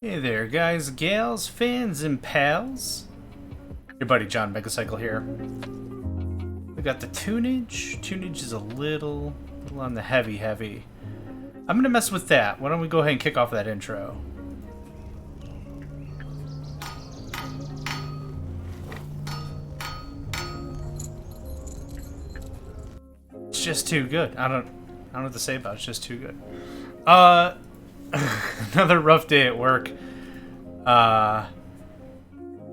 Hey there, guys, gals, fans, and pals. Your buddy John Megacycle here. We got the tunage. Tunage is a little on the heavy. I'm gonna mess with that. Why don't we go ahead and kick off that intro? It's just too good. I don't know what to say about it. It's just too good. Another rough day at work.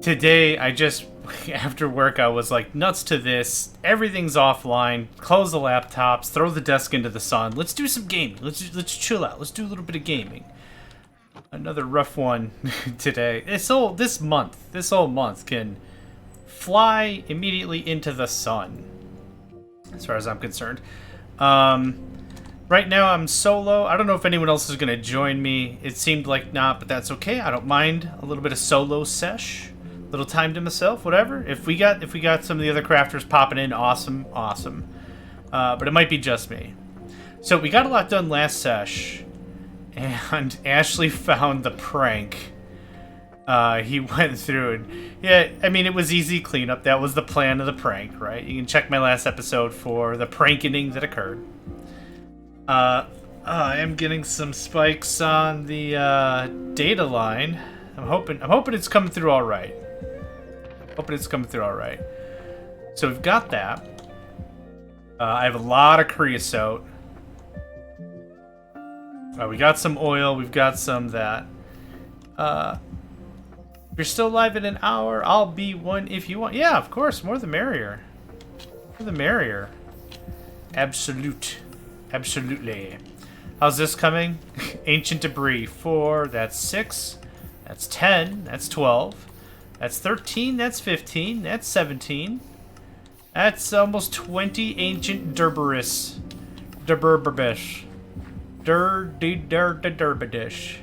Today, after work, I was like, nuts to this. Everything's offline. Close the laptops. Throw the desk into the sun. Let's do some gaming. Let's chill out. Let's do a little bit of gaming. Another rough one today. This whole month can fly immediately into the sun, as far as I'm concerned. Right now I'm solo. I don't know if anyone else is going to join me. It seemed like not, but that's okay. I don't mind a little bit of solo sesh. Little time to myself, whatever. If we got some of the other crafters popping in, awesome. But it might be just me. So we got a lot done last sesh, and Ashley found the prank. He went through and yeah, I mean, it was easy cleanup. That was the plan of the prank, right? You can check my last episode for the prankening that occurred. I am getting some spikes on the data line. I'm hoping it's coming through all right. So we've got that. I have a lot of creosote. We got some oil. We've got some of that. If you're still live in an hour, I'll be one if you want. Yeah, of course. More the merrier. More the merrier. Absolutely. How's this coming? Ancient debris. 4, that's 6. That's 10. That's 12. That's 13. That's 15. That's 17. That's almost 20 ancient Durberus. Durberbish. Durbadish.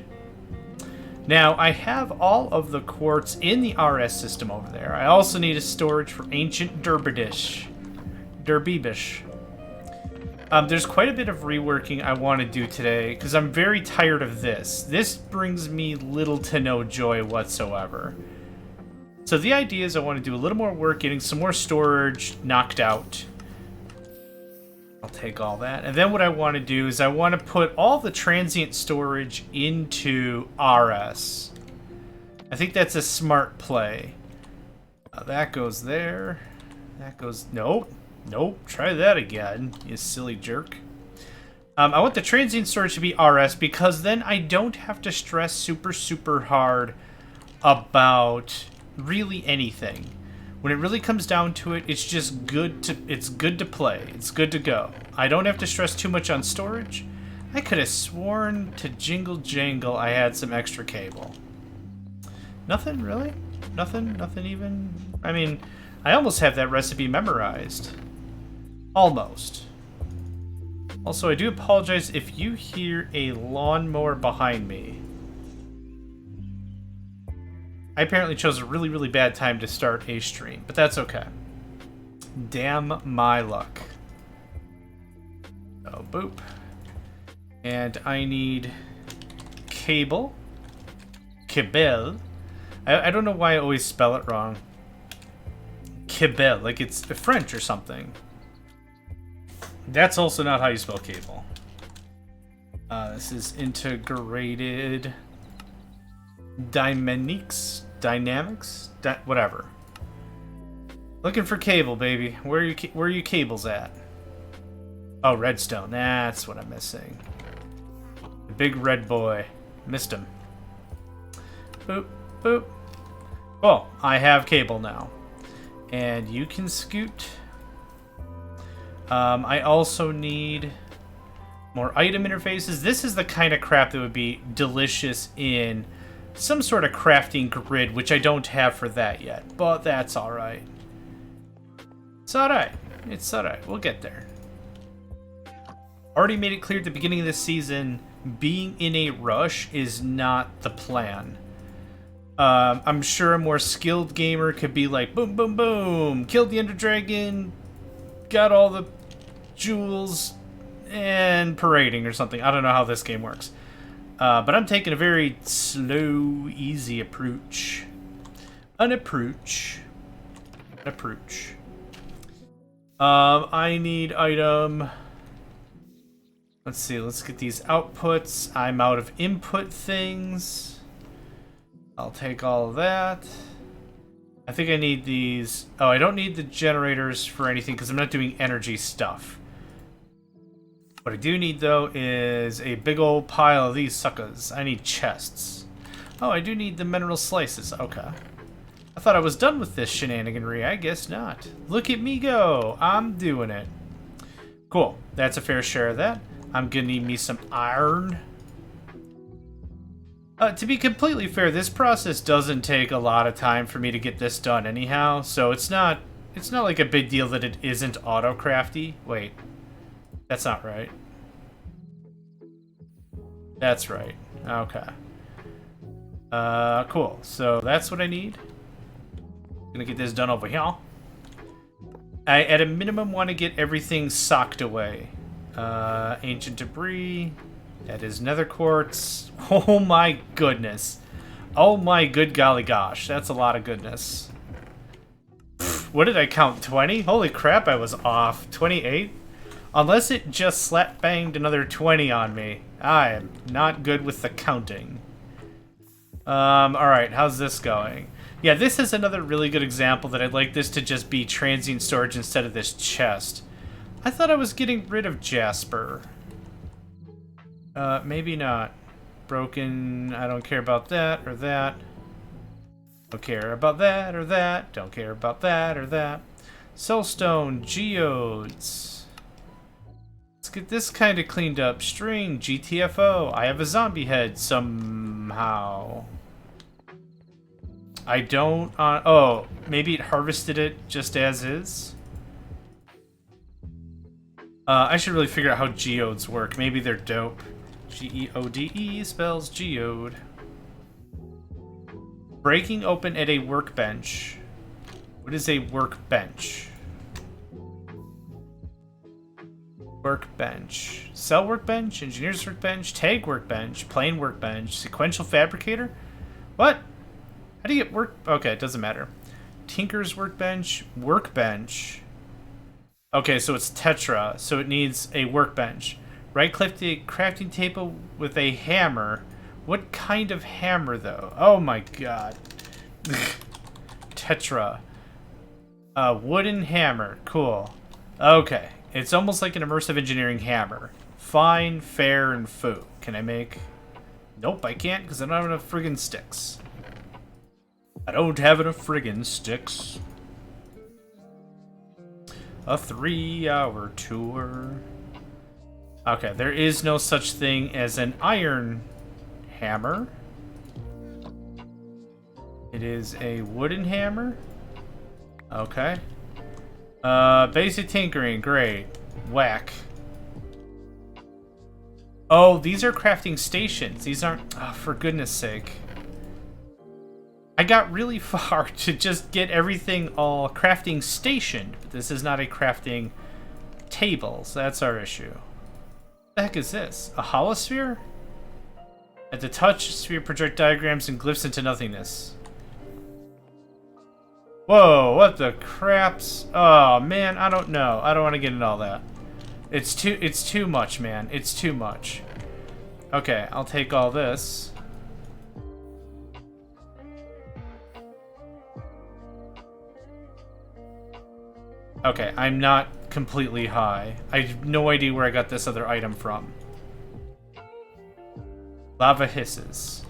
Now, I have all of the quartz in the RS system over there. I also need a storage for ancient Durbibish. There's quite a bit of reworking I want to do today, because I'm very tired of this. This brings me little to no joy whatsoever. So the idea is I want to do a little more work, getting some more storage knocked out. I'll take all that. And then what I want to do is I want to put all the transient storage into RS. I think that's a smart play. That goes there. That goes... Nope, try that again, you silly jerk. I want the transient storage to be RS because then I don't have to stress super hard about really anything. When it really comes down to it, it's just good to play. It's good to go. I don't have to stress too much on storage. I could have sworn to jingle jangle I had some extra cable. Nothing really? Nothing even? I mean, I almost have that recipe memorized. Almost. Also, I do apologize if you hear a lawnmower behind me. I apparently chose a really bad time to start a stream, but that's okay. Damn my luck. Oh, boop. And I need cable. Cable. I don't know why I always spell it wrong. Cable, like it's French or something. That's also not how you spell cable. This is integrated dynamics, whatever. Looking for cable, baby. Where are you cables at? Oh, redstone. That's what I'm missing. The big red boy. Missed him. Boop, boop. Oh, I have cable now. And you can scoot. I also need more item interfaces. This is the kind of crap that would be delicious in some sort of crafting grid, which I don't have for that yet, but that's alright. It's alright. We'll get there. Already made it clear at the beginning of this season, being in a rush is not the plan. I'm sure a more skilled gamer could be like, boom, boom, boom, killed the Ender Dragon, got all the jewels, and parading or something. I don't know how this game works. But I'm taking a very slow, easy approach. An approach. I need item. Let's see, let's get these outputs. I'm out of input things. I'll take all of that. I think I need these. Oh, I don't need the generators for anything because I'm not doing energy stuff. What I do need, though, is a big old pile of these suckers. I need chests. Oh, I do need the mineral slices. Okay. I thought I was done with this shenaniganry. I guess not. Look at me go. I'm doing it. Cool. That's a fair share of that. I'm gonna need me some iron. To be completely fair, this process doesn't take a lot of time for me to get this done anyhow, so it's not like a big deal that it isn't auto-crafty. Wait. That's not right. That's right. Okay. Cool. So that's what I need. Gonna get this done over here. I, at a minimum, want to get everything socked away. Ancient debris. That is nether quartz. Oh my goodness. Oh my good golly gosh. That's a lot of goodness. What did I count? 20? Holy crap, I was off. 28? Unless it just slap banged another 20 on me. I am not good with the counting. Alright, how's this going? Yeah, this is another really good example that I'd like this to just be transient storage instead of this chest. I thought I was getting rid of Jasper. Maybe not. Broken, I don't care about that or that. Don't care about that or that. Don't care about that or that. Soulstone, geodes. Let's get this kind of cleaned up. String, GTFO. I have a zombie head somehow. I don't... oh, maybe it harvested it just as is? I should really figure out how geodes work. Maybe they're dope. G-E-O-D-E spells geode. Breaking open at a workbench. What is a workbench? Workbench. Cell workbench, engineer's workbench, tag workbench, plain workbench, sequential fabricator? What? How do you get work? Okay, it doesn't matter. Tinker's workbench, workbench. Okay, so it's tetra, so it needs a workbench. Right-click the crafting table with a hammer. What kind of hammer, though? Oh my god. Tetra. Wooden hammer. Cool. Okay. It's almost like an immersive engineering hammer. Fine, fair, and foo. Can I make... Nope, I can't because I don't have enough friggin' sticks. I don't have enough friggin' sticks. A 3-hour tour. Okay, there is no such thing as an iron hammer. It is a wooden hammer. Okay. Basic tinkering, great. Whack. Oh, these are crafting stations. These aren't... Oh, for goodness sake. I got really far to just get everything all crafting stationed, but this is not a crafting table, so that's our issue. What the heck is this? A holosphere? At the touch, sphere project diagrams and glyphs into nothingness. Whoa, what the craps? Oh man, I don't know. I don't want to get into all that. It's too much, man. It's too much. Okay, I'll take all this. Okay, I'm not completely high. I have no idea where I got this other item from. Lava hisses.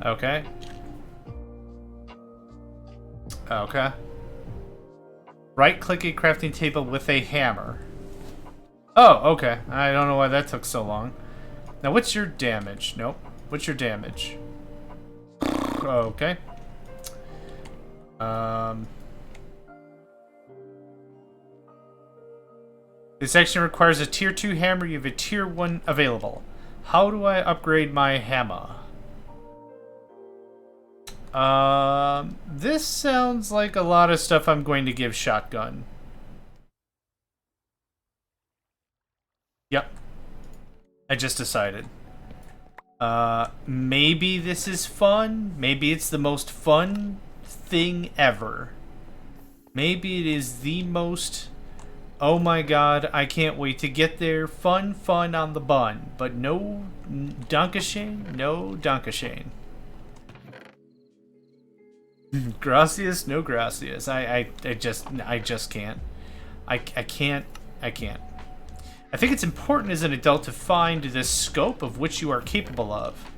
Okay. Okay. Right-click a crafting table with a hammer. Oh, okay. I don't know why that took so long. Now, what's your damage? Nope. What's your damage? Okay. This section requires a tier 2 hammer. You have a tier 1 available. How do I upgrade my hammer? This sounds like a lot of stuff I'm going to give shotgun. Yep. I just decided. Maybe this is fun. Maybe it's the most fun thing ever. Maybe it is the most... Oh my god, I can't wait to get there. Fun on the bun. But no Dankeschön, no Dankeschön. Gracias, no gracias. I just can't. I can't. I think it's important as an adult to find the scope of which you are capable of.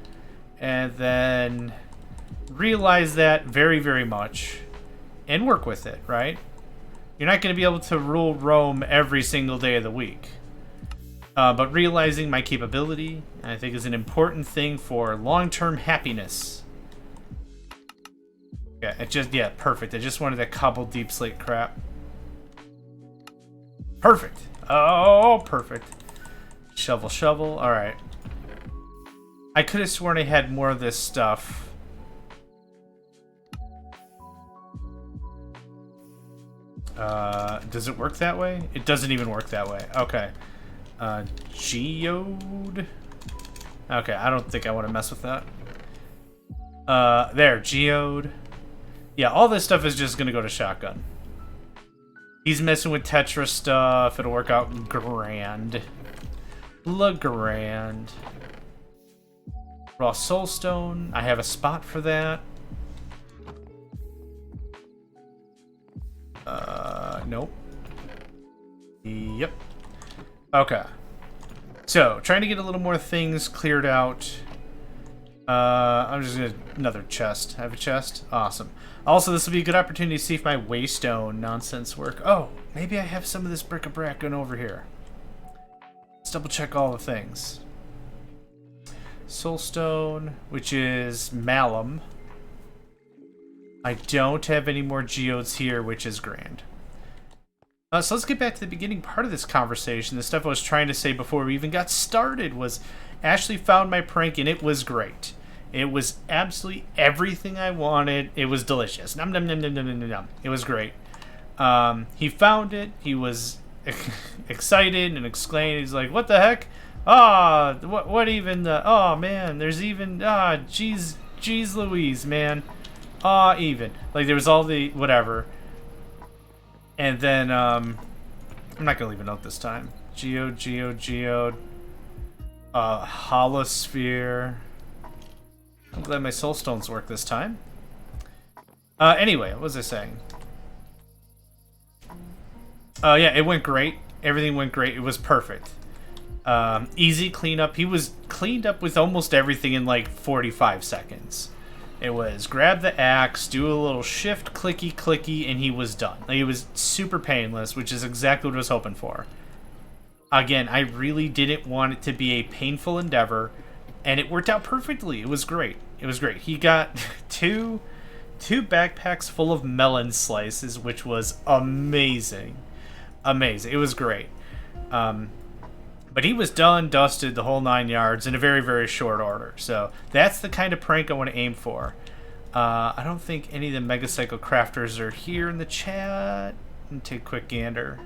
And then realize that very, very much. And work with it, right? You're not going to be able to rule Rome every single day of the week. But realizing my capability, I think, is an important thing for long-term happiness. Yeah, perfect. I just wanted that cobbled deep slate crap. Perfect. Oh, perfect. Shovel. Alright. I could have sworn I had more of this stuff. Does it work that way? It doesn't even work that way. Okay. Geode? Okay, I don't think I want to mess with that. There, geode. Yeah, all this stuff is just gonna go to shotgun. He's messing with Tetra stuff. It'll work out grand. Grand. Raw soulstone. I have a spot for that. Nope. Yep. Okay. So, trying to get a little more things cleared out. I'm just gonna... Another chest. I have a chest? Awesome. Also, this will be a good opportunity to see if my waystone nonsense work. Oh, maybe I have some of this bric-a-brac going over here. Let's double check all the things. Soulstone, which is malum. I don't have any more geodes here, which is grand. So let's get back to the beginning part of this conversation. The stuff I was trying to say before we even got started was Ashley found my prank, and it was great. It was absolutely everything I wanted. It was delicious. Nom nom nom nom nom nom nom. It was great. He found it. He was excited and exclaimed. He's like, "What the heck? Ah, what even the? Oh man, there's even geez Louise, man. Even like there was all the whatever." And then I'm not gonna leave a note this time. Geode. Holosphere. I'm glad my soulstones work this time. Anyway, what was I saying? Yeah, it went great. Everything went great. It was perfect. Easy cleanup. He was cleaned up with almost everything in like 45 seconds. It was grab the axe, do a little shift, clicky, and he was done. Like, it was super painless, which is exactly what I was hoping for. Again, I really didn't want it to be a painful endeavor, and it worked out perfectly. It was great. It was great. He got two backpacks full of melon slices, which was amazing. Amazing. It was great. But he was done, dusted, the whole 9 yards in a very, very short order. So that's the kind of prank I want to aim for. I don't think any of the Megacycle crafters are here in the chat. Let me take a quick gander.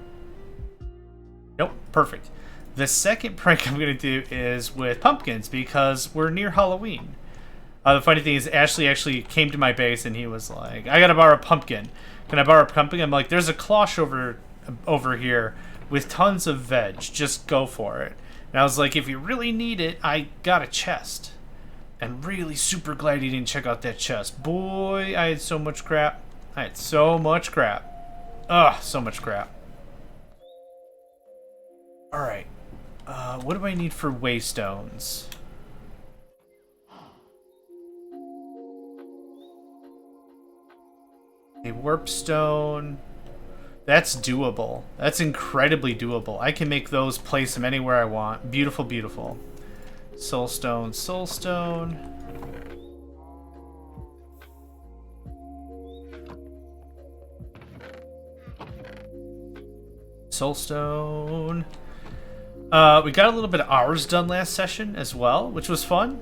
Nope, perfect. The second prank I'm going to do is with pumpkins because we're near Halloween. The funny thing is Ashley actually came to my base and he was like, I got to borrow a pumpkin. Can I borrow a pumpkin? I'm like, there's a cloche over here with tons of veg. Just go for it. And I was like, if you really need it, I got a chest. And really super glad you didn't check out that chest. Boy, I had so much crap. Ugh, so much crap. Alright. What do I need for waystones? A warp stone. That's doable. That's incredibly doable. I can make those, place them anywhere I want. Beautiful, beautiful. Soulstone. Soulstone. We got a little bit of ours done last session as well, which was fun.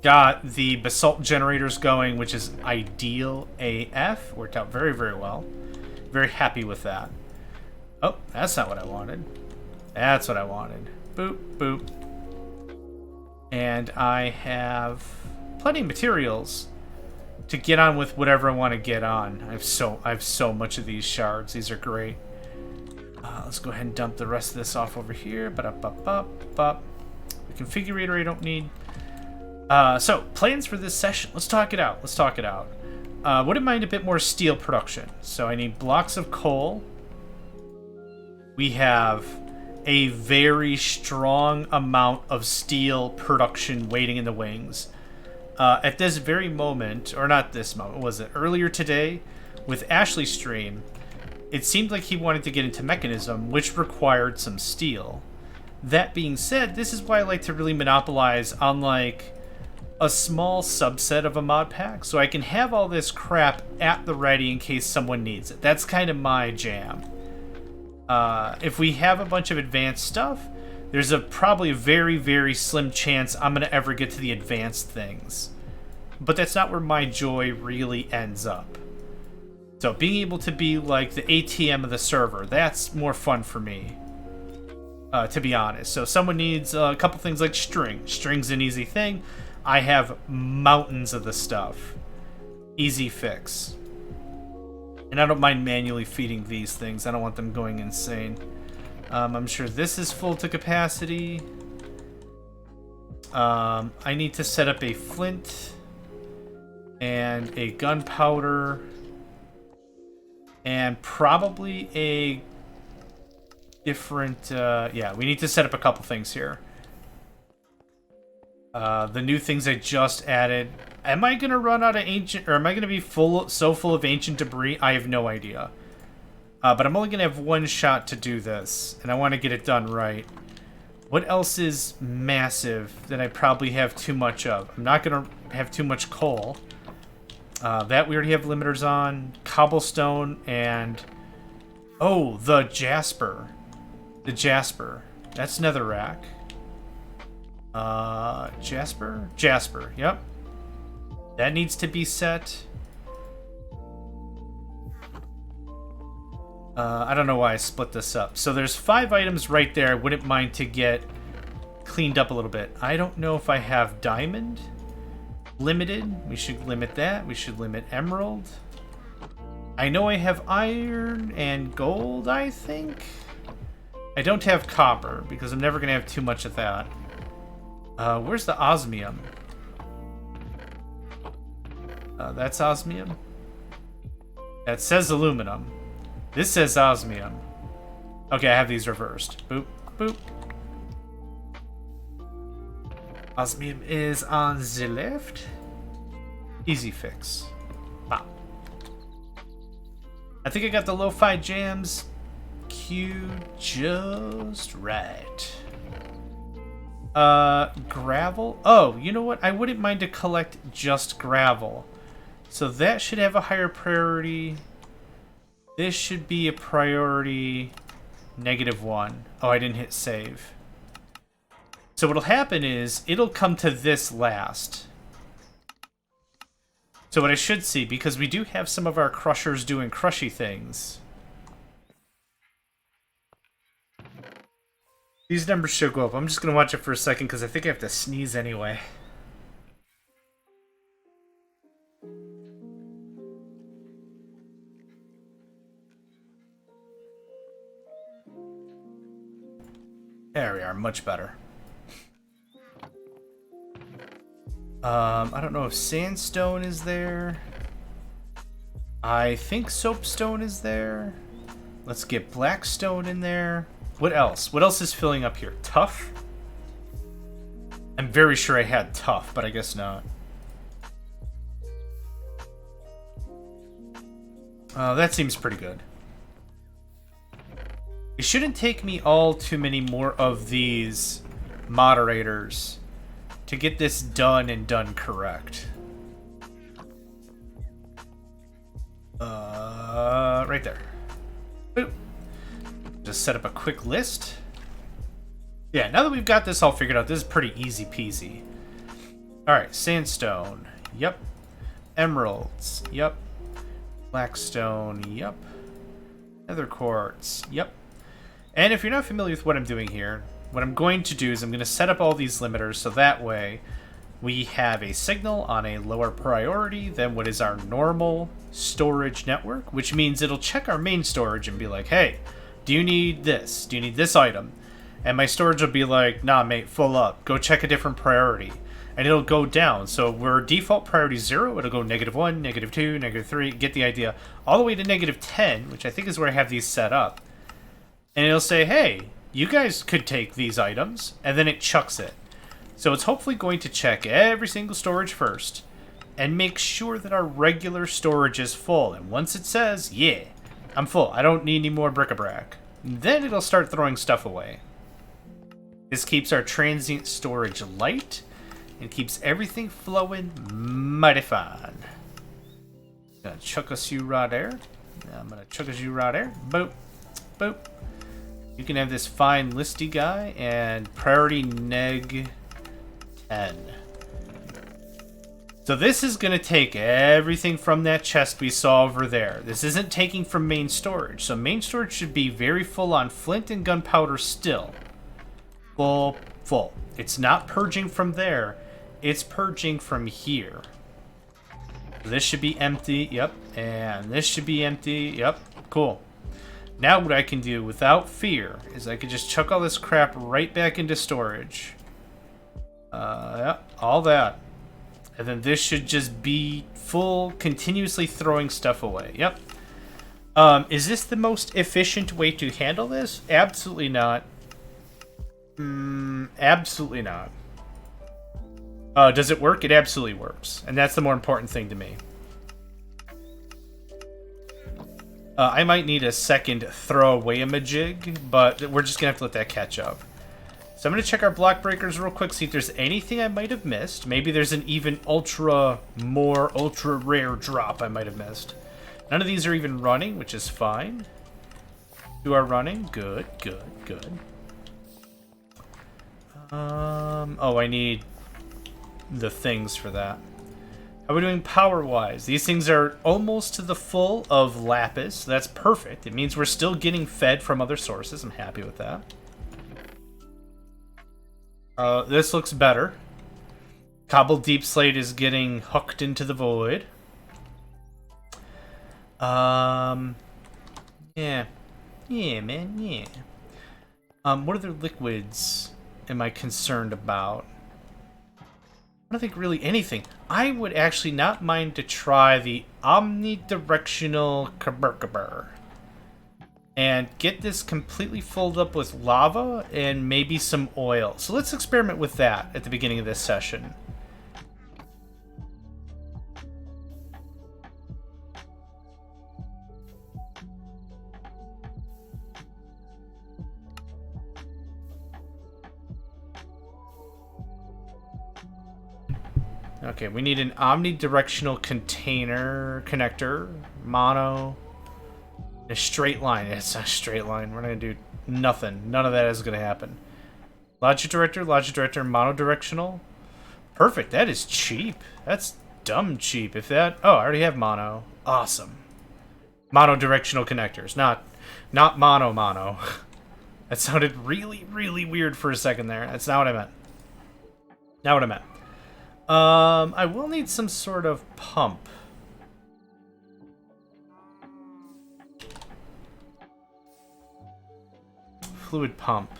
Got the basalt generators going, which is ideal AF. Worked out very, very well. Very happy with that. Oh, that's not what I wanted. That's what I wanted. Boop, boop. And I have plenty of materials to get on with whatever I want to get on. I have so much of these shards. These are great. Let's go ahead and dump the rest of this off over here. The configurator I don't need. So, plans for this session. Let's talk it out. Wouldn't mind a bit more steel production. So I need blocks of coal. We have a very strong amount of steel production waiting in the wings. At this very moment, or not this moment, was it earlier today, with Ashley's stream, it seemed like he wanted to get into mechanism, which required some steel. That being said, this is why I like to really monopolize on like a small subset of a mod pack, so I can have all this crap at the ready in case someone needs it. That's kind of my jam. If we have a bunch of advanced stuff, there's probably a very, very slim chance I'm going to ever get to the advanced things. But that's not where my joy really ends up. So being able to be like the ATM of the server, that's more fun for me, to be honest. So if someone needs a couple things like string. String's an easy thing. I have mountains of the stuff. Easy fix. And I don't mind manually feeding these things. I don't want them going insane. I'm sure this is full to capacity. I need to set up a flint and a gunpowder and probably a different... yeah, we need to set up a couple things here. The new things I just added. Am I going to run out of ancient... or am I going to be so full of ancient debris? I have no idea. But I'm only going to have one shot to do this, and I want to get it done right. What else is massive that I probably have too much of? I'm not going to have too much coal. That we already have limiters on. Cobblestone and... oh, the jasper. The jasper. That's netherrack. Jasper? Jasper, yep. That needs to be set. I don't know why I split this up. So there's 5 items right there I wouldn't mind to get cleaned up a little bit. I don't know if I have diamond limited. We should limit that. We should limit emerald. I know I have iron and gold, I think. I don't have copper because I'm never going to have too much of that. Where's the osmium? That's osmium. That says aluminum. This says osmium. Okay, I have these reversed. Boop, boop. Osmium is on the left. Easy fix. Wow. I think I got the lo-fi jams queued just right. Gravel. Oh, you know what? I wouldn't mind to collect just gravel. So that should have a higher priority. This should be a priority -1. Oh, I didn't hit save. So what'll happen is it'll come to this last. So what I should see, because we do have some of our crushers doing crushy things. These numbers should go up. I'm just going to watch it for a second because I think I have to sneeze anyway. There we are, much better. I don't know if sandstone is there. I think soapstone is there. Let's get blackstone in there. What else? What else is filling up here? Tough? I'm very sure I had tough, but I guess not. That seems pretty good. It shouldn't take me all too many more of these moderators to get this done and done correct. Right there. Boop. Just set up a quick list. Yeah, now that we've got this all figured out, this is pretty easy peasy. Alright, sandstone. Yep. Emeralds. Yep. Blackstone. Yep. Nether quartz. Yep. And if you're not familiar with what I'm doing here, what I'm going to do is I'm going to set up all these limiters so that way we have a signal on a lower priority than what is our normal storage network, which means it'll check our main storage and be like, hey, do you need this? Do you need this item? And my storage will be like, nah, mate, full up. Go check a different priority. And it'll go down. So we're default priority 0. It'll go -1, -2, -3. Get the idea. All the way to -10, which I think is where I have these set up. And it'll say, hey, you guys could take these items. And then it chucks it. So it's hopefully going to check every single storage first. And make sure that our regular storage is full. And once it says, yeah, I'm full. I don't need any more bric-a-brac. Then it'll start throwing stuff away. This keeps our transient storage light. And keeps everything flowing mighty fine. Gonna chuck us you right there. I'm gonna chuck us you right there. Boop. Boop. You can have this fine listy guy and priority neg 10. So this is gonna take everything from that chest we saw over there. This isn't taking from main storage. So main storage should be very full on flint and gunpowder still. Full. It's not purging from there. It's purging from here. This should be empty. Yep. And this should be empty. Yep. Cool. Now what I can do without fear is I can just chuck all this crap right back into storage. Yep. All that. And then this should just be full, continuously throwing stuff away. Yep. Is this the most efficient way to handle this? Absolutely not. Absolutely not. Does it work? It absolutely works. And that's the more important thing to me. I might need a second throw-away-a-majig, but we're just going to have to let that catch up. So I'm going to check our block breakers real quick, see if there's anything I might have missed. Maybe there's an even ultra rare drop I might have missed. None of these are even running, which is fine. Two are running. Good. Oh, I need the things for that. How are we doing power-wise? These things are almost to the full of lapis. So that's perfect. It means we're still getting fed from other sources. I'm happy with that. This looks better. Cobbled Deep Slate is getting hooked into the void. Yeah. Yeah, man, yeah. What other liquids am I concerned about? I don't think really anything. I would actually not mind to try the omnidirectional Kaburkaber. And get this completely filled up with lava and maybe some oil. So let's experiment with that at the beginning of this session. Okay, we need an omnidirectional connector, mono, a straight line. It's not a straight line. We're not gonna do nothing. None of that is gonna happen. Logic director, monodirectional. Perfect. That is cheap. That's dumb cheap. If that, oh, I already have mono. Awesome. Monodirectional connectors, not mono. That sounded really, really weird for a second there. That's not what I meant. Not what I meant. I will need some sort of pump. Fluid pump.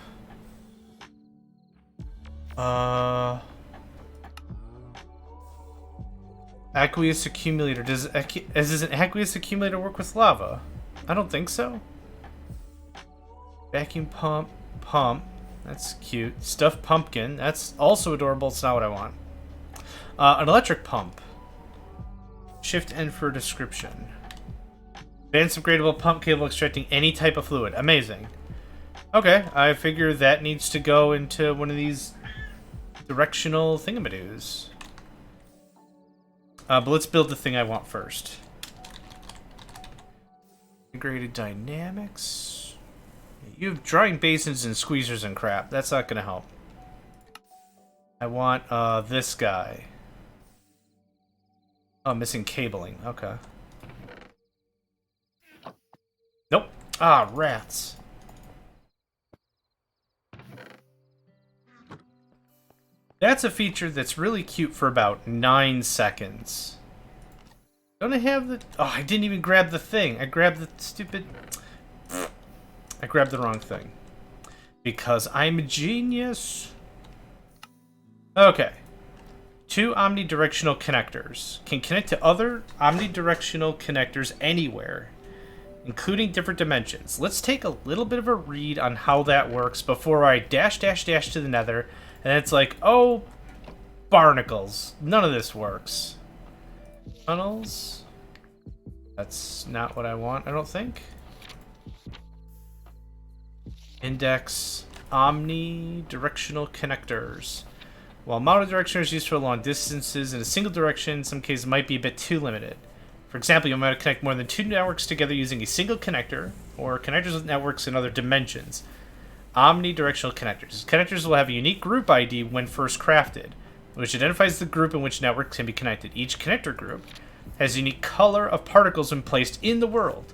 Aqueous accumulator. Does an aqueous accumulator work with lava? I don't think so. Vacuum pump. That's cute. Stuffed pumpkin. That's also adorable. It's not what I want. An electric pump. Shift N for description. Advanced upgradable pump capable of extracting any type of fluid. Amazing. Okay, I figure that needs to go into one of these directional thingamadoos. But let's build the thing I want first. Integrated dynamics. You have drying basins and squeezers and crap. That's not gonna help. I want this guy. Oh, missing cabling. Okay. Nope. Ah, rats. That's a feature that's really cute for about 9 seconds. Don't I have the... Oh, I didn't even grab the thing. I grabbed the stupid... I grabbed the wrong thing. Because I'm a genius. Okay. 2 omnidirectional connectors can connect to other omnidirectional connectors anywhere, including different dimensions. Let's take a little bit of a read on how that works before I dash to the nether, and it's like, oh, barnacles. None of this works. Tunnels? That's not what I want, I don't think. Index omnidirectional connectors. While monodirectional is used for long distances in a single direction, in some cases might be a bit too limited. For example, you might connect more than 2 networks together using a single connector, or connectors with networks in other dimensions. Omnidirectional connectors. Connectors will have a unique group ID when first crafted, which identifies the group in which networks can be connected. Each connector group has a unique color of particles when placed in the world.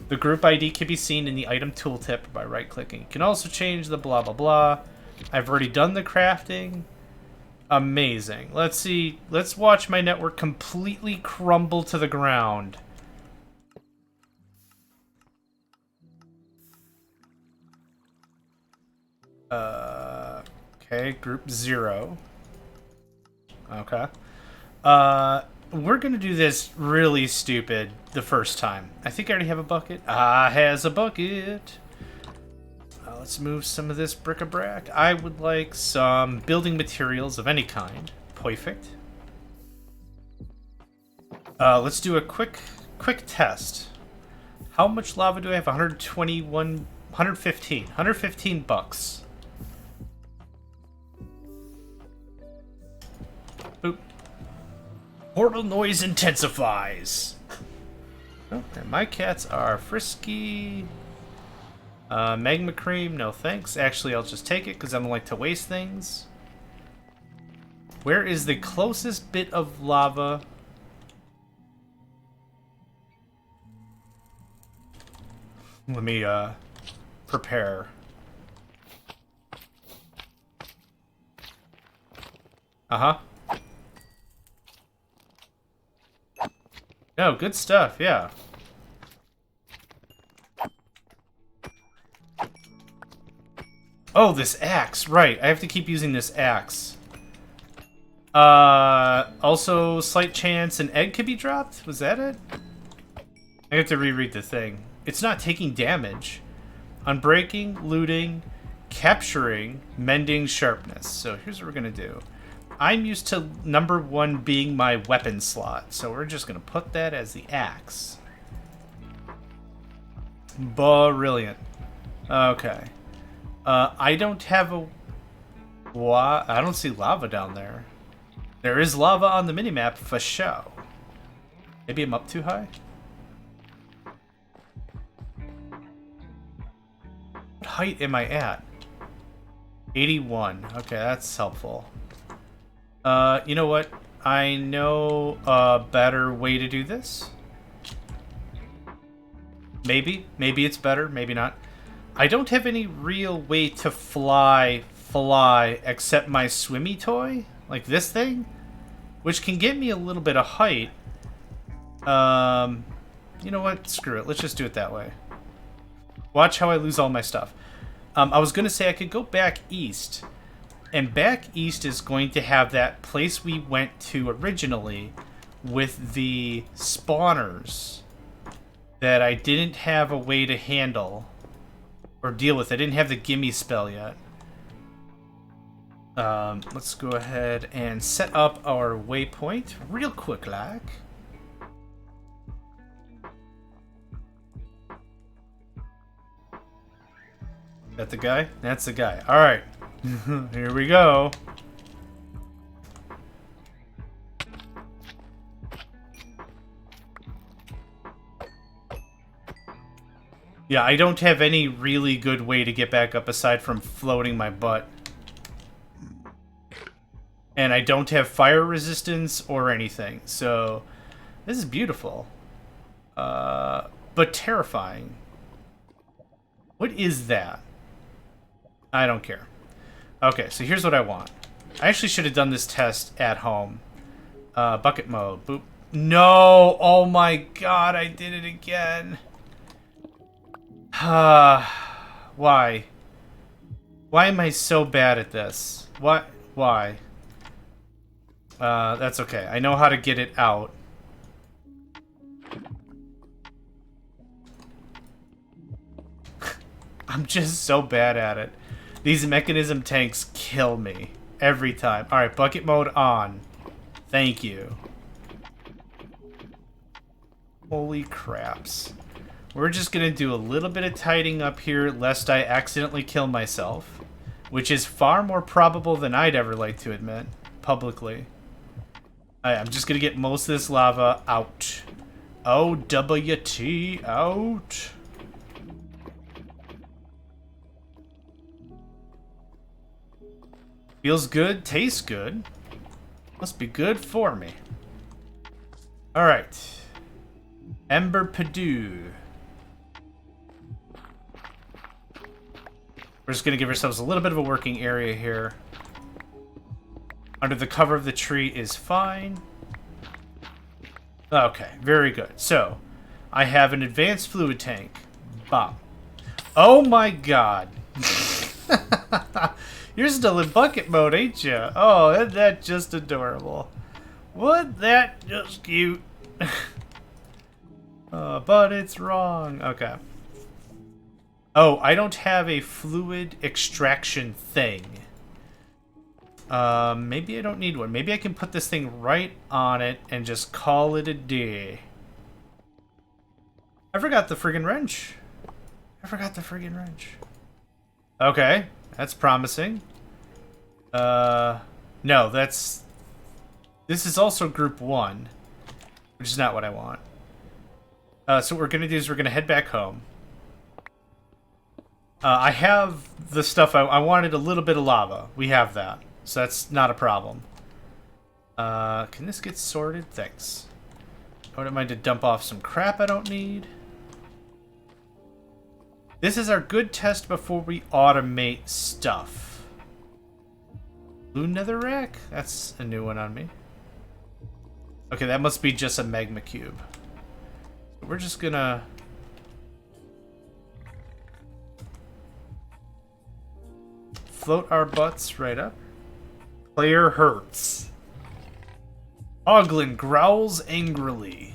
The group ID can be seen in the item tooltip by right-clicking. You can also change the blah blah blah. I've already done the crafting. Amazing. Let's see. Let's watch my network completely crumble to the ground. Okay, group 0. Okay. We're gonna do this really stupid the first time. I think I already have a bucket. Has a bucket. Let's move some of this bric-a-brac. I would like some building materials of any kind. Perfect. Let's do a quick test. How much lava do I have? 121, 115. 115 bucks. Boop. Portal noise intensifies. Oh, and my cats are frisky. Magma cream, no thanks. Actually, I'll just take it because I don't like to waste things. Where is the closest bit of lava? Let me, prepare. Uh-huh. No, good stuff, yeah. Oh, this axe, right. I have to keep using this axe. Also, slight chance an egg could be dropped? Was that it? I have to reread the thing. It's not taking damage. Unbreaking, looting, capturing, mending, sharpness. So here's what we're gonna do. I'm used to number 1 being my weapon slot, so we're just gonna put that as the axe. Brilliant. Okay. I don't have a... I don't see lava down there. There is lava on the minimap for show. Maybe I'm up too high? What height am I at? 81. Okay, that's helpful. You know what? I know a better way to do this. Maybe. Maybe it's better, maybe not. I don't have any real way to fly except my swimmy toy, like this thing, which can get me a little bit of height. You know what? Screw it. Let's just do it that way. Watch how I lose all my stuff. I was going to say I could go back east, and back east is going to have that place we went to originally with the spawners that I didn't have a way to handle. Or deal with. I didn't have the gimme spell yet. Let's go ahead and set up our waypoint real quick, like. That the guy? That's the guy. All right. Here we go. Yeah, I don't have any really good way to get back up aside from floating my butt. And I don't have fire resistance or anything, so this is beautiful. But terrifying. What is that? I don't care. Okay, so here's what I want. I actually should have done this test at home. Bucket mode. Boop. No! Oh my god, I did it again. Why? Why am I so bad at this? What? Why? That's okay. I know how to get it out. I'm just so bad at it. These mechanism tanks kill me every time. Alright, bucket mode on. Thank you. Holy craps. We're just gonna do a little bit of tidying up here lest I accidentally kill myself. Which is far more probable than I'd ever like to admit publicly. I'm just gonna get most of this lava out. OWT out. Feels good, tastes good. Must be good for me. Alright. Ember Purdue. We're just going to give ourselves a little bit of a working area here. Under the cover of the tree is fine. Okay, very good. So, I have an advanced fluid tank. Bop. Oh my god. You're still in bucket mode, ain't you? Oh, isn't that just adorable? Wasn't that just cute? But it's wrong. Okay. Oh, I don't have a fluid extraction thing. Maybe I don't need one. Maybe I can put this thing right on it and just call it a day. I forgot the friggin' wrench. Okay, that's promising. No, this is also group 1, which is not what I want. So what we're gonna do is we're gonna head back home. I have the stuff I wanted, a little bit of lava. We have that, so that's not a problem. Can this get sorted? Thanks. I wouldn't mind to dump off some crap I don't need. This is our good test before we automate stuff. Blue netherrack? That's a new one on me. Okay, that must be just a magma cube. So we're just gonna... float our butts right up. Player hurts. Oglin growls angrily.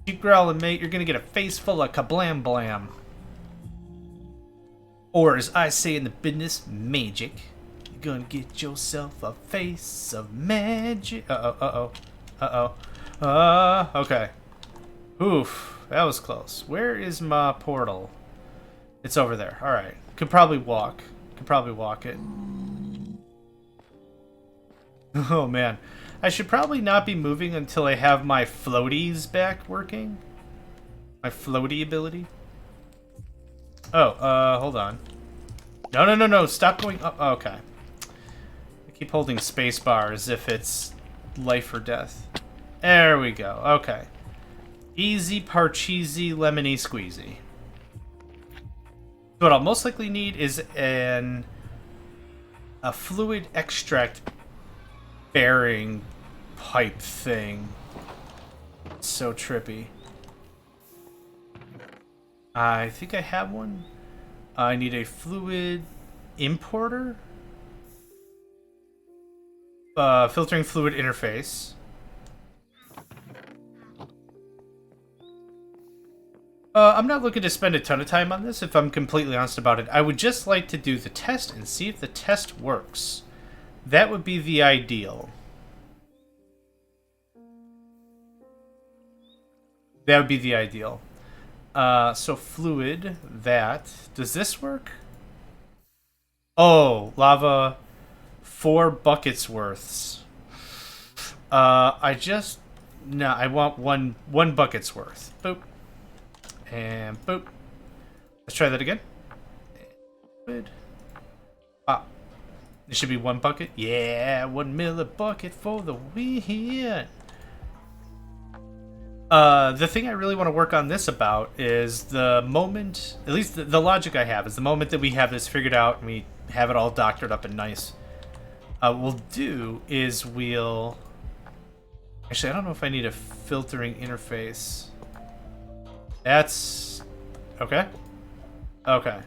Keep growling, mate. You're gonna get a face full of kablam blam. Or as I say in the business, magic. You're gonna get yourself a face of magic. Okay. Oof, that was close. Where is my portal? It's over there. Alright. Could probably walk. It. Oh man. I should probably not be moving until I have my floaties back working. My floaty ability. Oh, hold on. No. Stop going up. Oh, okay. I keep holding spacebar as if it's life or death. There we go. Okay. Easy, parcheesy, lemony, squeezy. What I'll most likely need is a fluid extract bearing pipe thing. It's so trippy. I think I have one. I need a fluid importer. Filtering fluid interface. I'm not looking to spend a ton of time on this, if I'm completely honest about it. I would just like to do the test and see if the test works. That would be the ideal. So fluid, that. Does this work? Oh, lava, 4 buckets worths. I want one bucket's worth. Boop. And boop. Let's try that again. Good. Ah. It should be 1 bucket. Yeah, 1 mil a bucket for the win. The thing I really want to work on this about is the moment, at least the logic I have, is the moment that we have this figured out and we have it all doctored up and nice. We'll do is we'll... Actually, I don't know if I need a filtering interface. That's... Okay. Okay.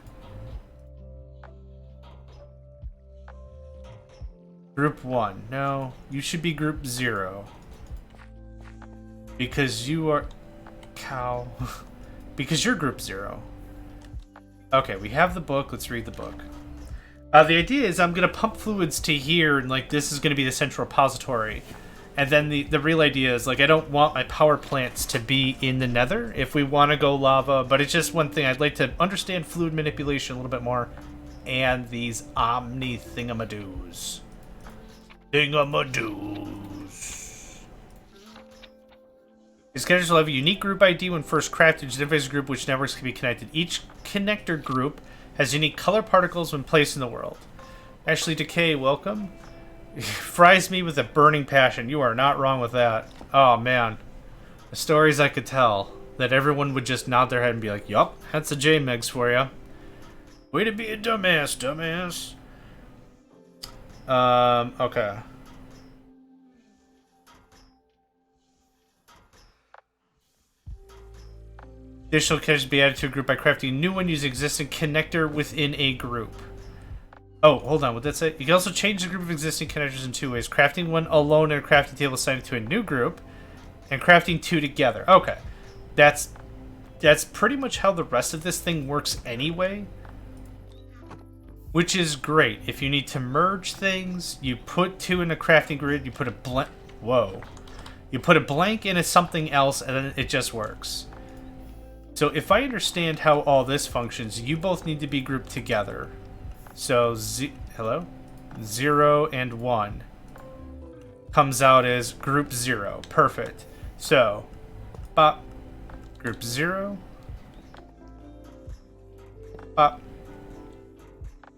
Group 1. No, you should be group 0. Because you are... Cow. Because you're group 0. Okay, we have the book. Let's read the book. The idea is I'm going to pump fluids to here, and, like, this is going to be the central repository. And then the real idea is, like, I don't want my power plants to be in the nether if we want to go lava, but it's just one thing. I'd like to understand fluid manipulation a little bit more, and these omni thingamadoos. Thingamadoos. These characters will have a unique group ID when first crafted, which identifies a group which networks can be connected. Each connector group has unique color particles when placed in the world. AshleyK, welcome. Fries me with a burning passion. You are not wrong with that. Oh, man. The stories I could tell that everyone would just nod their head and be like, yup, that's a J-Megs for you. Way to be a dumbass, dumbass. Okay. Additional connectors be added to a group by crafting a new one using existing connector within a group. Oh, hold on. What did that say? You can also change the group of existing connectors in 2 ways. Crafting one alone in a crafting table assigned to a new group, and crafting 2 together. Okay. That's pretty much how the rest of this thing works anyway. Which is great. If you need to merge things, you put 2 in a crafting grid, you put a blank... Whoa. You put a blank into something else, and then it just works. So if I understand how all this functions, you both need to be grouped together. So, hello? 0 and 1 comes out as group 0. Perfect. So, bop, group 0, bop,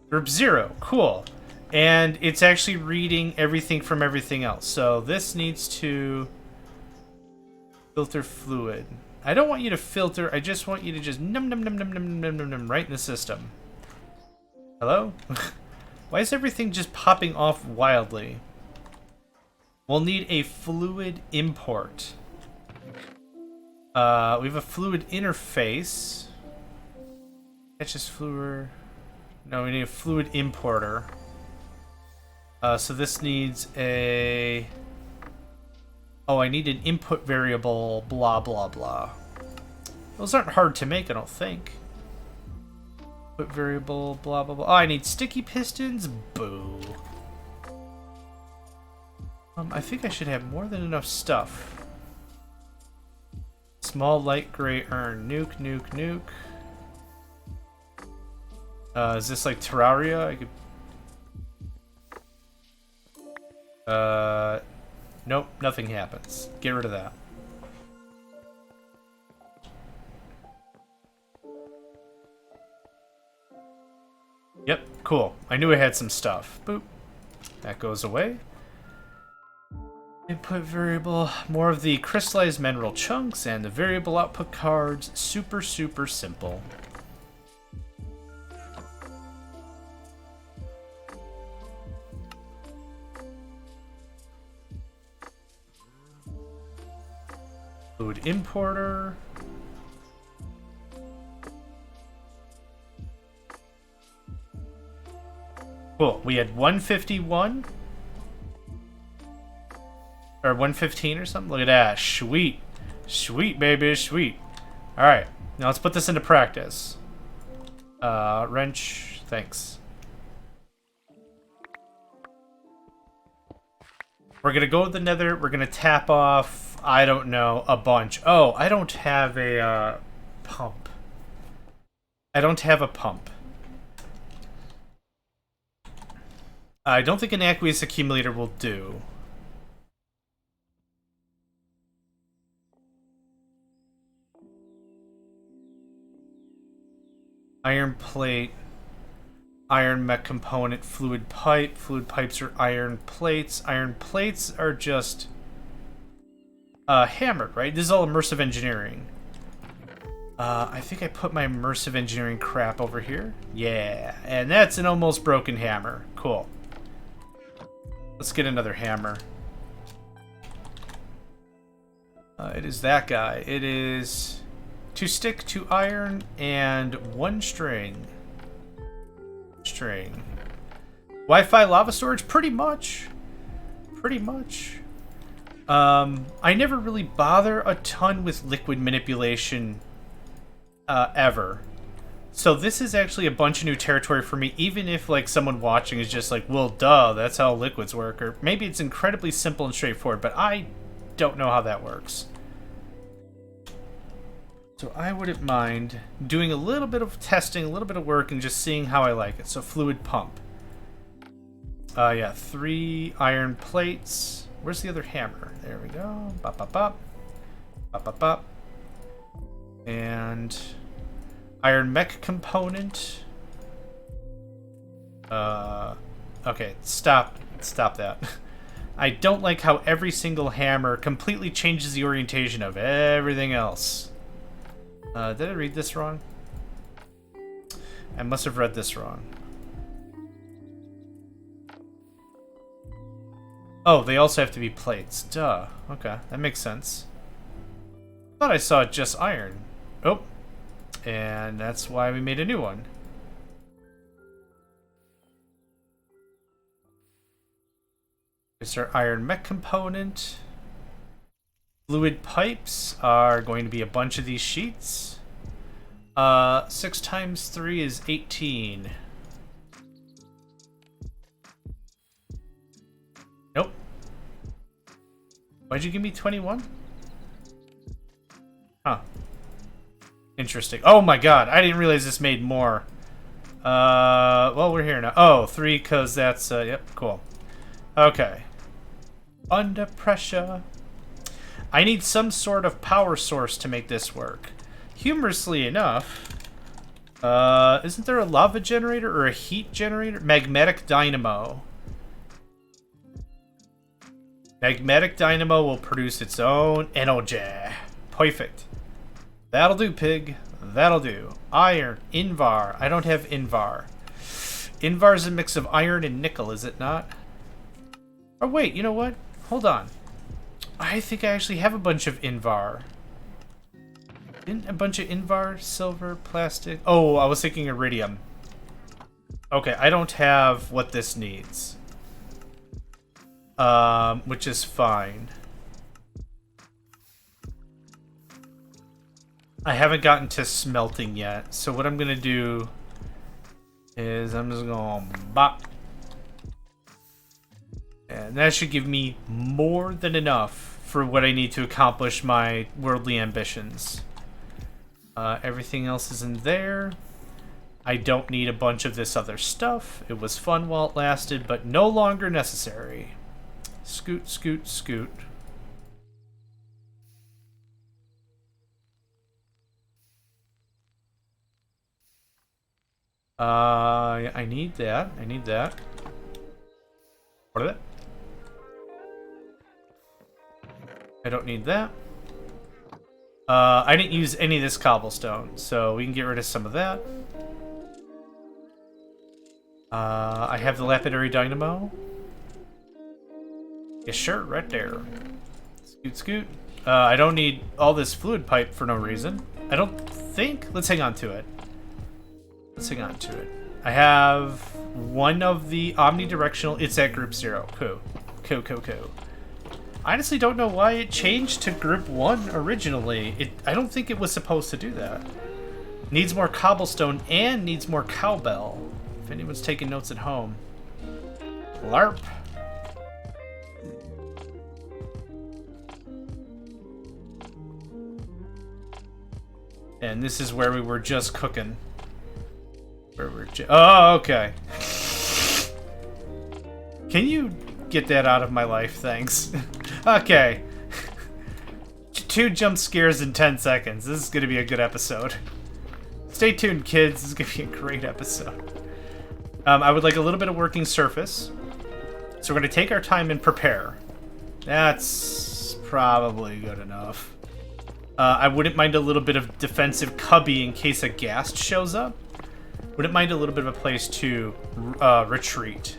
group 0. Cool. And it's actually reading everything from everything else. So this needs to filter fluid. I don't want you to filter. I just want you to just num num num num num num num num right in the system. Hello? Why is everything just popping off wildly? We'll need a fluid import. We have a fluid interface. Catches fluid. No, we need a fluid importer. So this needs a... Oh, I need an input variable, blah, blah, blah. Those aren't hard to make, I don't think. Input variable, blah, blah, blah. Oh, I need sticky pistons? Boo. I think I should have more than enough stuff. Small light gray urn. Nuke, nuke, nuke. Is this like Terraria? I could... Nope, nothing happens. Get rid of that. Yep, cool. I knew I had some stuff. Boop. That goes away. Input variable. More of the crystallized mineral chunks and the variable output cards. Super, super simple. Fluid importer. Cool. We had 151 or 115 or something. Look at that. Sweet. Sweet, baby. Sweet. All right. Now let's put this into practice. Wrench. Thanks. We're going to go to the nether. We're going to tap off, I don't know, a bunch. Oh, I don't have a pump. I don't have a pump. I don't think an aqueous accumulator will do. Iron plate. Iron mech component, fluid pipe. Fluid pipes are iron plates. Iron plates are just hammered, right? This is all immersive engineering. I think I put my immersive engineering crap over here. Yeah, and that's an almost broken hammer. Cool. Let's get another hammer. It is that guy. It is 2 stick, 2 iron, and 1 string. Wi-Fi lava storage? Pretty much. Pretty much. I never really bother a ton with liquid manipulation ever. So this is actually a bunch of new territory for me, even if like someone watching is just like, well, duh, that's how liquids work. Or maybe it's incredibly simple and straightforward, but I don't know how that works. So I wouldn't mind doing a little bit of testing, a little bit of work, and just seeing how I like it. So fluid pump. Yeah, 3 iron plates. Where's the other hammer? There we go. Bop, bop, bop. Bop, bop, bop. And iron mech component. Okay, stop that. I don't like how every single hammer completely changes the orientation of everything else. Did I read this wrong? I must have read this wrong. Oh, they also have to be plates. Duh. Okay, that makes sense. Thought I saw just iron. Oh. And that's why we made a new one. It's our iron mech component. Fluid pipes are going to be a bunch of these sheets. 6 times 3 is 18. Nope. Why'd you give me 21? Huh. Interesting. Oh my god, I didn't realize this made more. Well, we're here now. Oh, 3, because that's, yep, cool. Okay. Under pressure. I need some sort of power source to make this work. Humorously enough, isn't there a lava generator or a heat generator? Magnetic dynamo. Magnetic dynamo will produce its own energy. Perfect. That'll do, pig. That'll do. Iron. Invar. I don't have Invar. Invar is a mix of iron and nickel, is it not? Oh, wait. You know what? Hold on. I think I actually have a bunch of Invar. Didn't a bunch of Invar, silver, plastic? Oh, I was thinking iridium. Okay, I don't have what this needs. Which is fine. I haven't gotten to smelting yet, so what I'm gonna do is I'm just gonna bop. And that should give me more than enough for what I need to accomplish my worldly ambitions. Everything else is in there. I don't need a bunch of this other stuff. It was fun while it lasted, but no longer necessary. Scoot, scoot, scoot. I need that. I need that. What is it? I don't need that. I didn't use any of this cobblestone, so we can get rid of some of that. I have the lapidary dynamo. Yeah, sure, right there. Scoot, scoot. I don't need all this fluid pipe for no reason. I don't think. Let's hang on to it. Let's hang on to it. I have one of the omnidirectional. It's at group 0. Cool. Cool, cool, cool. I honestly don't know why it changed to group 1 originally. I don't think it was supposed to do that. Needs more cobblestone and needs more cowbell. If anyone's taking notes at home. LARP. And this is where we were just cooking. Oh, okay. Can you get that out of my life? Thanks. Okay. 2 jump scares in 10 seconds. This is going to be a good episode. Stay tuned, kids. This is going to be a great episode. I would like a little bit of working surface. So we're going to take our time and prepare. That's probably good enough. I wouldn't mind a little bit of defensive cubby in case a ghast shows up. Wouldn't mind a little bit of a place to retreat.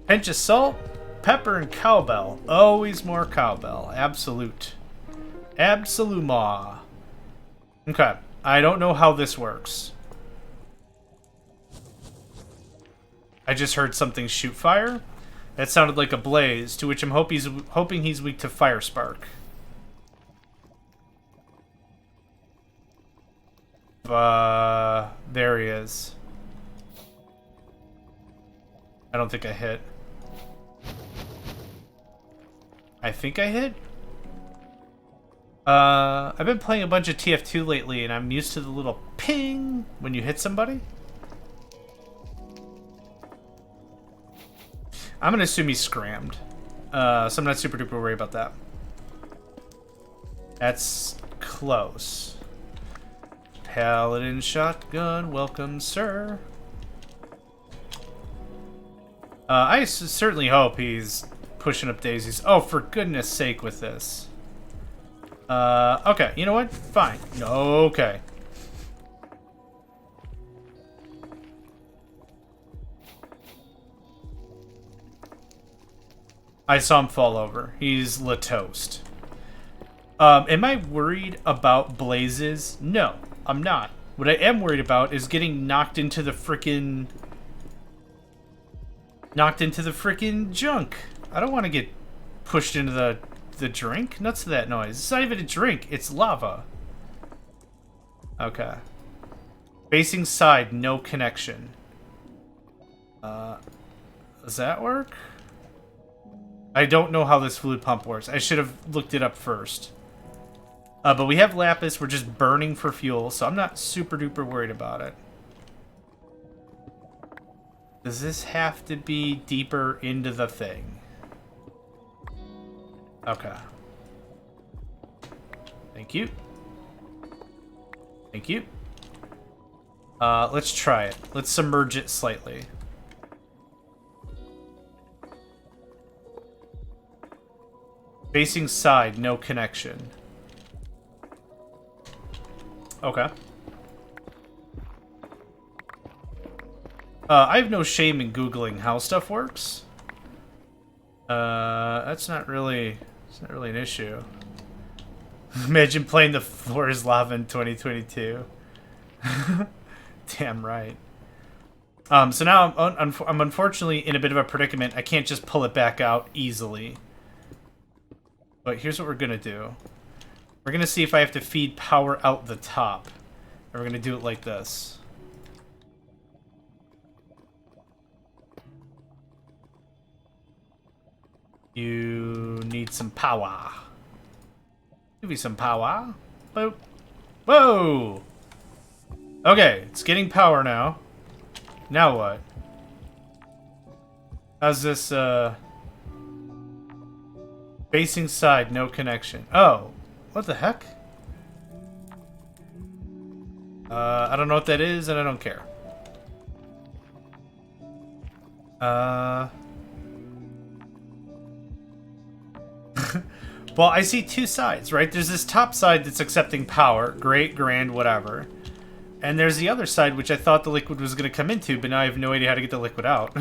Pinch of salt. pepper and cowbell. Always more cowbell. Absolute. Absoluma. Okay. I don't know how this works. I just heard something shoot fire. That sounded like a blaze, to which I'm hoping he's weak to fire spark. There he is. I don't think I hit. I think I hit? I've been playing a bunch of TF2 lately, and I'm used to the little ping when you hit somebody. I'm gonna assume he's scrammed. So I'm not super duper worried about that. That's close. PaladinShotgun, welcome, sir. I certainly hope he's pushing up daisies. Oh, for goodness sake with this. Okay, you know what? Fine. Okay. I saw him fall over. He's la toast. Am I worried about blazes? No, I'm not. What I am worried about is getting knocked into the frickin' junk. I don't want to get pushed into the drink. Nuts to that noise. It's not even a drink. It's lava. Okay. Facing side, no connection. Does that work? I don't know how this fluid pump works. I should have looked it up first. But we have lapis. We're just burning for fuel, so I'm not super duper worried about it. Does this have to be deeper into the thing? Okay. Thank you. Thank you. Let's try it. Let's submerge it slightly. Facing side, no connection. Okay. I have no shame in Googling how stuff works. That's not really an issue. Imagine playing the floor is lava in 2022. Damn right. So now I'm unfortunately in a bit of a predicament. I can't just pull it back out easily. But here's what we're gonna do. We're gonna see if I have to feed power out the top. And we're gonna do it like this. You need some power. Give me some power. Boop. Whoa! Okay, it's getting power now. Now what? How's this, facing side, no connection. Oh, what the heck? I don't know what that is, and I don't care. Well, I see two sides, right? There's this top side that's accepting power. Great, grand, whatever. And there's the other side, which I thought the liquid was going to come into, but now I have no idea how to get the liquid out.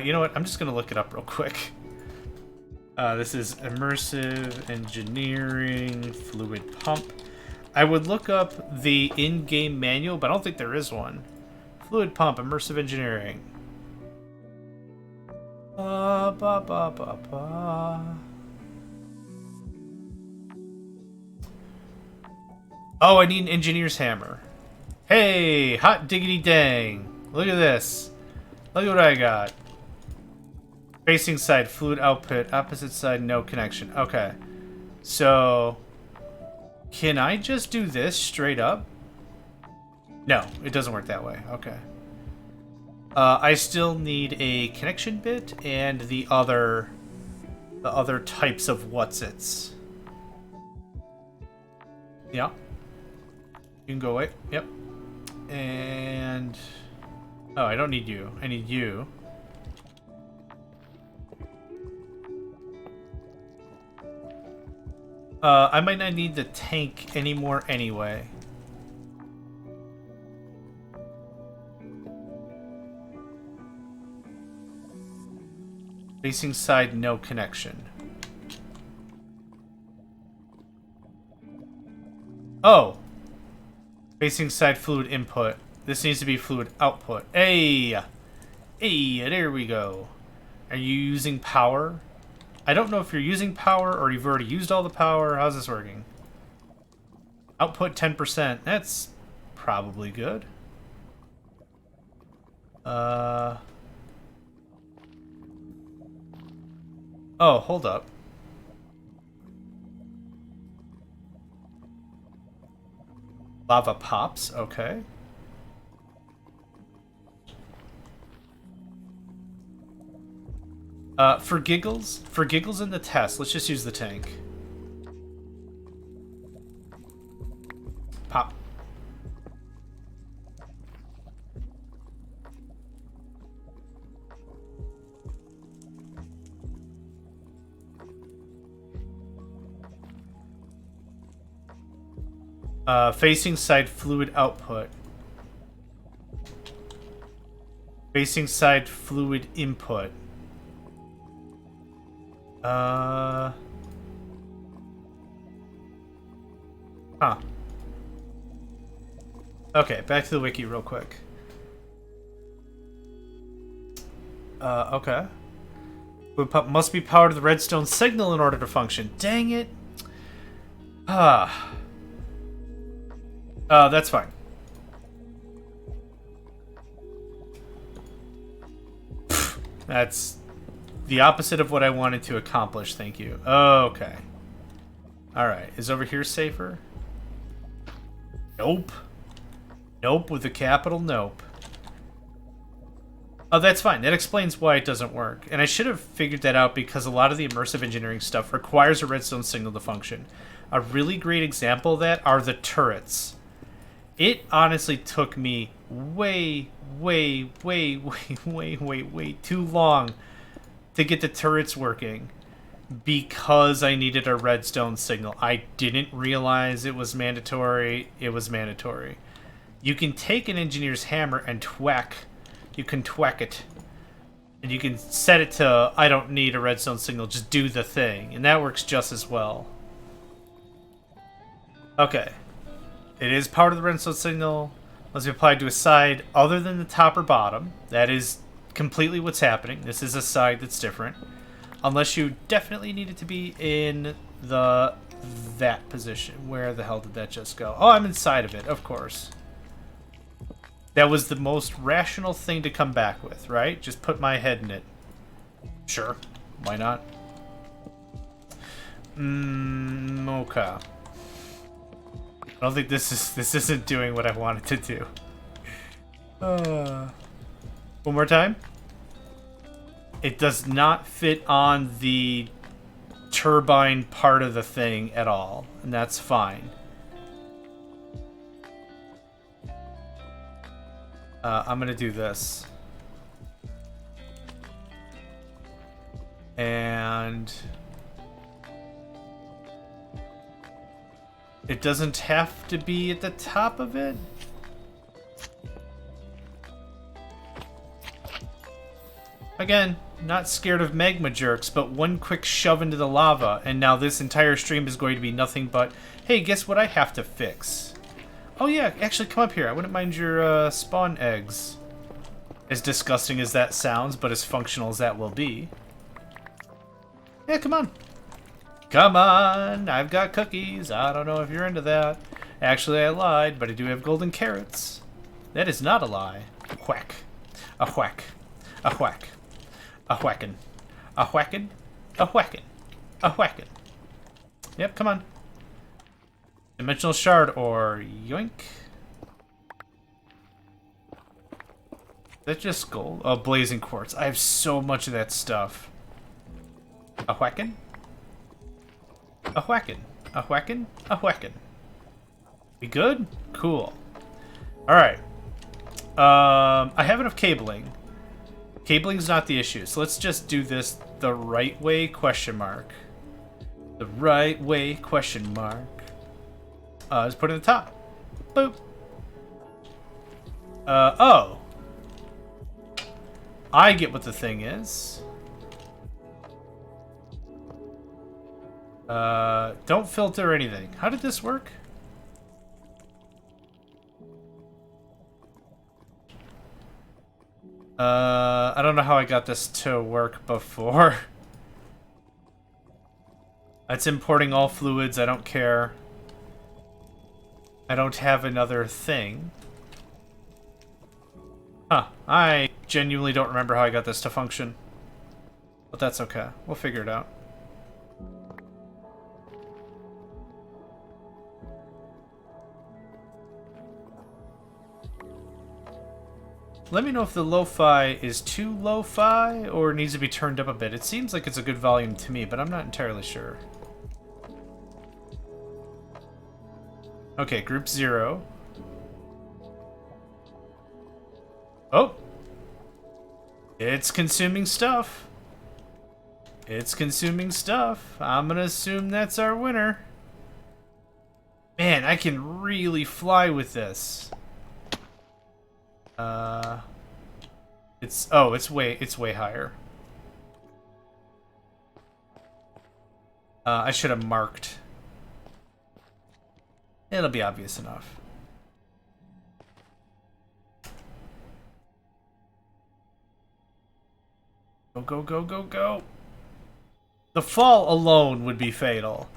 You know what? I'm just going to look it up real quick. This is immersive engineering fluid pump. I would look up the in-game manual, but I don't think there is one. Fluid pump, immersive engineering. Oh, I need an engineer's hammer. Hey, hot diggity dang. Look at this. Look at what I got. Facing side, fluid output. Opposite side, no connection. Okay. So, can I just do this straight up? No, it doesn't work that way. Okay. I still need a connection bit and the other types of what's-its. Yeah. You can go away. Yep. And... oh, I don't need you. I need you. I might not need the tank anymore anyway. Facing side, no connection. Oh! Facing side fluid input. This needs to be fluid output. Hey! Hey, there we go. Are you using power? I don't know if you're using power or you've already used all the power. How's this working? Output 10%. That's probably good. Oh, hold up. Lava pops, okay. For giggles in the test, let's just use the tank. Pop. Facing side fluid output. Facing side fluid input. Huh. Okay, back to the wiki real quick. Okay. Fluid pump must be powered to the redstone signal in order to function. Dang it. That's fine. That's the opposite of what I wanted to accomplish, thank you. Okay. Alright, is over here safer? Nope. Nope with a capital nope. Oh, that's fine. That explains why it doesn't work. And I should have figured that out because a lot of the immersive engineering stuff requires a redstone signal to function. A really great example of that are the turrets. It honestly took me way too long to get the turrets working because I needed a redstone signal. I didn't realize it was mandatory. It was mandatory. You can take an engineer's hammer and twack. You can twack it. And you can set it to, I don't need a redstone signal, just do the thing. And that works just as well. Okay. It is powered to the redstone signal. Must be applied to a side other than the top or bottom. That is completely what's happening. This is a side that's different. Unless you definitely need it to be in that position. Where the hell did that just go? Oh, I'm inside of it, of course. That was the most rational thing to come back with, right? Just put my head in it. Sure. Why not? Okay. I don't think this isn't doing what I wanted to do. One more time. It does not fit on the turbine part of the thing at all, and that's fine. I'm gonna do this. And it doesn't have to be at the top of it. Again, not scared of magma jerks, but one quick shove into the lava, and now this entire stream is going to be nothing but, hey, guess what I have to fix? Oh yeah, actually come up here. I wouldn't mind your spawn eggs. As disgusting as that sounds, but as functional as that will be. Yeah, come on. Come on, I've got cookies. I don't know if you're into that. Actually, I lied, but I do have golden carrots. That is not a lie. Whack. A whack. A whack. A whackin'. A whackin'. A whackin'. A whackin'. Yep, come on. Dimensional shard or yoink. That's just gold. Oh, blazing quartz. I have so much of that stuff. A whackin'. A whackin'. A whackin'. A whackin'. We good? Cool. Alright. I have enough cabling. Cabling's not the issue, so let's just do this the right way, question mark. The right way, question mark. Let's put it at the top. Boop. Oh. I get what the thing is. Don't filter anything. How did this work? I don't know how I got this to work before. It's importing all fluids, I don't care. I don't have another thing. Huh, I genuinely don't remember how I got this to function. But that's okay, we'll figure it out. Let me know if the lo-fi is too lo-fi or needs to be turned up a bit. It seems like it's a good volume to me, but I'm not entirely sure. Okay, group 0. Oh! It's consuming stuff. It's consuming stuff. I'm gonna assume that's our winner. Man, I can really fly with this. It's way higher. I should have marked. It'll be obvious enough. Go, go, go, go, go. The fall alone would be fatal.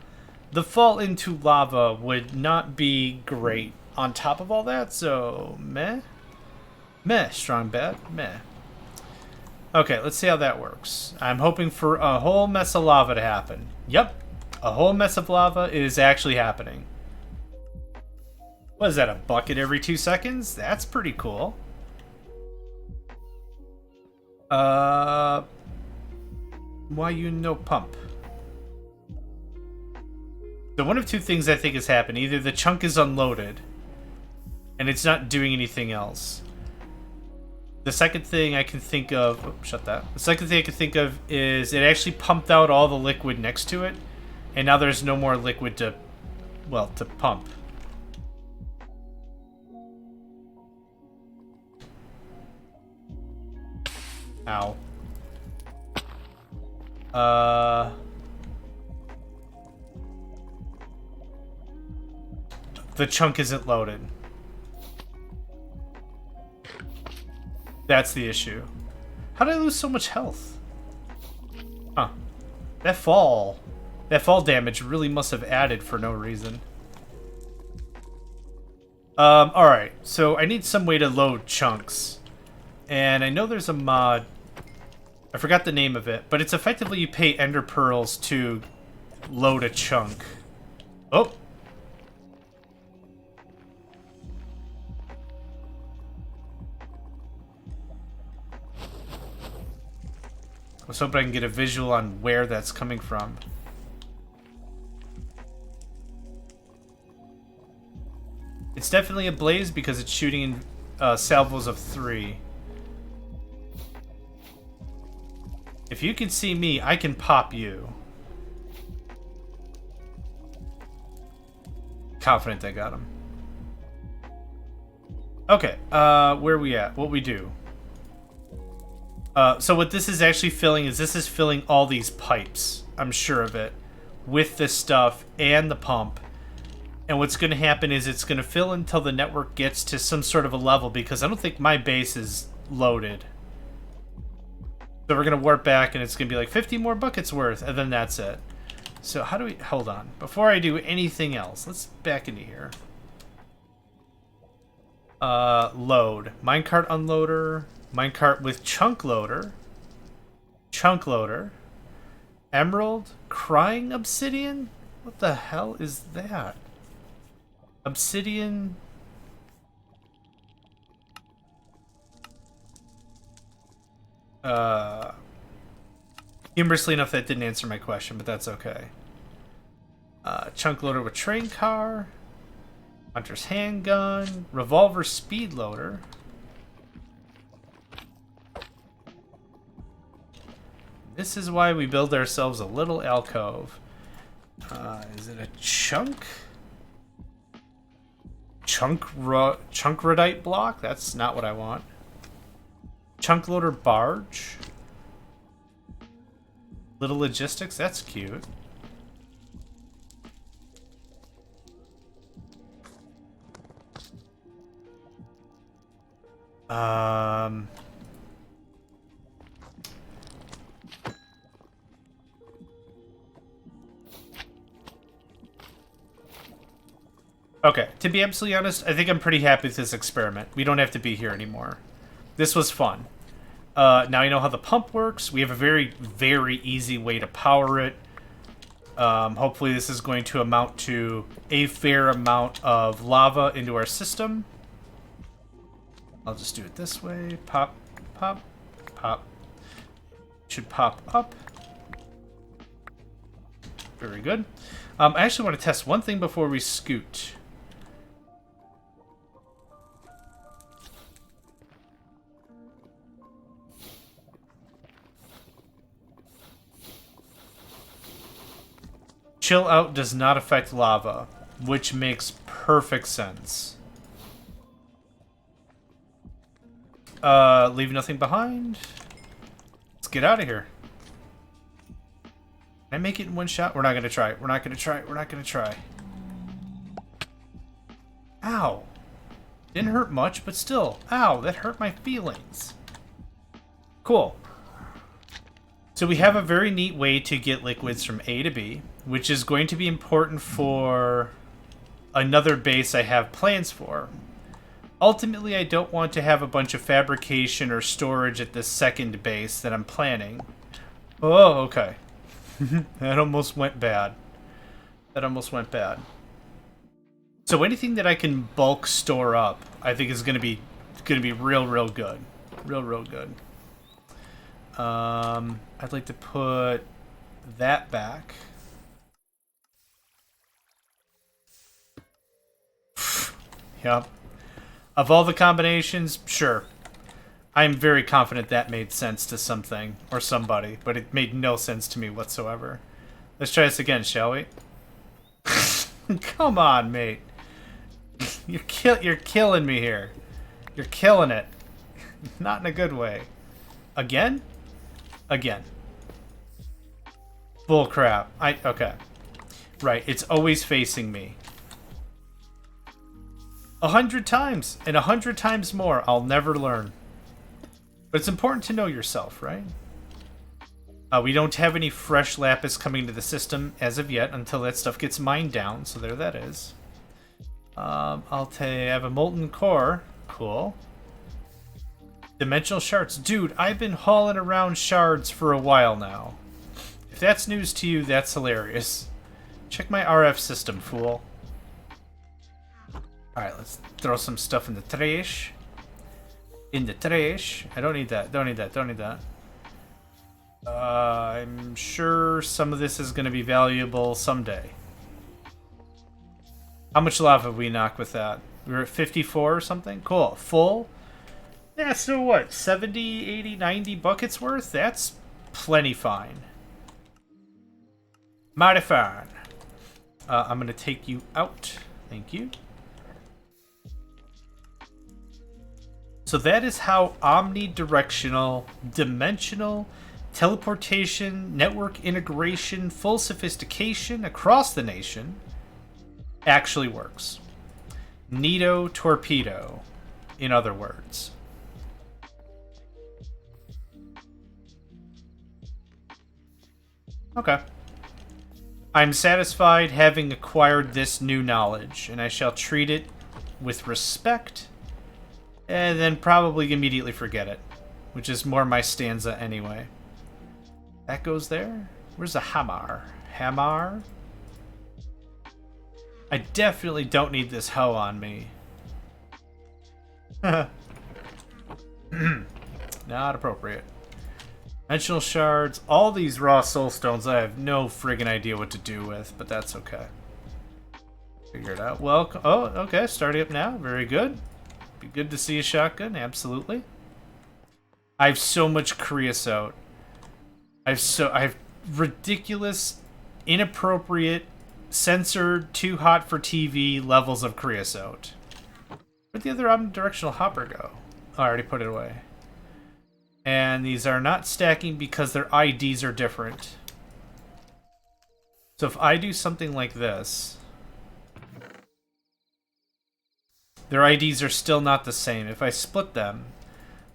The fall into lava would not be great on top of all that, so meh. Meh, strong bad, meh. Okay, let's see how that works. I'm hoping for a whole mess of lava to happen. Yep, a whole mess of lava is actually happening. What is that, a bucket every 2 seconds? That's pretty cool. Why you no pump? So one of two things I think has happened. Either the chunk is unloaded, and it's not doing anything else. The second thing I can think of... Oh, shut that. The second thing I can think of is it actually pumped out all the liquid next to it, and now there's no more liquid to... well, to pump. Ow. The chunk isn't loaded. That's the issue. How did I lose so much health? Huh. That fall damage really must have added for no reason. Alright. So I need some way to load chunks. And I know there's a mod. I forgot the name of it, but it's effectively you pay ender pearls to load a chunk. Oh! I was hoping I can get a visual on where that's coming from. It's definitely a blaze because it's shooting in salvos of 3. If you can see me, I can pop you. Confident I got him. Okay, where we at? What we do? So what this is actually filling is this is filling all these pipes. I'm sure of it. With this stuff and the pump. And what's going to happen is it's going to fill until the network gets to some sort of a level because I don't think my base is loaded. So we're going to warp back and it's going to be like 50 more buckets worth and then that's it. So how do we... hold on. Before I do anything else, let's back into here. Load. Minecart unloader. Minecart with chunk loader. Chunk loader. Emerald. Crying obsidian? What the hell is that? Obsidian. Humorously enough, that didn't answer my question, but that's okay. Chunk loader with train car. Hunter's handgun. Revolver speed loader. This is why we build ourselves a little alcove. Is it a chunk? Chunkrodite block? That's not what I want. Chunk loader barge. Little logistics? That's cute. Okay, to be absolutely honest, I think I'm pretty happy with this experiment. We don't have to be here anymore. This was fun. Now I know how the pump works. We have a very, very easy way to power it. Hopefully this is going to amount to a fair amount of lava into our system. I'll just do it this way. Pop, pop, pop. Should pop up. Very good. I actually want to test one thing before we scoot. Chill out does not affect lava, which makes perfect sense. Leave nothing behind. Let's get out of here. Can I make it in one shot? We're not gonna try. We're not gonna try. We're not gonna try. Ow. Didn't hurt much, but still. Ow, that hurt my feelings. Cool. So we have a very neat way to get liquids from A to B, which is going to be important for another base I have plans for. Ultimately, I don't want to have a bunch of fabrication or storage at the second base that I'm planning. Oh, okay. That almost went bad. That almost went bad. So anything that I can bulk store up, I think is gonna be real good. Real good. I'd like to put that back. Yep. Of all the combinations, sure. I'm very confident that made sense to something or somebody, but it made no sense to me whatsoever. Let's try this again, shall we? Come on, mate. You're killing me here. You're killing it. Not in a good way. Again? Again. Bull crap. Okay. Right, it's always facing me. 100 times, and 100 times more. I'll never learn. But it's important to know yourself, right? We don't have any fresh lapis coming to the system as of yet until that stuff gets mined down, so there that is. I'll have a molten core. Cool. Dimensional shards. Dude, I've been hauling around shards for a while now. If that's news to you, that's hilarious. Check my RF system, fool. Alright, let's throw some stuff in the trash. In the trash. I don't need that. Don't need that. Don't need that. I'm sure some of this is going to be valuable someday. How much lava have we knocked with that? We were at 54 or something? Cool. Full? Yeah, so what? 70, 80, 90 buckets worth? That's plenty fine. Mighty fine. I'm going to take you out. Thank you. So that is how omnidirectional, dimensional, teleportation, network integration, full sophistication across the nation actually works. Neato torpedo, in other words. Okay. I'm satisfied having acquired this new knowledge, and I shall treat it with respect, and then probably immediately forget it, which is more my stanza anyway. That goes there? Where's the hammer? Hammer? I definitely don't need this hoe on me. Not appropriate. Dimensional shards. All these raw soulstones I have no friggin' idea what to do with, but that's okay. Figure it out. Well, oh, okay, starting up now. Very good. Be good to see a shotgun, absolutely. I have so much creosote. I have ridiculous, inappropriate, censored, too hot for TV levels of creosote. Where'd the other omnidirectional hopper go? Oh, I already put it away. And these are not stacking because their IDs are different. So if I do something like this, their IDs are still not the same. If I split them,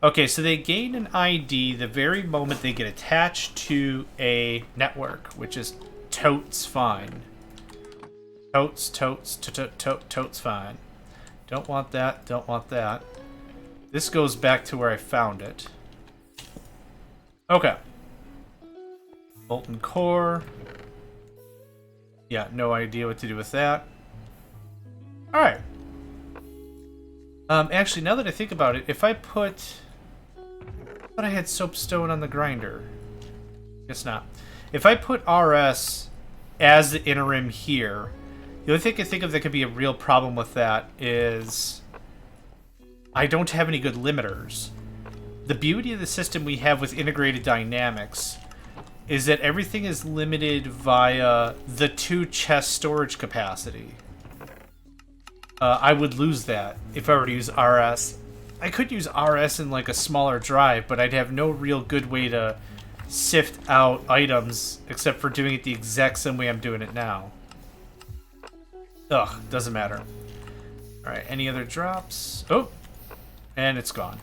Okay, so they gain an ID the very moment they get attached to a network, which is totes fine. Totes fine. Don't want that, don't want that. This goes back to where I found it. Okay. Molten core. Yeah, no idea what to do with that. Alright. Actually, now that I think about it, if I put... I thought I had soapstone on the grinder. Guess not. If I put RS as the interim here, the only thing I can think of that could be a real problem with that is I don't have any good limiters. The beauty of the system we have with integrated dynamics is that everything is limited via the 2 chest storage capacity. I would lose that if I were to use RS. I could use RS in like a smaller drive, but I'd have no real good way to sift out items except for doing it the exact same way I'm doing it now. Ugh, doesn't matter. Alright, any other drops? Oh, and it's gone.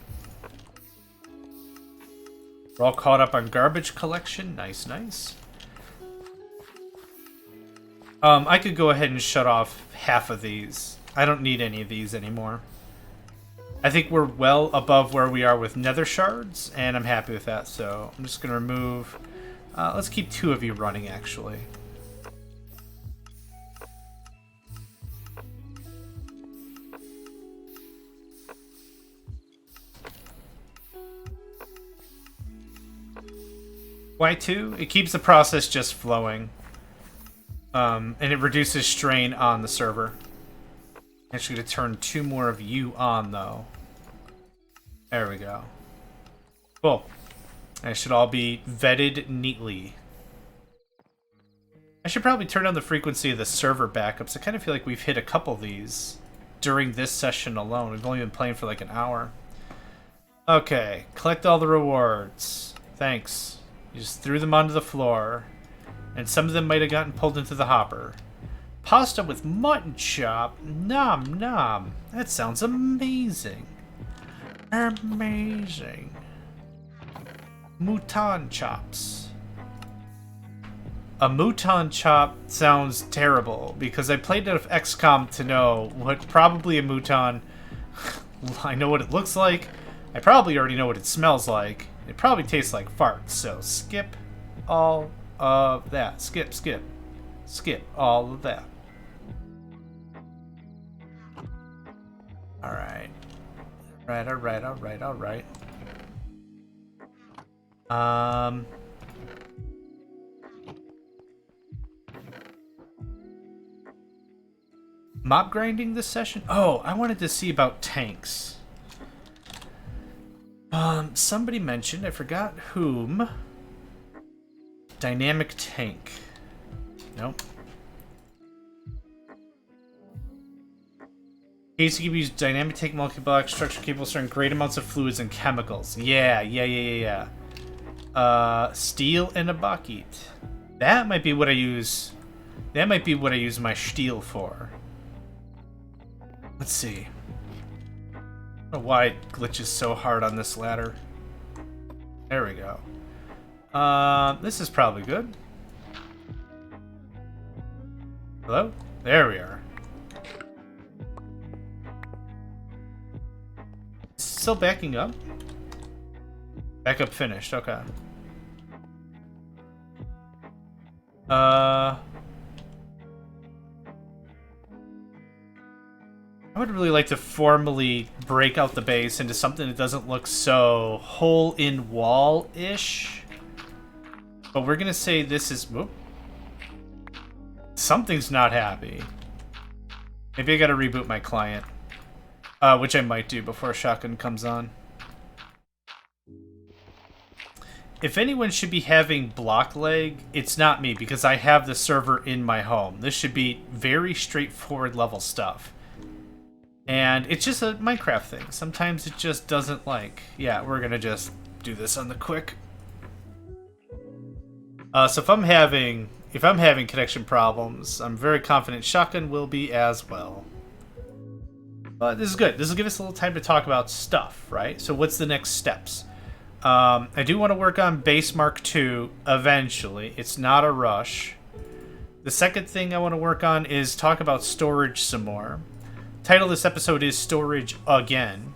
We're all caught up on garbage collection. Nice, nice. I could go ahead and shut off half of these. I don't need any of these anymore. I think we're well above where we are with nether shards, and I'm happy with that, so I'm just going to remove... let's keep 2 of you running, actually. Why 2? It keeps the process just flowing. And it reduces strain on the server. Actually going to turn 2 more of you on, though. There we go. Cool. And it should all be vetted neatly. I should probably turn down the frequency of the server backups. I kind of feel like we've hit a couple of these during this session alone. We've only been playing for like an hour. Okay. Collect all the rewards. Thanks. You just threw them onto the floor. And some of them might have gotten pulled into the hopper. Pasta with mutton chop. Nom nom. That sounds amazing. Amazing. Mouton chops. A mouton chop sounds terrible because I played enough XCOM to know what probably a mouton... I know what it looks like. I probably already know what it smells like. It probably tastes like farts, so skip all of that. Skip, skip. Skip all of that. Alright. Alright. Mob grinding this session? Oh, I wanted to see about tanks. Somebody mentioned, I forgot whom. Dynamic tank. Nope. ACB's dynamic tank multi-block structure capable of storing great amounts of fluids and chemicals. Yeah. Steel and a bucket. That might be what I use. That might be what I use my steel for. Let's see. I don't know why it glitches so hard on this ladder. There we go. This is probably good. Hello? There we are. Still backing up? Backup finished, okay. I would really like to formally break out the base into something that doesn't look so hole-in-wall-ish. But we're gonna say this is... Whoop. Something's not happy. Maybe I gotta reboot my client. Which I might do before Shotgun comes on. If anyone should be having block lag, it's not me, because I have the server in my home. This should be very straightforward level stuff. And it's just a Minecraft thing. Sometimes it just doesn't like... Yeah, we're gonna just do this on the quick. So if I'm having connection problems, I'm very confident Shotgun will be as well. But this is good. This will give us a little time to talk about stuff, right? So what's the next steps? I do want to work on Base Mark II eventually. It's not a rush. The second thing I want to work on is talk about storage some more. Title of this episode is Storage Again,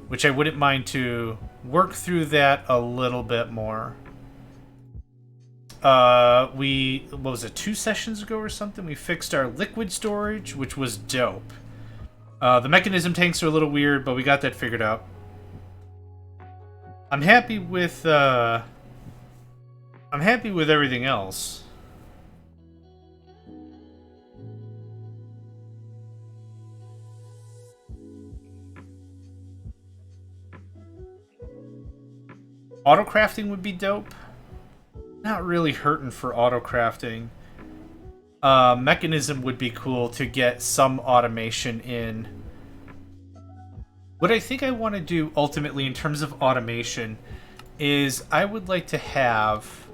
which I wouldn't mind to work through that a little bit more. What was it, 2 sessions ago or something? We fixed our liquid storage, which was dope. The mechanism tanks are a little weird, but we got that figured out. I'm happy with everything else. Auto crafting would be dope. Not really hurting for auto crafting. Mechanism would be cool to get some automation in. What I think I want to do ultimately in terms of automation is I would like to have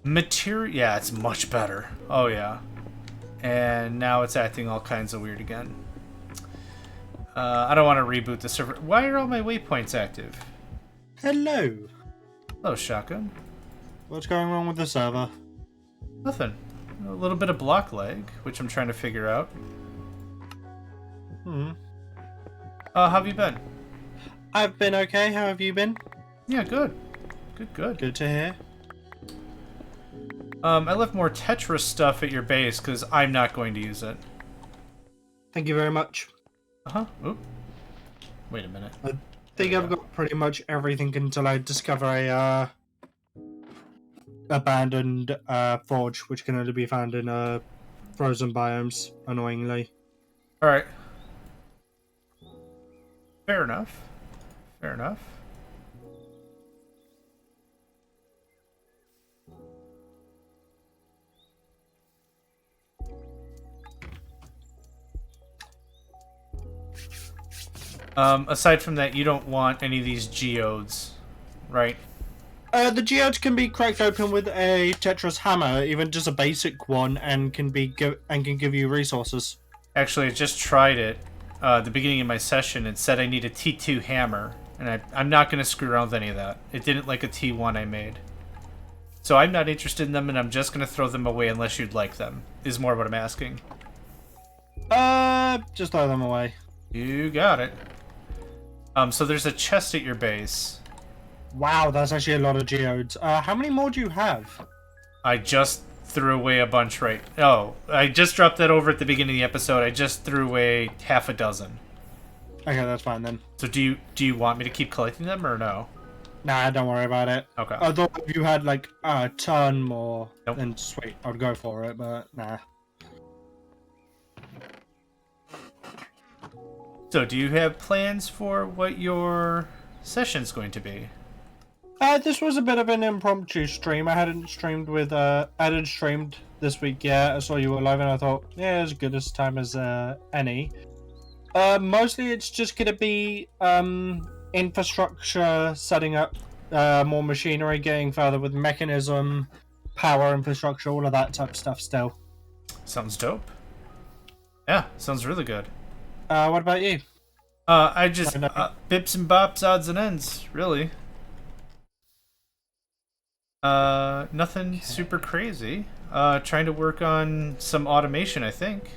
material. Yeah, it's much better. Oh yeah. And now it's acting all kinds of weird again. I don't want to reboot the server. Why are all my waypoints active? Hello. Hello, Shotgun. What's going wrong with the server? Nothing. A little bit of block lag, which I'm trying to figure out. How have you been? I've been okay. How have you been? Yeah, good. Good. Good to hear. I left more Tetris stuff at your base because I'm not going to use it. Thank you very much. Oop. Wait a minute. I think I've got pretty much everything until I discover a abandoned forge, which can only be found in frozen biomes, annoyingly. Alright. Fair enough. Aside from that, you don't want any of these geodes, right? The geodes can be cracked open with a Tetris hammer, even just a basic one, and can give you resources. Actually, I just tried it at the beginning of my session. It said I need a T2 hammer, and I'm not going to screw around with any of that. It didn't like a T1 I made. So I'm not interested in them, and I'm just going to throw them away unless you'd like them, is more what I'm asking. Just throw them away. You got it. So there's a chest at your base. Wow, that's actually a lot of geodes. How many more do you have? I just threw away a bunch I just dropped that over at the beginning of the episode. I just threw away half a dozen. Okay, that's fine then. So do you want me to keep collecting them or no? Nah, don't worry about it. Okay. Although if you had like a ton more, Nope. then sweet, I'd go for it, but nah. So do you have plans for what your session's going to be? This was a bit of an impromptu stream. I hadn't streamed this week yet. I saw you were live and I thought, yeah, as good a time as any. Mostly it's just going to be infrastructure, setting up more machinery, getting further with mechanism, power infrastructure, all of that type of stuff still. Sounds dope. Yeah, sounds really good. What about you? I just bips and bops, odds and ends, really. Nothing super crazy. Trying to work on some automation, I think.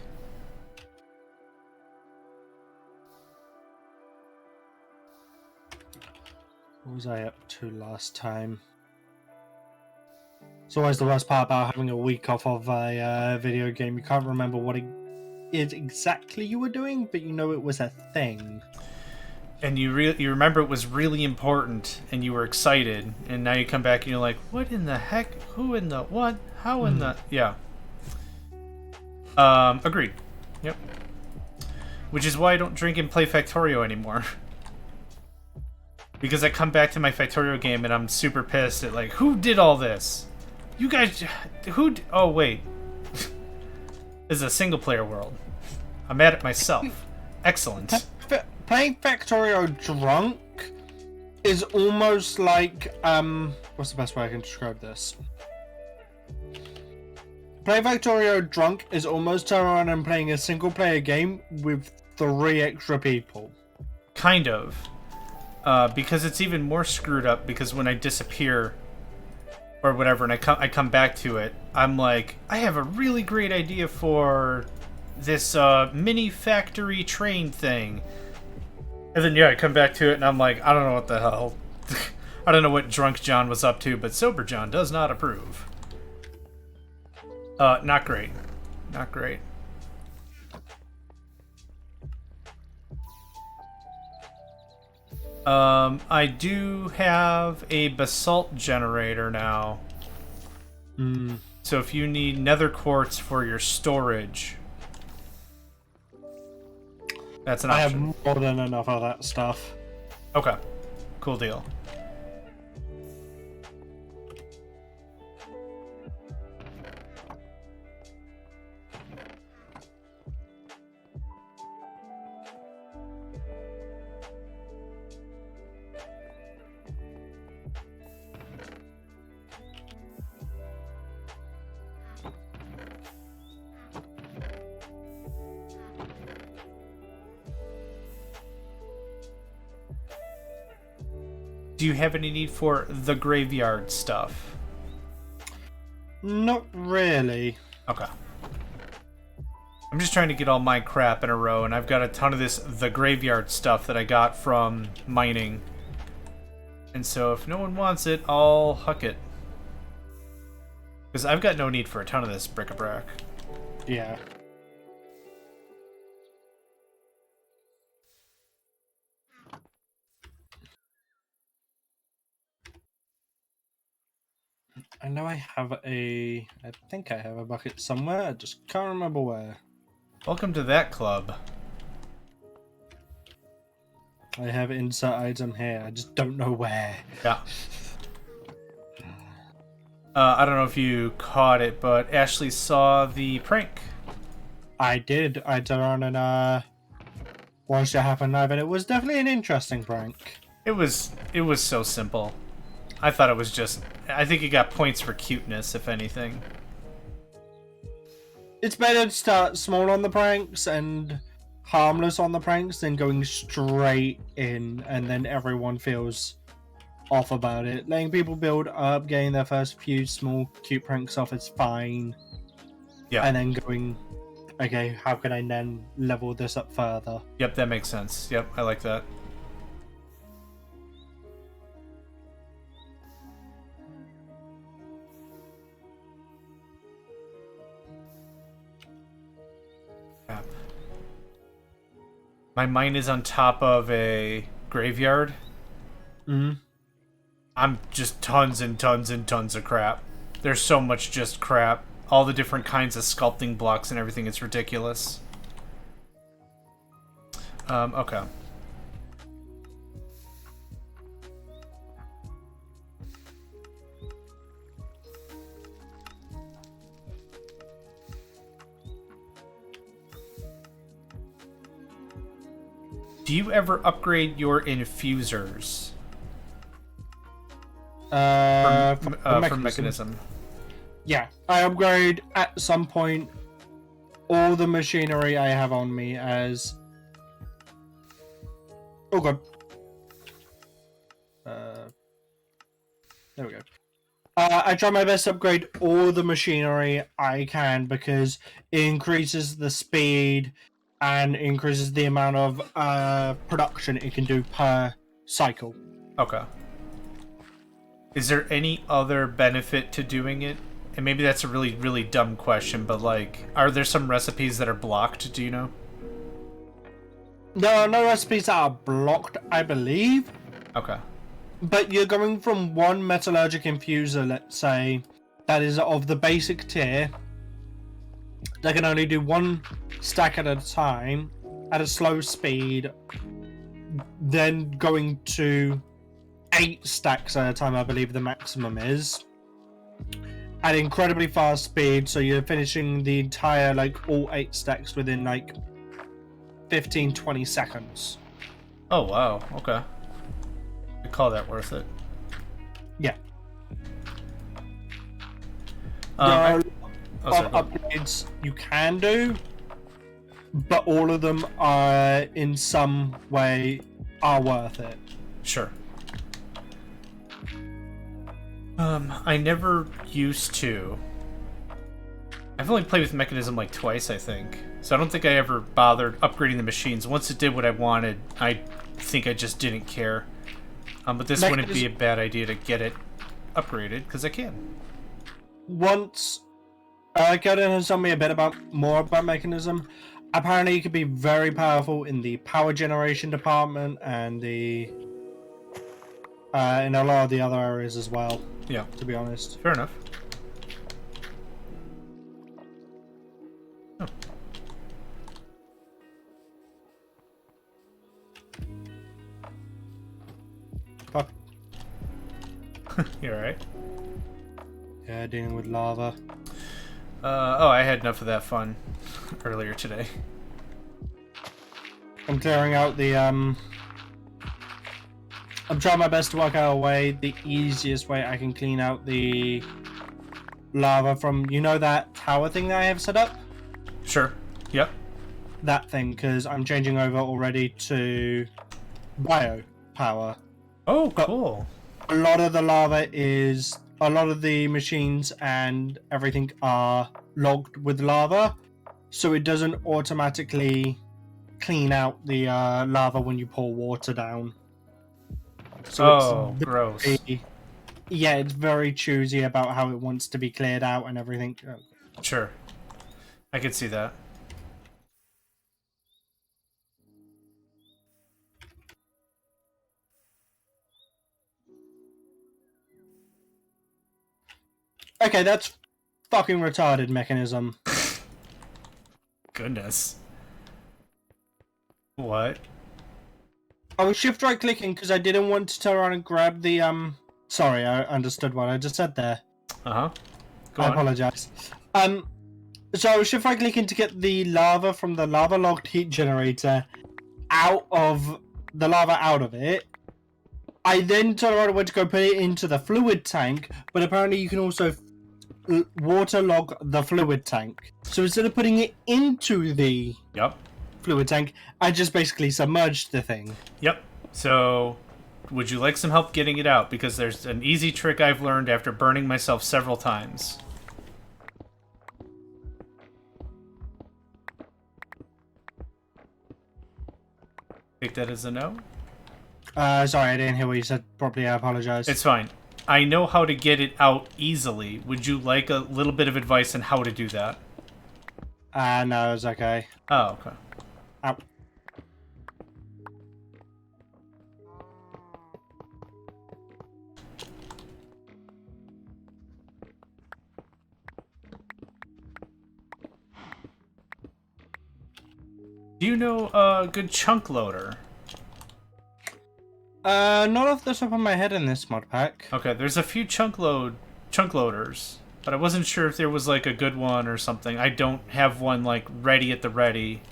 What was I up to last time? It's always the worst part about having a week off of a video game. You can't remember what it is exactly you were doing, but you know it was a thing. And you remember it was really important, and you were excited, and now you come back and you're like, what in the heck? Who in the what? How in the... Yeah. Agreed. Yep. Which is why I don't drink and play Factorio anymore. Because I come back to my Factorio game and I'm super pissed at, like, who did all this? You guys... Oh, wait. This is a single-player world. I'm mad at myself. Excellent. Playing Factorio drunk is almost like, what's the best way I can describe this? Playing Factorio drunk is almost turning around and playing a single player game with 3 extra people. Kind of. Because it's even more screwed up because when I disappear or whatever and I come back to it, I'm like, I have a really great idea for this mini factory train thing. And then I come back to it and I'm like, I don't know what the hell. I don't know what drunk John was up to, but sober John does not approve. Not great. Not great. I do have a basalt generator now. So if you need nether quartz for your storage, that's an option. I have more than enough of that stuff. Okay. Cool deal. Do you have any need for the graveyard stuff? Not really. Okay. I'm just trying to get all my crap in a row, and I've got a ton of the graveyard stuff that I got from mining. And so if no one wants it, I'll huck it. Because I've got no need for a ton of this bric-a-brac. Yeah. I know I think I have a bucket somewhere, I just can't remember where. Welcome to that club. I have insert item here, I just don't know where. Yeah. I don't know if you caught it, but Ashley saw the prank. I did. I turned around and watched it happen live, and it was definitely an interesting prank. It was so simple. I thought it was just... I think it got points for cuteness, if anything. It's better to start small on the pranks and harmless on the pranks than going straight in and then everyone feels off about it. Letting people build up, getting their first few small cute pranks off is fine. Yeah. And then going, okay, how can I then level this up further? Yep, that makes sense. Yep, I like that. My mine is on top of a graveyard. I'm just tons and tons and tons of crap. There's so much just crap. All the different kinds of sculpting blocks and everything. It's ridiculous. Okay. Do you ever upgrade your infusers? For mechanism. Yeah, I upgrade at some point all the machinery I have on me as... Oh god. There we go. I try my best to upgrade all the machinery I can because it increases the speed and increases the amount of production it can do per cycle. Okay. Is there any other benefit to doing it? And maybe that's a really, really dumb question, but like, are there some recipes that are blocked? Do you know? There are no recipes that are blocked, I believe. Okay. But you're going from one metallurgic infuser, let's say, that is of the basic tier. They can only do one stack at a time, at a slow speed, then going to 8 stacks at a time, I believe the maximum is. At incredibly fast speed, so you're finishing the entire, like, all 8 stacks within, like, 15-20 seconds. Oh, wow. Okay. I call that worth it. Yeah. Sorry, upgrades you can do, but all of them are in some way are worth it. Sure. I never used to. I've only played with Mechanism like twice, I think. So I don't think I ever bothered upgrading the machines. Once it did what I wanted, I think I just didn't care. But this wouldn't be a bad idea to get it upgraded, because I can. Once Gordon has told me a bit more about Mechanism. Apparently, it could be very powerful in the power generation department and the in a lot of the other areas as well. Yeah, to be honest. Fair enough. Oh. Fuck. You alright? Yeah, dealing with lava. Oh, I had enough of that fun earlier today. I'm clearing out the I'm trying my best to work out a way, the easiest way I can clean out the lava from, you know, that tower thing that I have set up? Sure. Yep. That thing, because I'm changing over already to bio power. Oh, cool. A lot of the lava is, a lot of the machines and everything are logged with lava, so it doesn't automatically clean out the lava when you pour water down. So it's gross. Yeah, it's very choosy about how it wants to be cleared out and everything. Sure. I could see that. Okay, that's fucking retarded Mechanism. Goodness. What? I was shift right clicking because I didn't want to turn around and grab the Sorry, I understood what I just said there. Uh-huh. I apologize. So I was shift right clicking to get the lava from the lava logged heat generator out of it. I then turned around and went to go put it into the fluid tank, but apparently you can also water log the fluid tank. So instead of putting it into the fluid tank, I just basically submerged the thing. Yep. So, would you like some help getting it out? Because there's an easy trick I've learned after burning myself several times. Take that as a no? Sorry, I didn't hear what you said properly. I apologize. It's fine. I know how to get it out easily. Would you like a little bit of advice on how to do that? No, it's okay. Oh, okay. Ow. Do you know a good chunk loader? Not off the top of my head in this mod pack. Okay, there's a few chunk loaders, but I wasn't sure if there was like a good one or something. I don't have one like ready at the ready.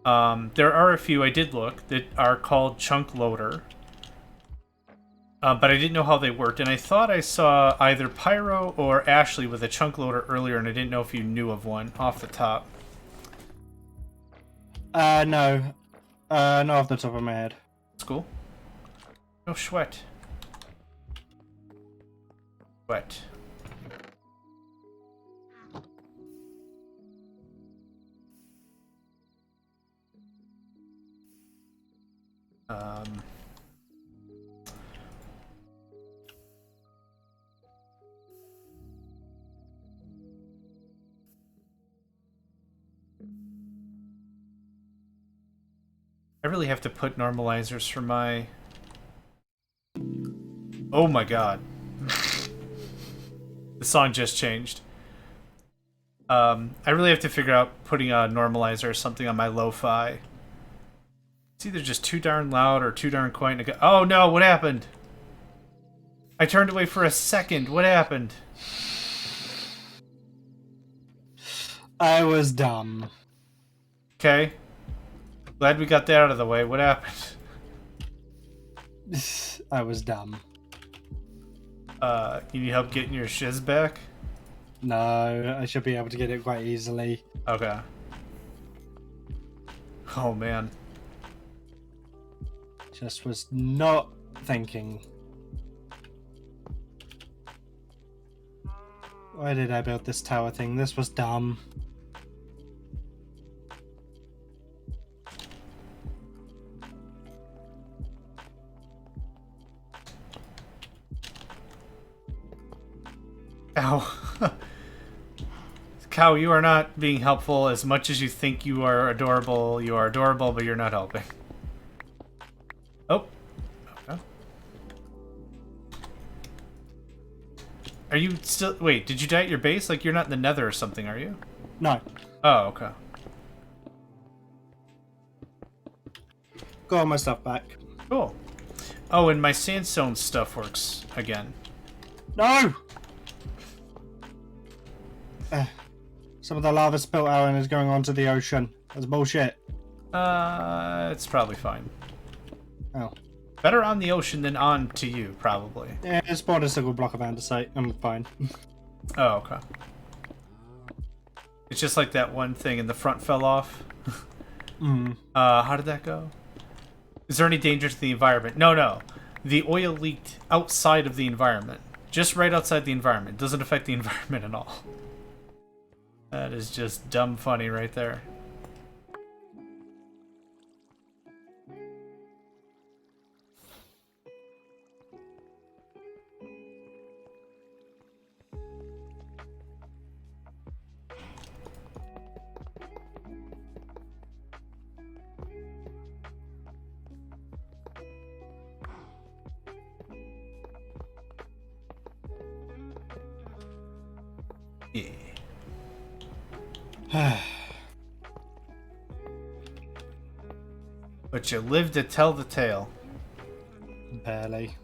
There are a few I did look that are called chunk loader, but I didn't know how they worked, and I thought I saw either Pyro or Ashley with a chunk loader earlier, and I didn't know if you knew of one off the top. No. Not off the top of my head. That's cool. No sweat. Sweat. I really have to put normalizers for my... Oh my god. The song just changed. I really have to figure out putting a normalizer or something on my lo-fi. It's either just too darn loud or too darn quiet. Oh no, what happened? I turned away for a second. What happened? I was dumb. Okay. Glad we got that out of the way. What happened? I was dumb. You need help getting your shiz back? No, I should be able to get it quite easily. Okay. Oh, man. Just was not thinking. Why did I build this tower thing? This was dumb. Ow. Cow, you are not being helpful as much as you think you are adorable. You are adorable, but you're not helping. Oh. Okay. Are you still... Wait, did you die at your base? Like, you're not in the nether or something, are you? No. Oh, okay. Got all my stuff back. Cool. Oh, and my sandstone stuff works again. No! Some of the lava spilt out and is going onto the ocean. That's bullshit. It's probably fine. Oh. Better on the ocean than on to you, probably. Yeah, it spawned a single block of andesite. I'm fine. Oh, okay. It's just like that one thing and the front fell off. How did that go? Is there any danger to the environment? No. The oil leaked outside of the environment. Just right outside the environment. Doesn't affect the environment at all. That is just dumb funny right there. Yeah. But you live to tell the tale. Barely.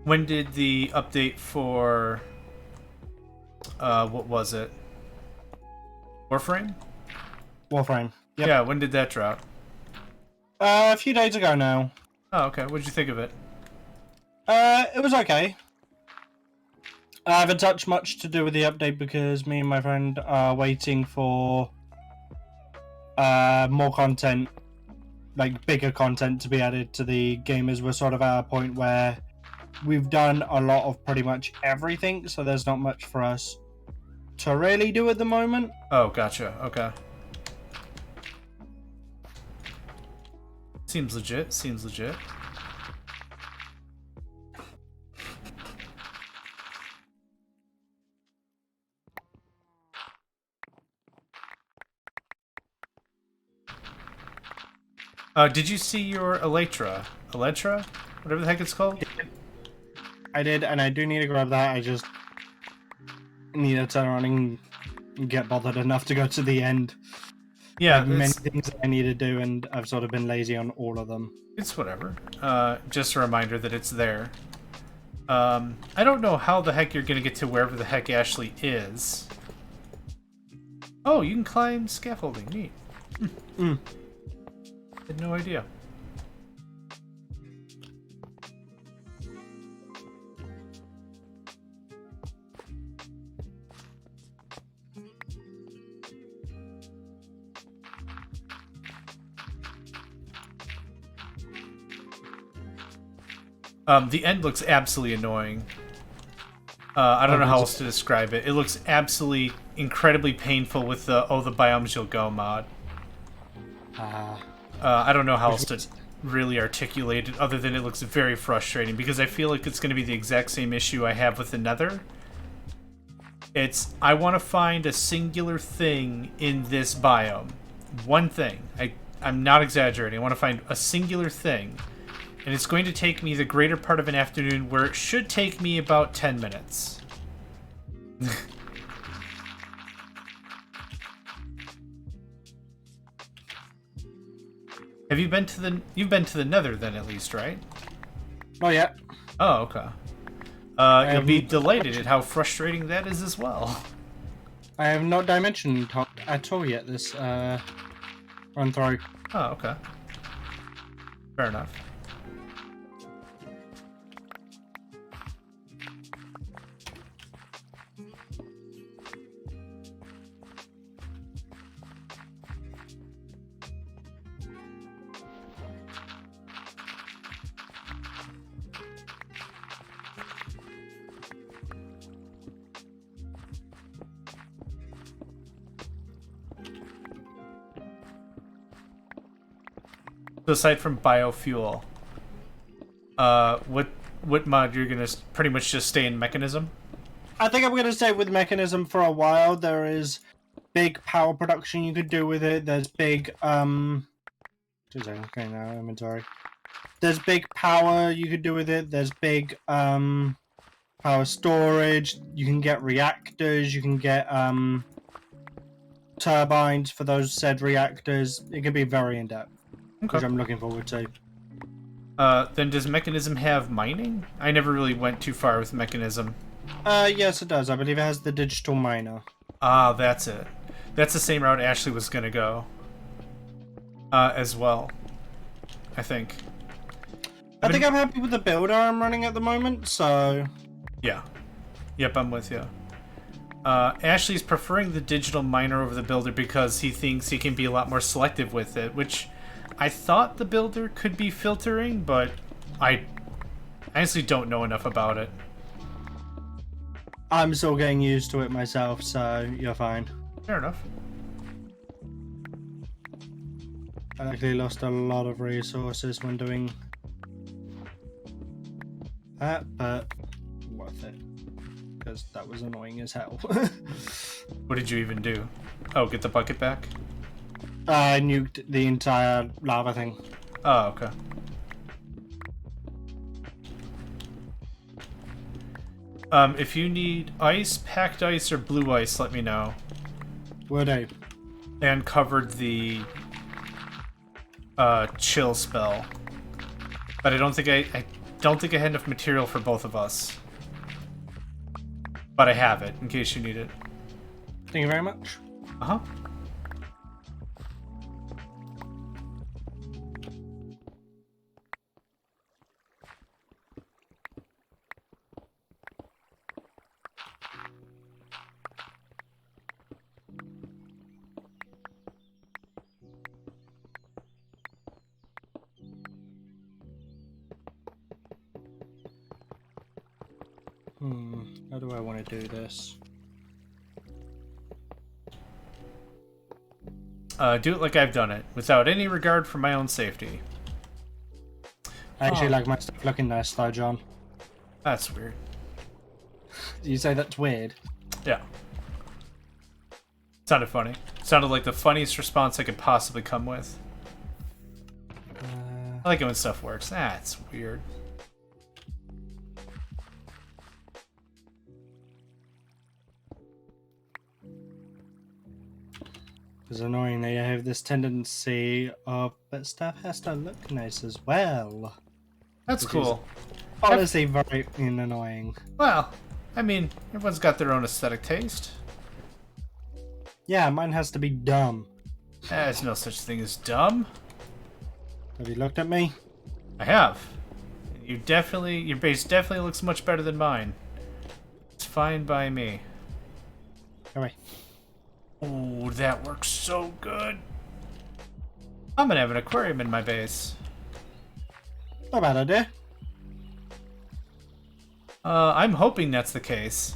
When did the update for what was it? Warframe? Warframe. Yep. Yeah, when did that drop? A few days ago now. Oh, okay. What'd you think of it? It was okay. I haven't touched much to do with the update because me and my friend are waiting for more content, like bigger content to be added to the game, as we're sort of at a point where we've done a lot of pretty much everything, so there's not much for us to really do at the moment. Oh, gotcha. Okay. Seems legit. Seems legit. Did you see your Elytra? Elytra? Whatever the heck it's called? I did, and I do need to grab that. I just need to turn around and get bothered enough to go to the end. Yeah, many things I need to do, and I've sort of been lazy on all of them. It's whatever. Just a reminder that it's there. I don't know how the heck you're gonna get to wherever the heck Ashley is. Oh, you can climb scaffolding. Neat. Had no idea. The end looks absolutely annoying. I don't know how else to describe it. It looks absolutely incredibly painful with the the biomes you'll go mod. I don't know how else to really articulate it other than it looks very frustrating because I feel like it's going to be the exact same issue I have with the Nether. I want to find a singular thing in this biome. One thing. I'm not exaggerating. I want to find a singular thing. And it's going to take me the greater part of an afternoon where it should take me about 10 minutes. Have you been to the... You've been to the Nether then, at least, right? Not yet. Oh, okay. You'll be delighted at how frustrating that is as well. I have not dimension talked at all yet this run through. Oh, okay. Fair enough. So aside from biofuel, what mod you're gonna pretty much just stay in mechanism? I think I'm gonna stay with mechanism for a while. There is big power production you could do with it. There's big okay, now inventory. There's big power you could do with it. There's big power storage. You can get reactors. You can get turbines for those said reactors. It can be very in depth, Okay. which I'm looking forward to. Then does mechanism have mining? I never really went too far with mechanism. Yes, it does. I believe it has the digital miner. Ah, that's it. That's the same route Ashley was gonna go. As well. I think. I think I'm happy with the builder I'm running at the moment, so... Yeah. Yep, I'm with you. Ashley's preferring the digital miner over the builder because he thinks he can be a lot more selective with it, which I thought the builder could be filtering, but I honestly don't know enough about it. I'm still getting used to it myself, so you're fine. Fair enough. I actually lost a lot of resources when doing that, but worth it. Because that was annoying as hell. What did you even do? Oh, get the bucket back? I nuked the entire lava thing. Oh, okay. If you need ice, packed ice, or blue ice, let me know. Would I? And covered the chill spell, but I don't think I had enough material for both of us. But I have it in case you need it. Thank you very much. Uh huh. How do I want to do this? Do it like I've done it, without any regard for my own safety. I actually like my stuff looking nice though, John. That's weird. You say that's weird? Yeah. Sounded funny. Sounded like the funniest response I could possibly come with. I like it when stuff works. It's weird. It's annoying that you have this tendency of, but stuff has to look nice as well. That's cool. Honestly, very annoying. Well, I mean, everyone's got their own aesthetic taste. Yeah, mine has to be dumb. There's no such thing as dumb. Have you looked at me? I have. Your base definitely looks much better than mine. It's fine by me. Come here. Ooh, that works so good. I'm gonna have an aquarium in my base. Not a bad idea. I'm hoping that's the case.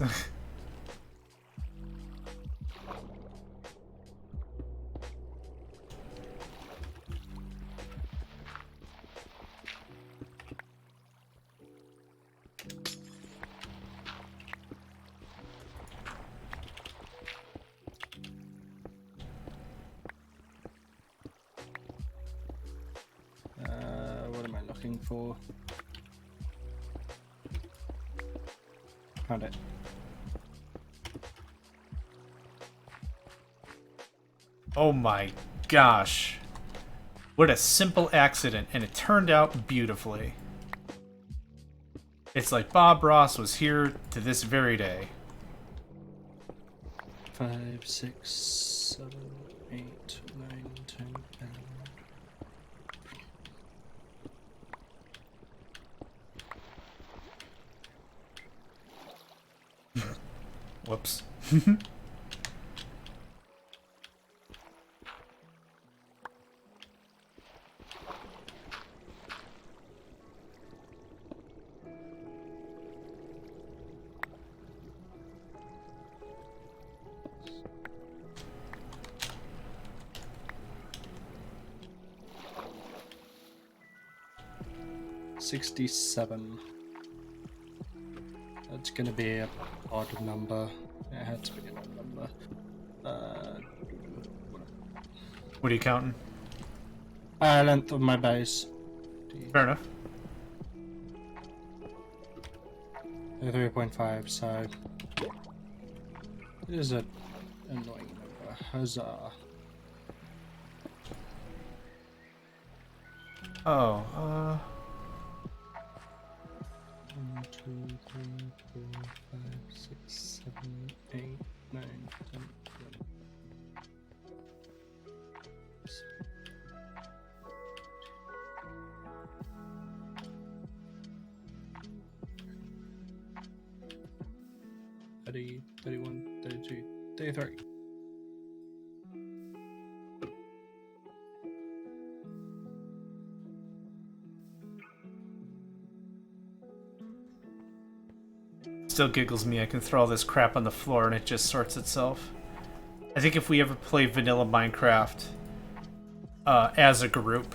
What am I looking for? Found it. Oh my gosh. What a simple accident, and it turned out beautifully. It's like Bob Ross was here to this very day. 5, 6, 7, 8, 9, 10, 11. Whoops. $67. That's gonna be a odd number. It had to be an odd number. What are you counting? Length of my base. Fair enough. 3.5, so it is an annoying number. Huzzah. Oh, 1, 2, 3, 4, 5, 6, 7, 8, 9, 10, 11. $30, $31, $32, $33. still giggles me. I can throw all this crap on the floor and it just sorts itself. I think if we ever play vanilla Minecraft as a group,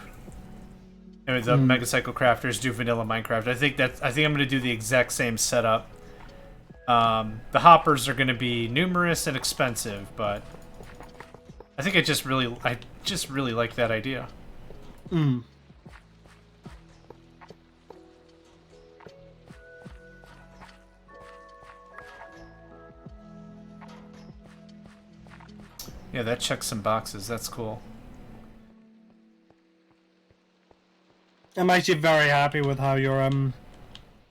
and the Megacycle crafters do vanilla Minecraft, I think I'm gonna do the exact same setup. The hoppers are gonna be numerous and expensive, but I think I just really like that idea. Yeah, that checks some boxes. That's cool. I'm actually very happy with how your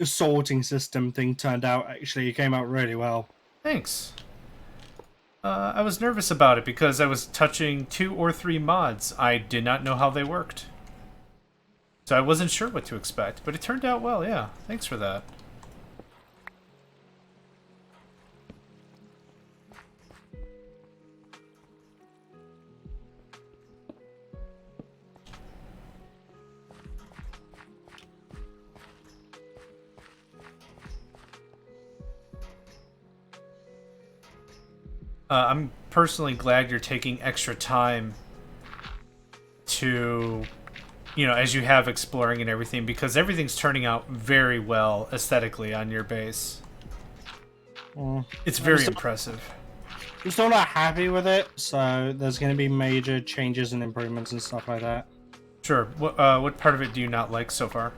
sorting system thing turned out. Actually, it came out really well. Thanks. I was nervous about it because I was touching 2 or 3 mods. I did not know how they worked. So I wasn't sure what to expect, but it turned out well, yeah. Thanks for that. I'm personally glad you're taking extra time to, as you have exploring and everything, because everything's turning out very well aesthetically on your base. It's very impressive. I'm still not happy with it, so there's going to be major changes and improvements and stuff like that. Sure. What part of it do you not like so far?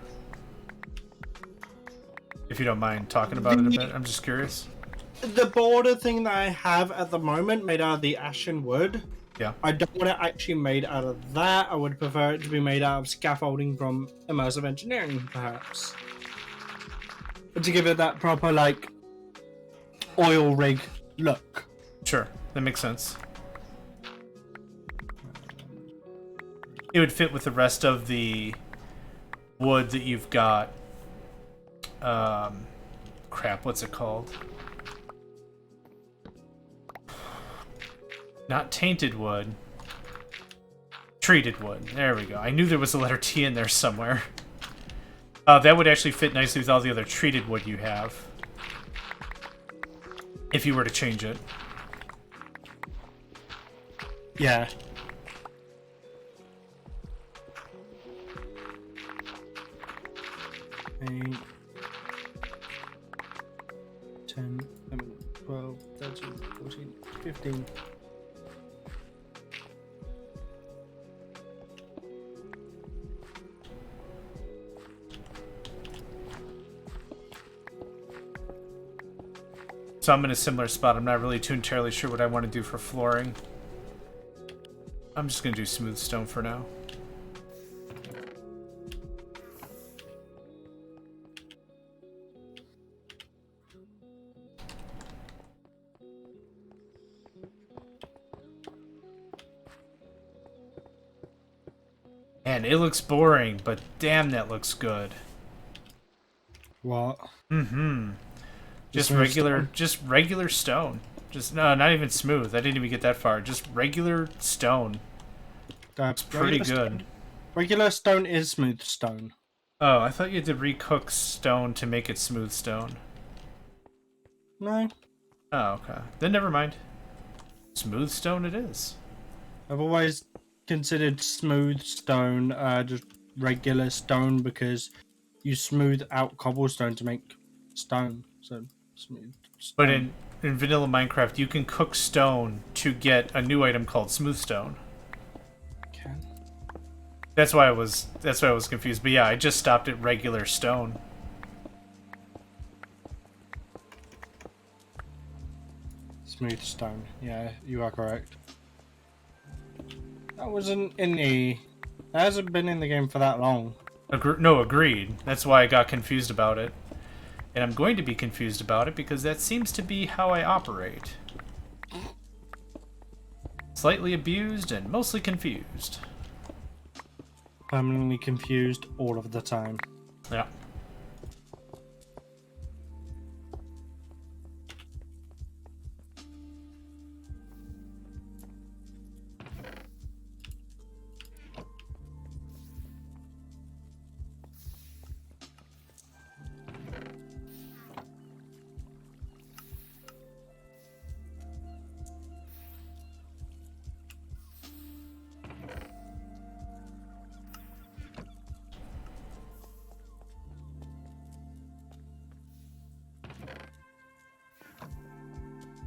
If you don't mind talking about it a bit, I'm just curious. The border thing that I have at the moment, made out of the ashen wood. Yeah. I don't want it actually made out of that. I would prefer it to be made out of scaffolding from immersive engineering, perhaps. But to give it that proper, oil rig look. Sure, that makes sense. It would fit with the rest of the wood that you've got. Crap, what's it called? Not tainted wood. Treated wood. There we go. I knew there was a letter T in there somewhere. That would actually fit nicely with all the other treated wood you have. If you were to change it. Yeah. Eight, 10, 11, 12, 13, 14, 15. So I'm in a similar spot. I'm not really too entirely sure what I want to do for flooring. I'm just going to do smooth stone for now. Man, it looks boring, but damn, that looks good. What? Mm-hmm. Just Smooth regular, stone? just regular stone. Just no, not even smooth. I didn't even get that far. Just regular stone. That's Pretty good. Regular stone is smooth stone. Oh, I thought you had to recook stone to make it smooth stone. No. Oh, okay. Then never mind. Smooth stone it is. I've always considered smooth stone just regular stone because you smooth out cobblestone to make stone. So smooth stone. But in vanilla Minecraft, you can cook stone to get a new item called smooth stone. Can. That's why I was confused. But yeah, I just stopped at regular stone. Smooth stone. Yeah, you are correct. That wasn't in the... That hasn't been in the game for that long. No, agreed. That's why I got confused about it. And I'm going to be confused about it because that seems to be how I operate. Slightly abused and mostly confused. Permanently confused all of the time. Yeah.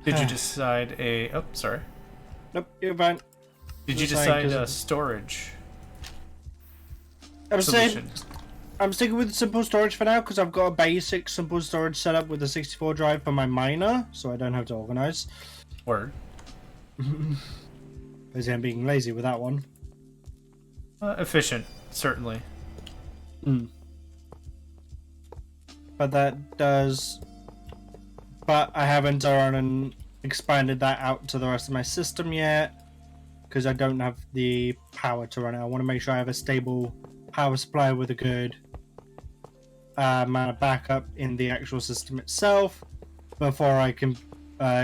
Did you decide a... Oh, sorry. Nope, you're fine. Did you decide a storage I'm saying solution? I'm sticking with simple storage for now because I've got a basic simple storage set up with a 64 drive for my miner, so I don't have to organize. Word. Because I'm being lazy with that one. Efficient, certainly. But that does... But I haven't gone and expanded that out to the rest of my system yet. Because I don't have the power to run it. I want to make sure I have a stable power supply with a good amount of backup in the actual system itself. Before I can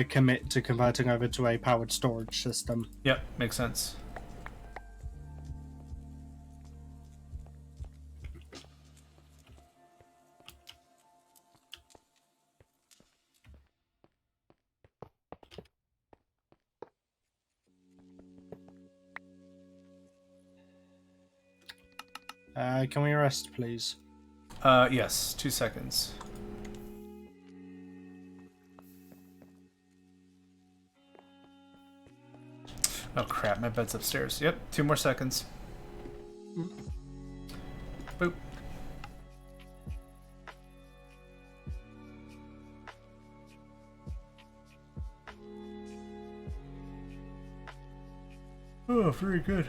commit to converting over to a powered storage system. Yep, makes sense. Can we rest, please? Yes, 2 seconds. Oh crap, my bed's upstairs. Yep, 2 more seconds. Boop. Oh, very good.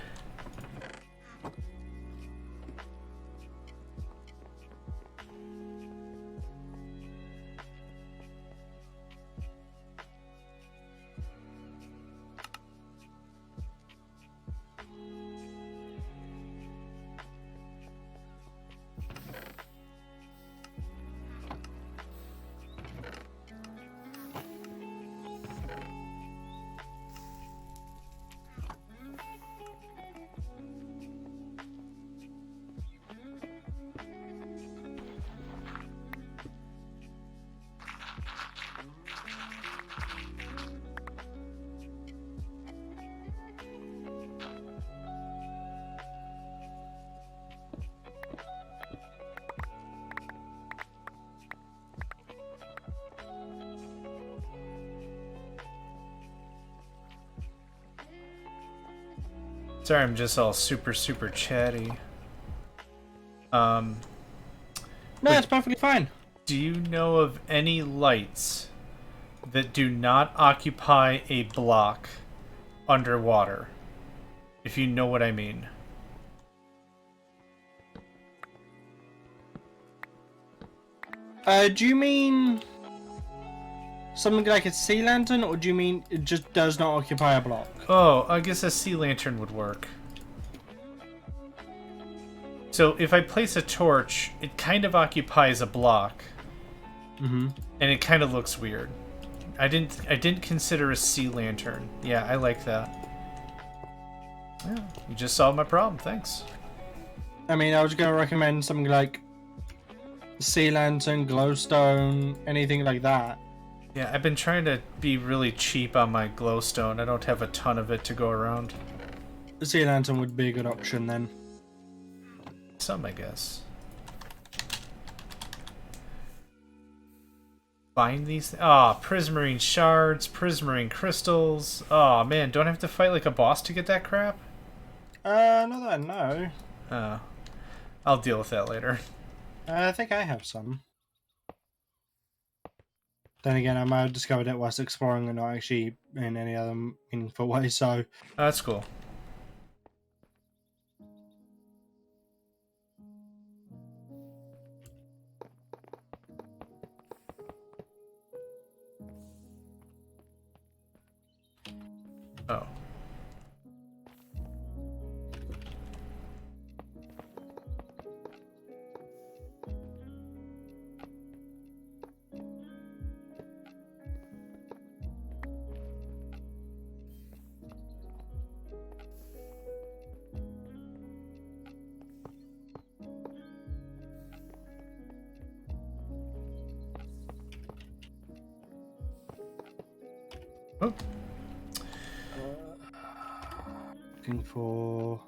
Sorry, I'm just all super chatty. No, it's perfectly fine. Do you know of any lights that do not occupy a block underwater? If you know what I mean. Do you mean something like a sea lantern, or do you mean it just does not occupy a block? Oh, I guess a sea lantern would work. So if I place a torch, it kind of occupies a block. Mm-hmm. And it kind of looks weird. I didn't consider a sea lantern. Yeah, I like that. Yeah, you just solved my problem. Thanks. I mean, I was going to recommend something like sea lantern, glowstone, anything like that. Yeah, I've been trying to be really cheap on my glowstone. I don't have a ton of it to go around. The sea lantern would be a good option then. Some, I guess. Find these. Prismarine shards, prismarine crystals. Oh man, don't I have to fight like a boss to get that crap? Not that I know. Oh. I'll deal with that later. I think I have some. Then again, I might have discovered it whilst exploring and not actually in any other meaningful way, so... That's cool. Oh. Oh. Looking for...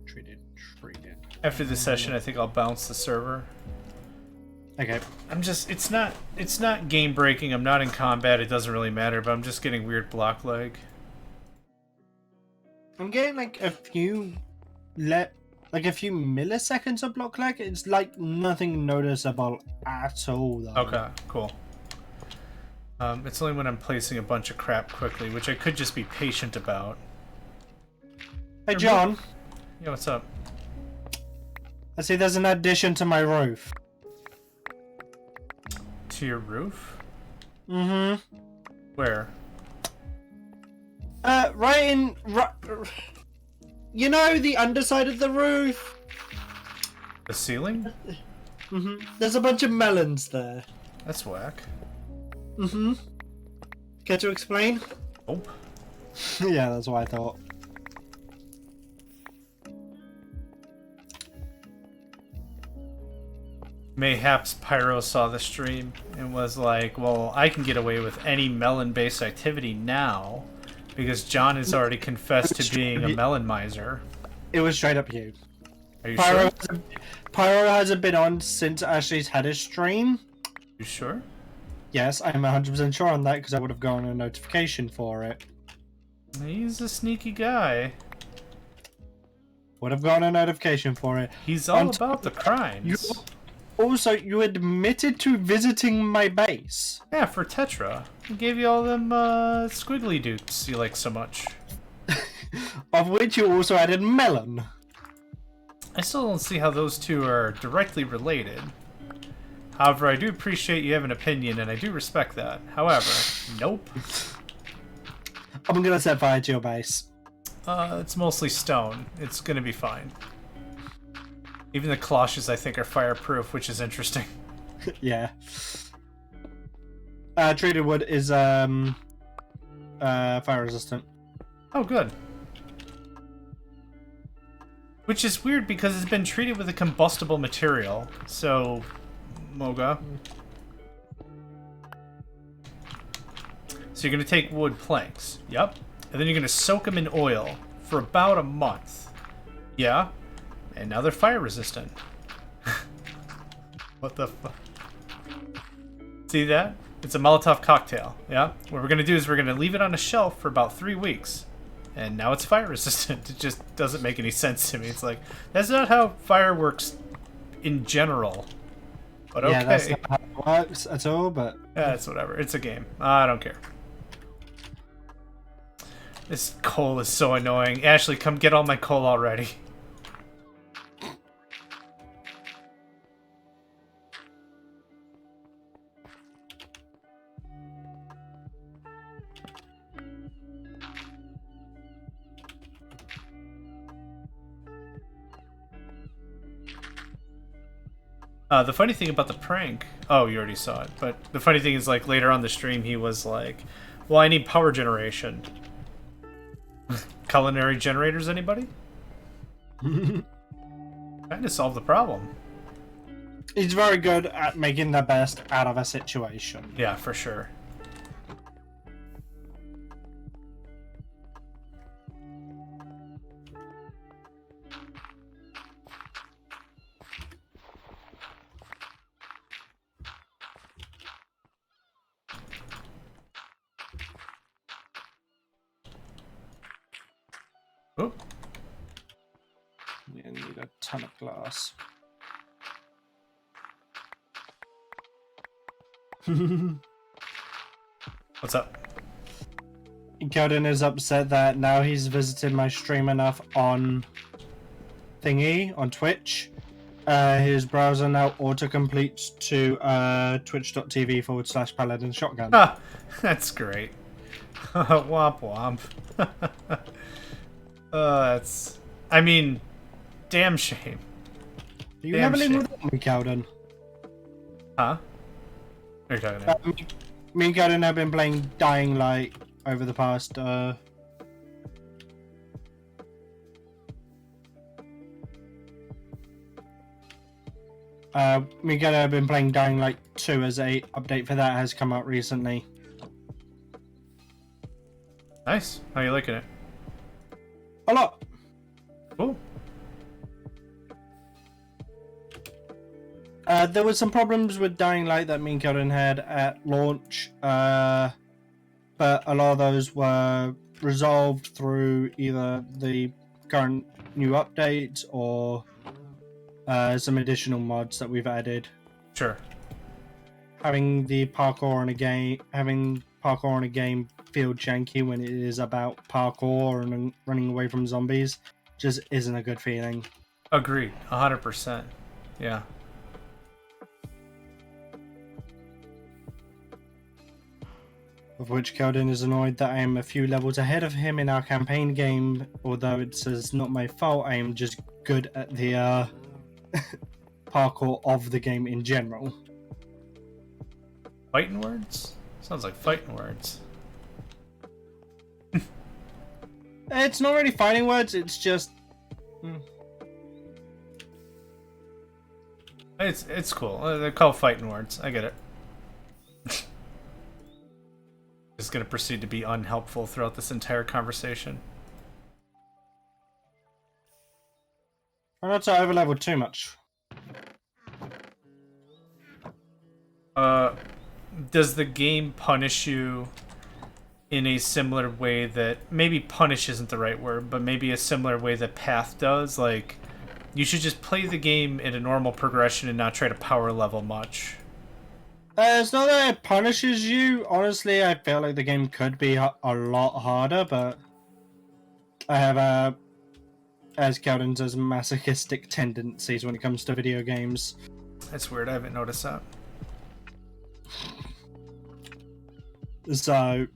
Treated. After this session, I think I'll bounce the server. Okay. it's not game breaking. I'm not in combat. It doesn't really matter, but I'm just getting weird block lag. I'm getting like a few milliseconds of block lag. It's like nothing noticeable at all though. Okay, cool. It's only when I'm placing a bunch of crap quickly, which I could just be patient about. Hey John. Yeah, what's up? I see there's an addition to my roof. To your roof? Mm-hmm. Where? You know the underside of the roof? The ceiling? Mm-hmm. There's a bunch of melons there. That's whack. Mm-hmm. Care to explain? Nope. Yeah, that's what I thought. Mayhaps Pyro saw the stream and was like, well, I can get away with any melon-based activity now because John has already confessed to being a melon miser. It was straight up you. Are you sure? Pyro hasn't been on since Ashley's had his stream. You sure? Yes, I'm 100% sure on that because I would have gotten a notification for it. He's a sneaky guy. Would have gotten a notification for it. He's all about the crimes. Also, you admitted to visiting my base. Yeah, for Tetra. He gave you all them squiggly dupes you like so much. Of which you also added melon. I still don't see how those two are directly related. However, I do appreciate you have an opinion, and I do respect that. However, nope. I'm gonna set fire to your base. It's mostly stone. It's gonna be fine. Even the cloches, I think, are fireproof, which is interesting. Yeah. Treated wood is fire resistant. Oh, good. Which is weird because it's been treated with a combustible material. So, Moga. So you're going to take wood planks. Yep. And then you're going to soak them in oil for about a month. Yeah. And now they're fire resistant. What the fuck? See that? It's a Molotov cocktail. Yeah? What we're going to do is we're going to leave it on a shelf for about 3 weeks. And now it's fire resistant. It just doesn't make any sense to me. It's like, that's not how fire works in general. But okay. Yeah, that's not how it works at all, but... Yeah, it's whatever. It's a game. I don't care. This coal is so annoying. Ashley, come get all my coal already. The funny thing about the prank... Oh, you already saw it. But the funny thing is, like, later on the stream, he was like, well, I need power generation. Culinary generators, anybody? Kind of solved the problem. He's very good at making the best out of a situation. Yeah, for sure. Oh. You need a ton of glass. What's up? Godin is upset that now he's visited my stream enough on thingy, on Twitch. His browser now autocompletes to twitch.tv/PaladinShotgun. Ah, that's great. Womp womp. That's... I mean, damn shame. You Damn never leave shame. without me, Calden. Huh? What are you talking about? Me and Calden have been playing Dying Light over the past me and Calden have been playing Dying Light 2 as a update for that has come out recently. Nice. How you liking it? A lot. Cool. There were some problems with Dying Light that me and Calden had at launch, but a lot of those were resolved through either the current new updates or some additional mods that we've added. Sure. Having parkour in a game feel janky when it is about parkour and running away from zombies just isn't a good feeling. Agreed. 100%. Yeah. Of which Keldon is annoyed that I am a few levels ahead of him in our campaign game, although it says not my fault, I am just good at the parkour of the game in general. Fighting words? Sounds like fighting words. It's not really fighting words, it's just... It's cool. They're called fighting words. I get it. Just gonna proceed to be unhelpful throughout this entire conversation. Try not to overlevel too much. Does the game punish you in a similar way that... Maybe punish isn't the right word, but maybe a similar way that Path does? Like, you should just play the game in a normal progression and not try to power level much. It's not that it punishes you. Honestly, I feel like the game could be a lot harder, but I have, as Keldon says, masochistic tendencies when it comes to video games. That's weird. I haven't noticed that. So,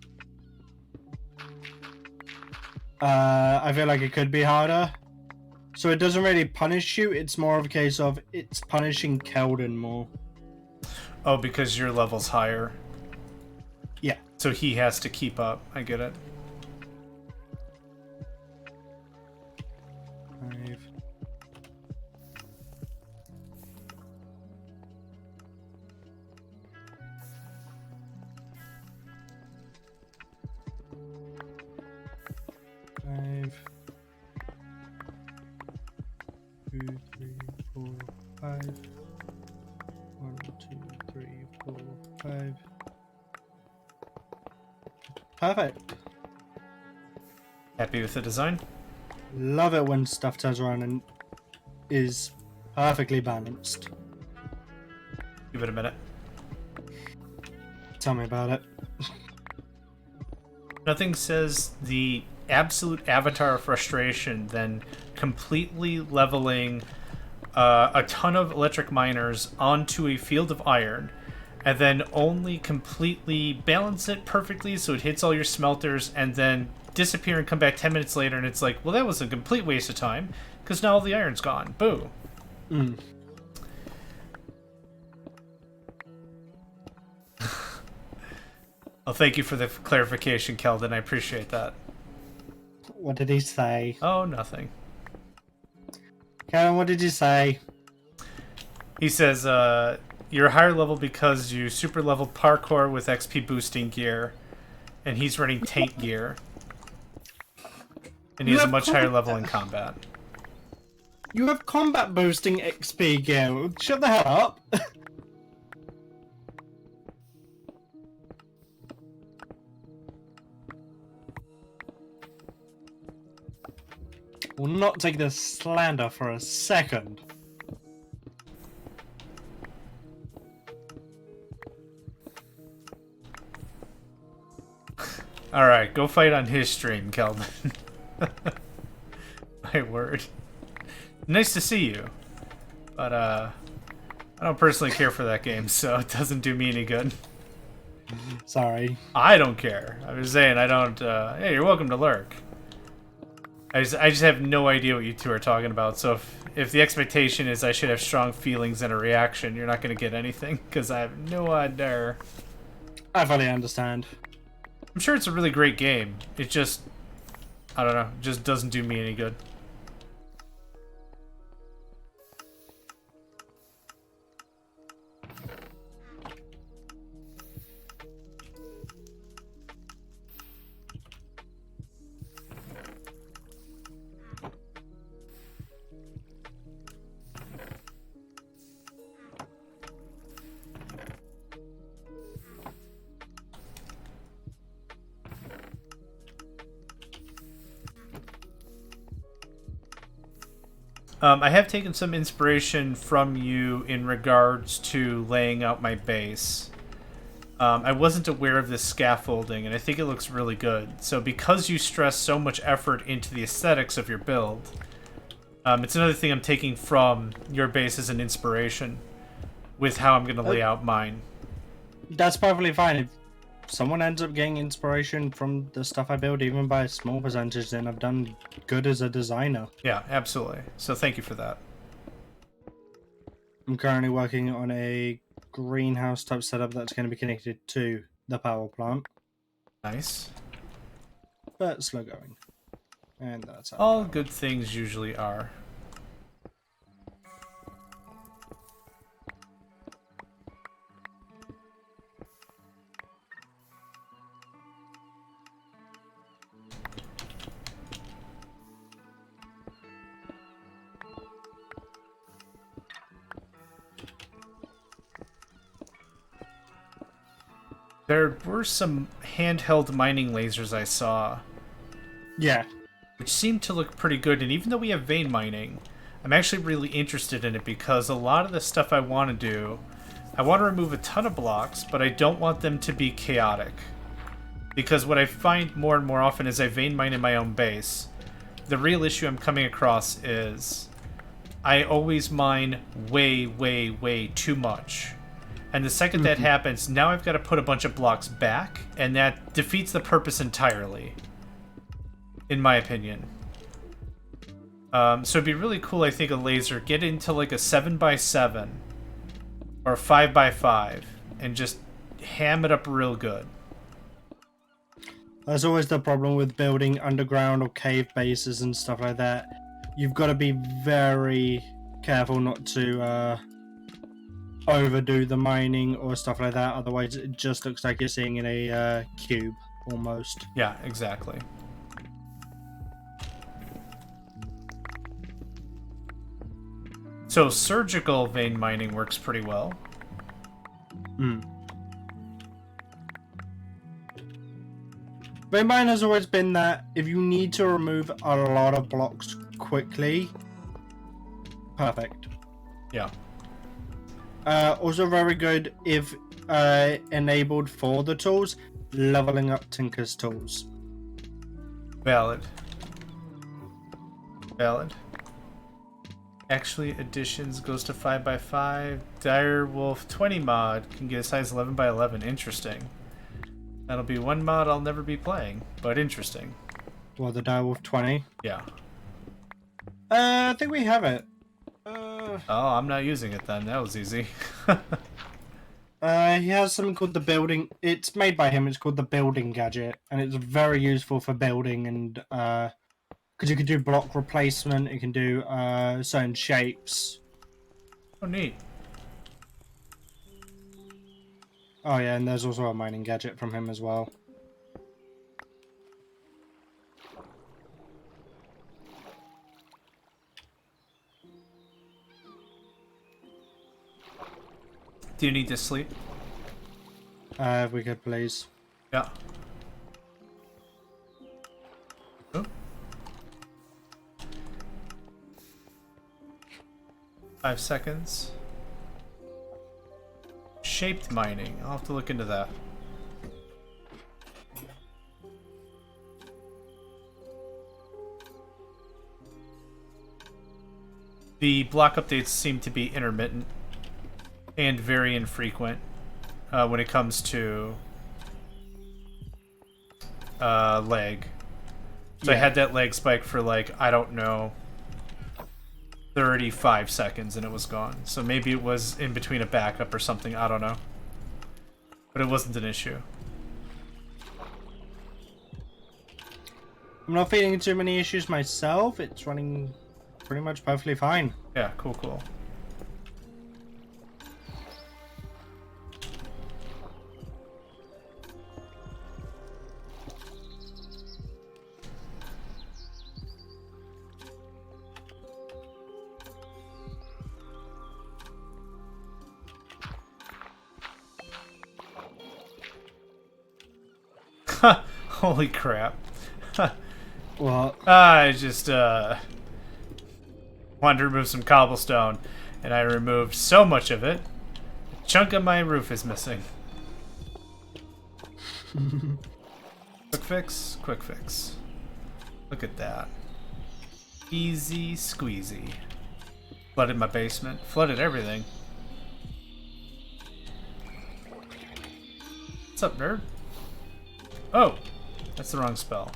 I feel like it could be harder. So it doesn't really punish you. It's more of a case of it's punishing Keldon more. Oh, because your level's higher. Yeah. So he has to keep up. I get it. 5. Five. 2, 3, 4, 5. 1, 2, 3, 4, 5. Perfect. Happy with the design? Love it when stuff turns around and is perfectly balanced. Give it a minute. Tell me about it. Nothing says the absolute avatar of frustration than completely leveling a ton of electric miners onto a field of iron, and then only completely balance it perfectly so it hits all your smelters, and then disappear and come back 10 minutes later, and it's like, well, that was a complete waste of time, because now all the iron's gone. Boo. Well, thank you for the clarification, Keldon. I appreciate that. What did he say? Oh, nothing. Karen, what did you say? He says, you're higher level because you super level parkour with XP boosting gear, and he's running tank gear. And he has a much higher level in combat. You have combat boosting XP gear. Shut the hell up. Will not take this slander for a second. Alright, go fight on his stream, Keldon. My word. Nice to see you. But, I don't personally care for that game, so it doesn't do me any good. Sorry. I don't care. I was saying I don't, hey, you're welcome to lurk. I just have no idea what you two are talking about, so if the expectation is I should have strong feelings and a reaction, you're not going to get anything, because I have no idea. I fully understand. I'm sure it's a really great game. It just, I don't know, just doesn't do me any good. I have taken some inspiration from you in regards to laying out my base. I wasn't aware of this scaffolding, and I think it looks really good. So because you stress so much effort into the aesthetics of your build, it's another thing I'm taking from your base as an inspiration with how I'm going to lay out mine. That's perfectly fine. If someone ends up getting inspiration from the stuff I build, even by a small percentage, then I've done good as a designer. Yeah, absolutely. So thank you for that. I'm currently working on a greenhouse type setup that's going to be connected to the power plant. Nice. But slow going. And that's how all good things usually are. There were some handheld mining lasers I saw. Yeah. Which seemed to look pretty good, and even though we have vein mining, I'm actually really interested in it because a lot of the stuff I want to do, I want to remove a ton of blocks, but I don't want them to be chaotic. Because what I find more and more often is I vein mine in my own base. The real issue I'm coming across is I always mine way, way, way too much. And the second that happens, now I've got to put a bunch of blocks back, and that defeats the purpose entirely, in my opinion. So it'd be really cool, I think, a laser, get into like a 7x7 or a 5x5 and just ham it up real good. That's always the problem with building underground or cave bases and stuff like that. You've got to be very careful not to overdo the mining or stuff like that, otherwise it just looks like you're seeing in a cube almost. Yeah, exactly. So surgical vein mining works pretty well. Vein mining has always been that if you need to remove a lot of blocks quickly, perfect. Yeah. Also very good if enabled for the tools, leveling up Tinker's tools. Valid. Valid. Actually, additions goes to 5x5. Direwolf 20 mod can get a size 11x11. Interesting. That'll be one mod I'll never be playing, but interesting. Well, the Direwolf 20? Yeah. I think we have it. Oh, I'm not using it then. That was easy. He has something called the building. It's made by him. It's called the building gadget, and it's very useful for building and because you can do block replacement. You can do certain shapes. Oh, neat. Oh yeah, and there's also a mining gadget from him as well. Do you need to sleep? If we could please. Yeah. Oh. 5 seconds. Shaped mining. I'll have to look into that. The block updates seem to be intermittent and very infrequent when it comes to lag. So I had that lag spike for like, I don't know, 35 seconds and it was gone. So maybe it was in between a backup or something, I don't know. But it wasn't an issue. I'm not feeling too many issues myself. It's running pretty much perfectly fine. Yeah, cool, cool. Holy crap. Well, I just wanted to remove some cobblestone, and I removed so much of it, a chunk of my roof is missing. Quick fix, quick fix. Look at that. Easy squeezy. Flooded my basement, flooded everything. What's up, nerd? Oh, that's the wrong spell.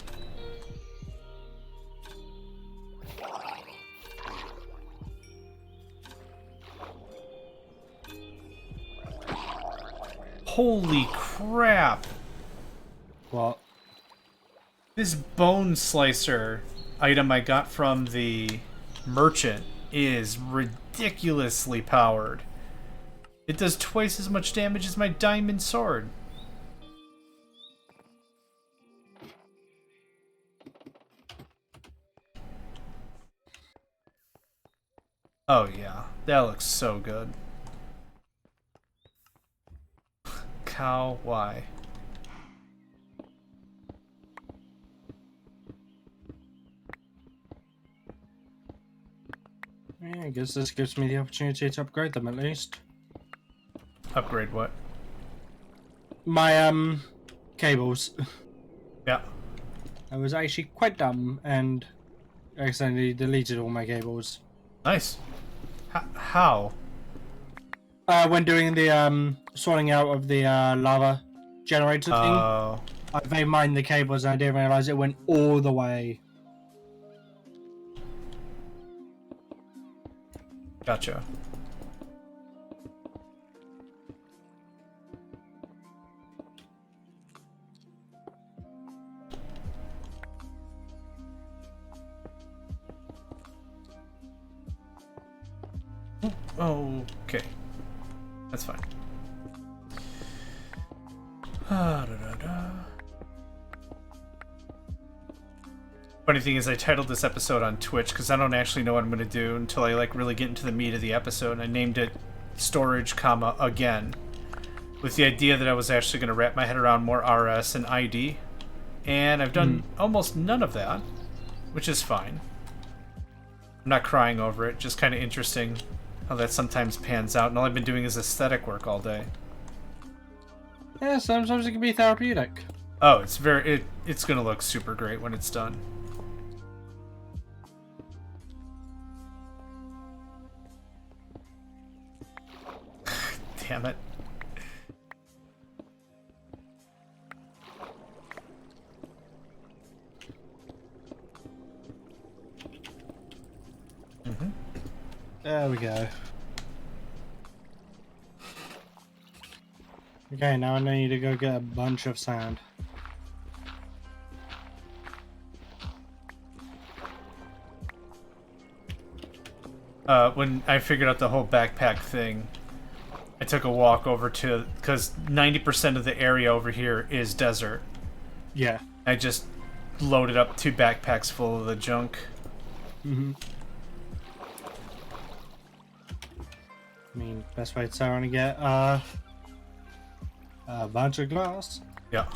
Holy crap! what? This bone slicer item I got from the merchant is ridiculously powered. It does twice as much damage as my diamond sword. Oh yeah, that looks so good. Cow, why? Yeah, I guess this gives me the opportunity to upgrade them at least. Upgrade what? My cables. Yeah. I was actually quite dumb and accidentally deleted all my cables. Nice. How? When doing the sorting out of the lava generator thing, Oh, I vein mined the cables and I didn't realize it went all the way. gotcha. Okay. That's fine. Funny thing is, I titled this episode on Twitch because I don't actually know what I'm going to do until I like really get into the meat of the episode. And I named it Storage, Again, with the idea that I was actually going to wrap my head around more RS and ID. And I've done almost none of that, which is fine. I'm not crying over it, just kind of interesting how that sometimes pans out, and all I've been doing is aesthetic work all day. Yeah, sometimes it can be therapeutic. Oh, it's gonna look super great when it's done. Damn it. There we go. Okay, now I need to go get a bunch of sand. When I figured out the whole backpack thing, I took a walk over to, because 90% of the area over here is desert. Yeah. I just loaded up 2 backpacks full of the junk. Mm-hmm. I mean, best way to start to get a bunch of glass. Yeah.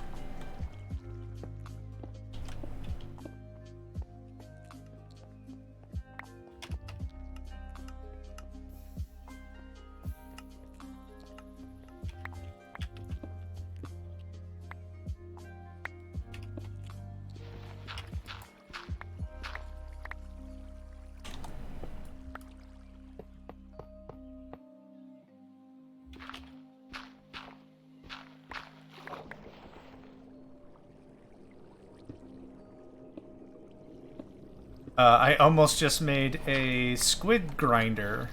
I almost just made a squid grinder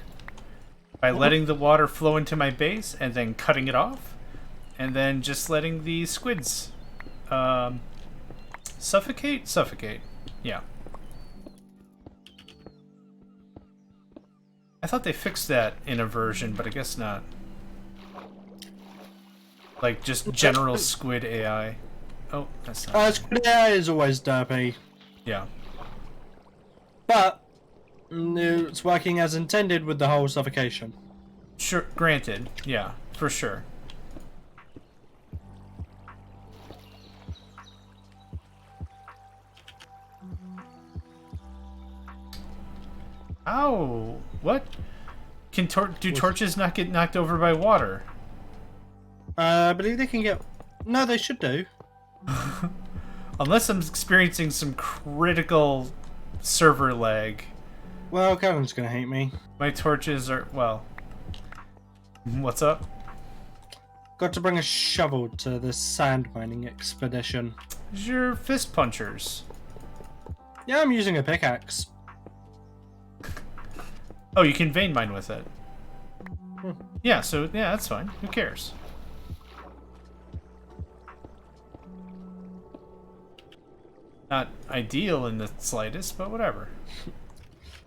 by letting the water flow into my base and then cutting it off, and then just letting the squids suffocate. Yeah. I thought they fixed that in a version, but I guess not. Like just general squid AI. Oh, that's not. Squid AI is always derpy, Yeah. but it's working as intended with the whole suffocation. Sure, granted. Yeah, for sure. Ow! What? Can do torches not get knocked over by water? I believe they can get... No, they should do. Unless I'm experiencing some critical server lag. Well, Calvin's gonna hate me. My torches are... well... What's up? Got to bring a shovel to this sand mining expedition. It's your fist punchers. Yeah, I'm using a pickaxe. Oh, you can vein mine with it. Yeah, so, yeah, that's fine. Who cares? Not ideal in the slightest, but whatever.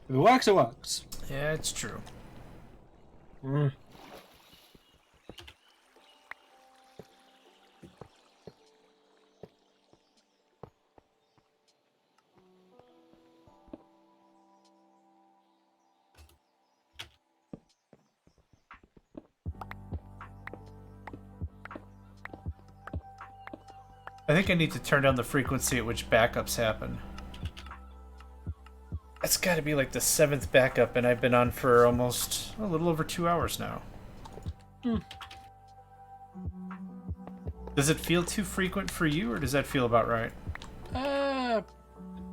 If it works, it works. Yeah, it's true. Mm. I think I need to turn down the frequency at which backups happen. That's got to be like the 7th backup, and I've been on for almost a little over 2 hours now. Does it feel too frequent for you, or does that feel about right?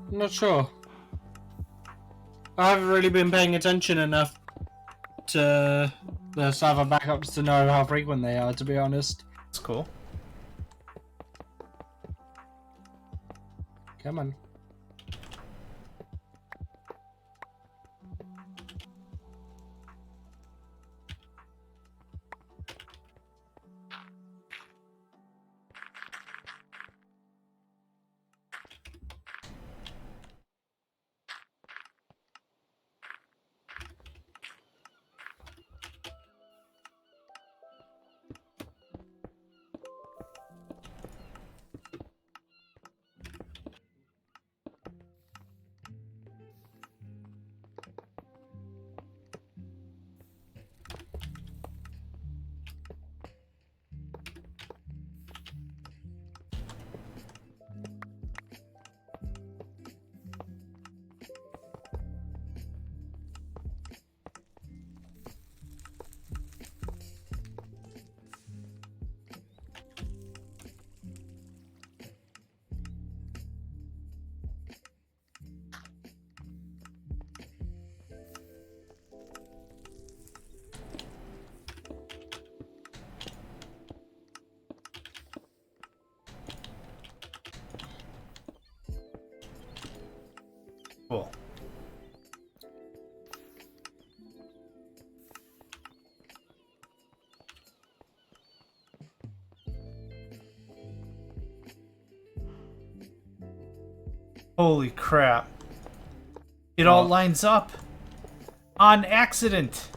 Not sure. I haven't really been paying attention enough to the server backups to know how frequent they are, to be honest. That's cool. Come on. Holy crap. It all lines up. On accident.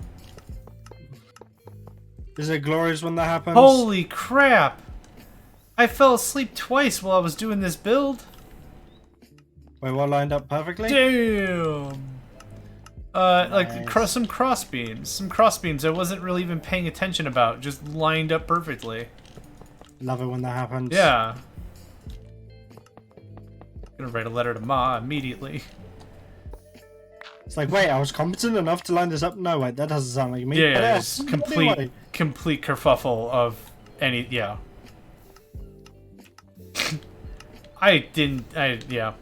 Is it glorious when that happens? Holy crap. I fell asleep twice while I was doing this build. Wait, what lined up perfectly? Damn. Like Nice. some cross beams. Some cross beams I wasn't really even paying attention about. Just lined up perfectly. Love it when that happens. Yeah. Gonna write a letter to Ma immediately. It's like, wait, I was competent enough to line this up? No, wait, that doesn't sound like me. Yeah, But yeah, yes, just anyway. complete kerfuffle of any, yeah. Yeah.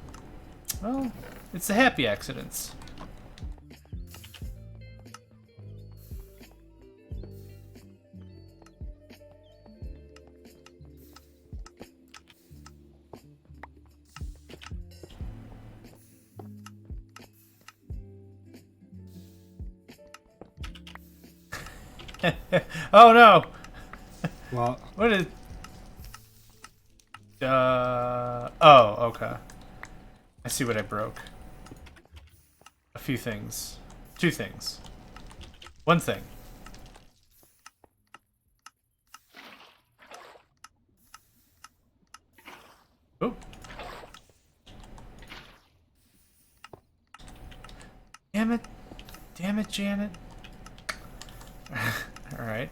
Well, it's the happy accidents. Oh no! What? What is... Oh, okay. I see what I broke. A few things. 2 things. 1 thing. Oh. Damn it. Damn it, Janet. Alright.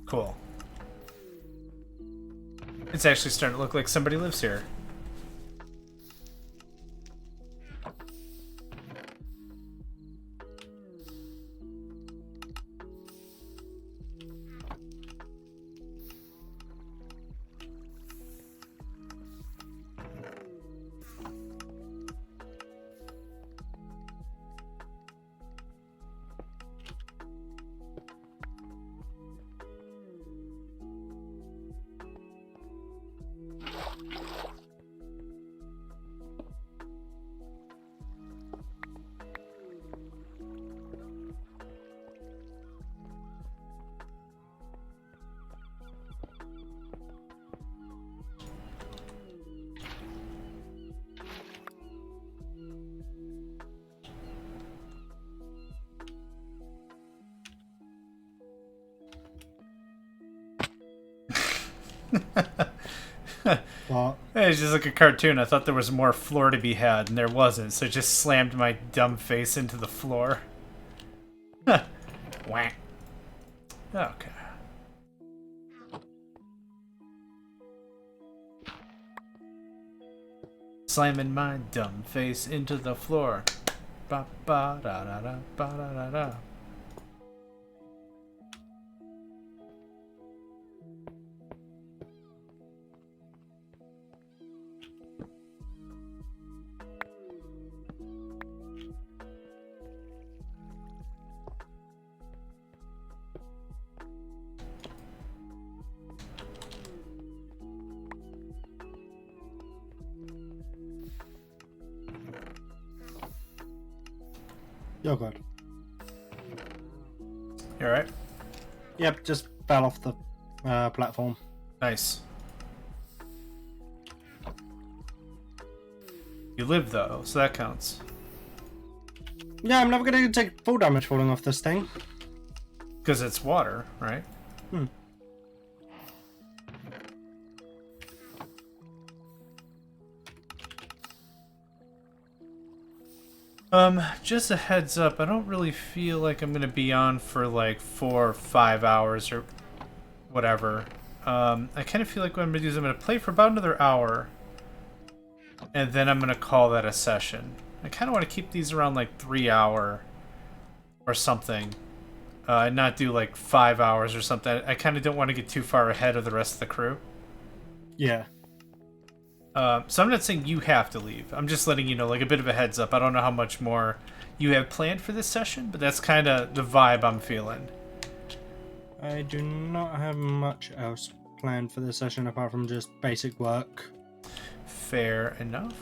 Cool. It's actually starting to look like somebody lives here. What? It's just like a cartoon. I thought there was more floor to be had, and there wasn't, so it just slammed my dumb face into the floor. Whack. Okay. Slamming my dumb face into the floor. Ba ba da da da ba da da da. You're good. You alright? Yep, just fell off the platform. Nice. You live though, so that counts. Yeah, I'm never gonna take full damage falling off this thing. Because it's water, right? Hmm. Just a heads up, I don't really feel like I'm gonna be on for like 4 or 5 hours or whatever. I kind of feel like what I'm gonna do is I'm gonna play for about another hour, and then I'm gonna call that a session. I kind of want to keep these around like 3 hour or something, and not do like 5 hours or something. I kind of don't want to get too far ahead of the rest of the crew. Yeah. So I'm not saying you have to leave. I'm just letting you know, like a bit of a heads up. I don't know how much more you have planned for this session, but that's kind of the vibe I'm feeling. I do not have much else planned for this session apart from just basic work. Fair enough.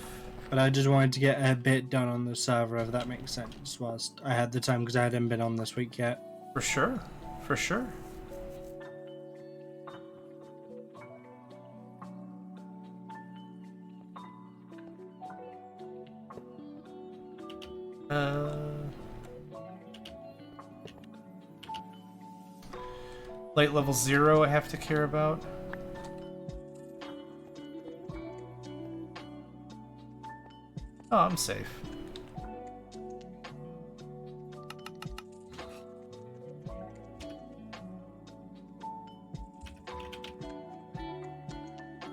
But I just wanted to get a bit done on the server, if that makes sense, whilst I had the time, because I hadn't been on this week yet. For sure. For sure. Light level 0 I have to care about. Oh, I'm safe.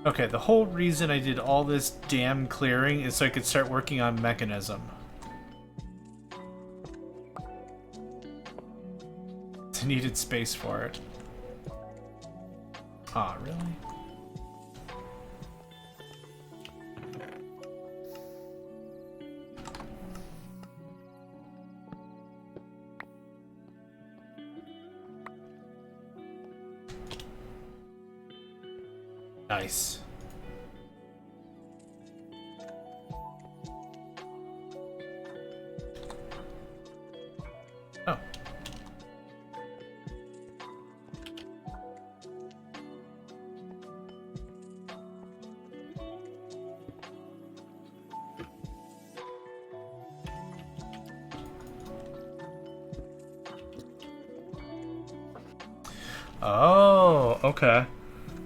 Okay, the whole reason I did all this damn clearing is so I could start working on mechanism. I needed space for it. Aw, really? Nice. Oh. Oh, okay.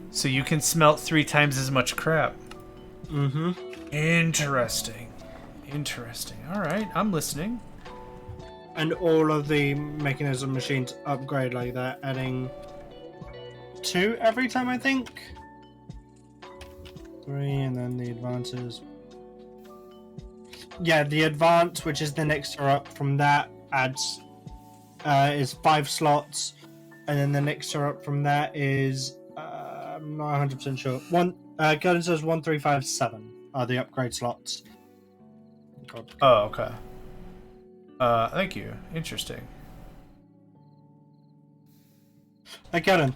So you can smelt 3 times as much crap. Mm-hmm. Interesting. Interesting. Alright, I'm listening. And all of the mechanism machines upgrade like that, adding 2 every time, I think. 3, and then the advances. Yeah, the advance, which is the next tier up from that, adds is 5 slots, and then the next tier up from that is I'm not 100% sure. Golden says 1, 3, 5, 7 are the upgrade slots. God. Oh, okay. Thank you. Interesting. Hey, Karen,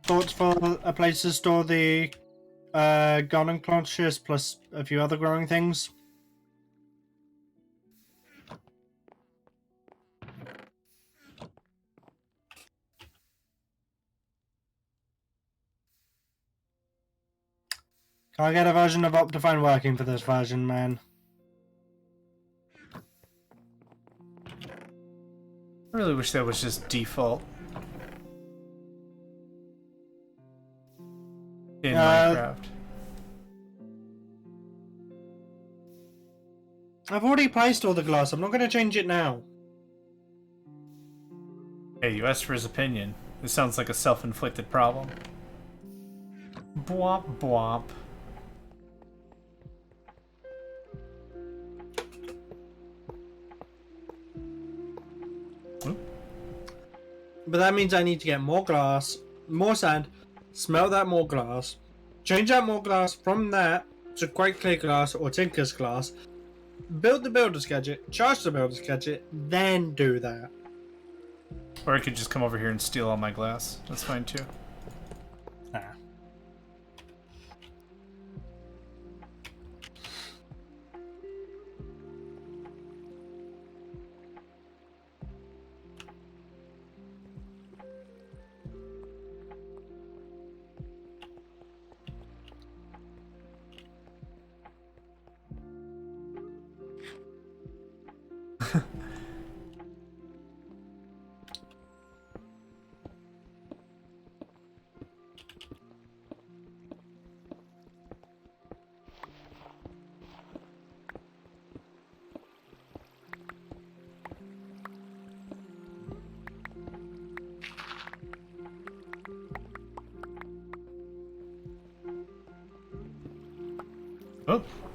thoughts for a place to store the garden clutches plus a few other growing things? Can I get a version of Optifine working for this version, man? I really wish that was just default. In Minecraft. I've already placed all the glass. I'm not going to change it now. Hey, you asked for his opinion. This sounds like a self-inflicted problem. Bwomp bwomp. But that means I need to get more glass, more sand, smelt that more glass, change out more glass from that to quite clear glass or tinker's glass, build the builder's gadget, charge the builder's gadget, then do that. Or I could just come over here and steal all my glass. That's fine too. Nah.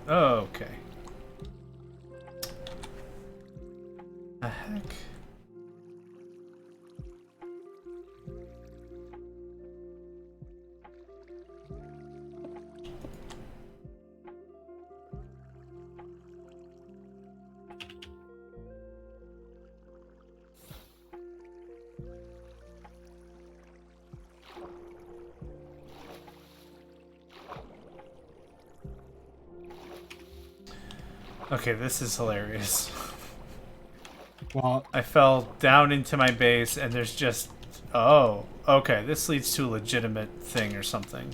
Oh, okay. The heck? Okay, this is hilarious. What? I fell down into my base and there's just... Oh, okay, this leads to a legitimate thing or something.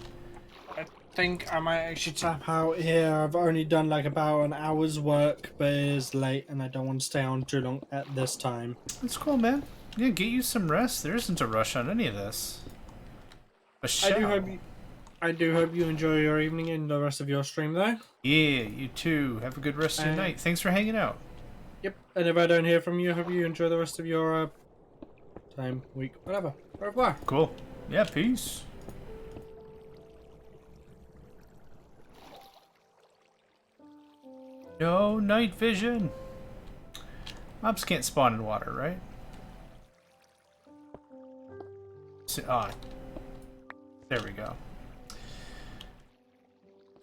I think I might actually tap out here. I've only done like about an hour's work, but it is late and I don't want to stay on too long at this time. That's cool, man. Yeah, get you some rest. There isn't a rush on any of this. I do hope you enjoy your evening and the rest of your stream though. Yeah, you too. Have a good rest of your night. Thanks for hanging out. Yep, and if I don't hear from you, I hope you enjoy the rest of your time, week, whatever. Au revoir. Cool. Yeah, peace. No night vision. Mobs can't spawn in water, right? There we go.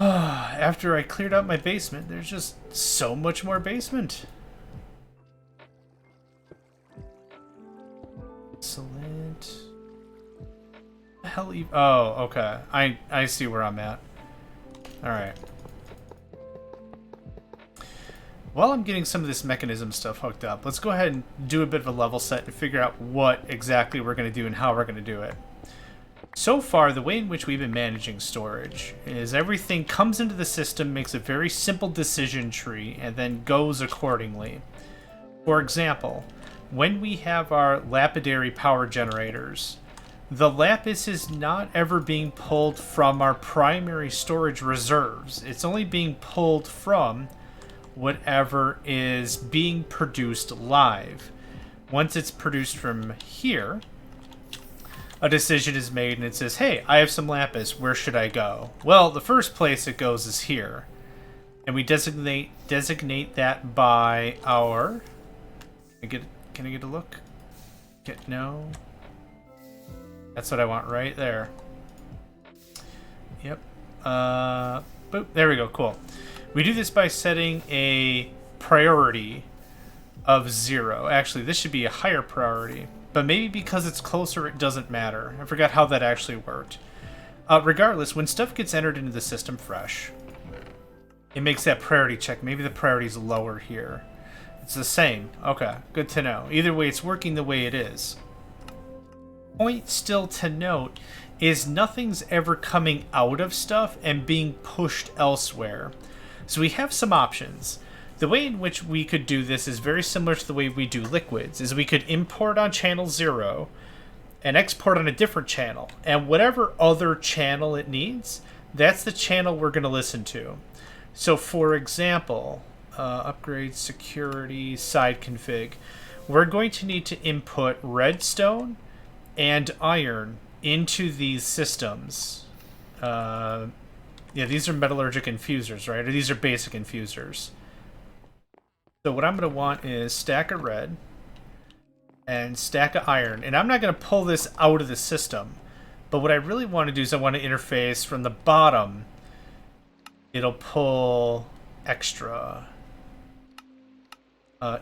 After I cleared out my basement, there's just so much more basement. Excellent. The hell you... Oh, okay. I see where I'm at. Alright. While I'm getting some of this mechanism stuff hooked up, let's go ahead and do a bit of a level set and figure out what exactly we're going to do and how we're going to do it. So far, the way in which we've been managing storage is everything comes into the system, makes a very simple decision tree, and then goes accordingly. For example, when we have our lapidary power generators, the lapis is not ever being pulled from our primary storage reserves. It's only being pulled from whatever is being produced live. Once it's produced from here, a decision is made and it says, hey, I have some lapis, where should I go? Well, the first place it goes is here. And we designate that by our... Can I get a look? No. That's what I want right there. Yep. Boop. There we go. Cool. We do this by setting a priority of 0. Actually, this should be a higher priority. But maybe because it's closer, it doesn't matter. I forgot how that actually worked. Regardless, when stuff gets entered into the system fresh, it makes that priority check. Maybe the priority's lower here. It's the same. Okay, good to know. Either way, it's working the way it is. Point still to note is nothing's ever coming out of stuff and being pushed elsewhere. So we have some options. The way in which we could do this is very similar to the way we do liquids, is we could import on channel 0 and export on a different channel. And whatever other channel it needs, that's the channel we're going to listen to. So for example, upgrade security side config, we're going to need to input redstone and iron into these systems. Yeah, these are metallurgic infusers, right? Or these are basic infusers. So what I'm going to want is stack of red and stack of iron. And I'm not going to pull this out of the system. But what I really want to do is I want to interface from the bottom. It'll pull extra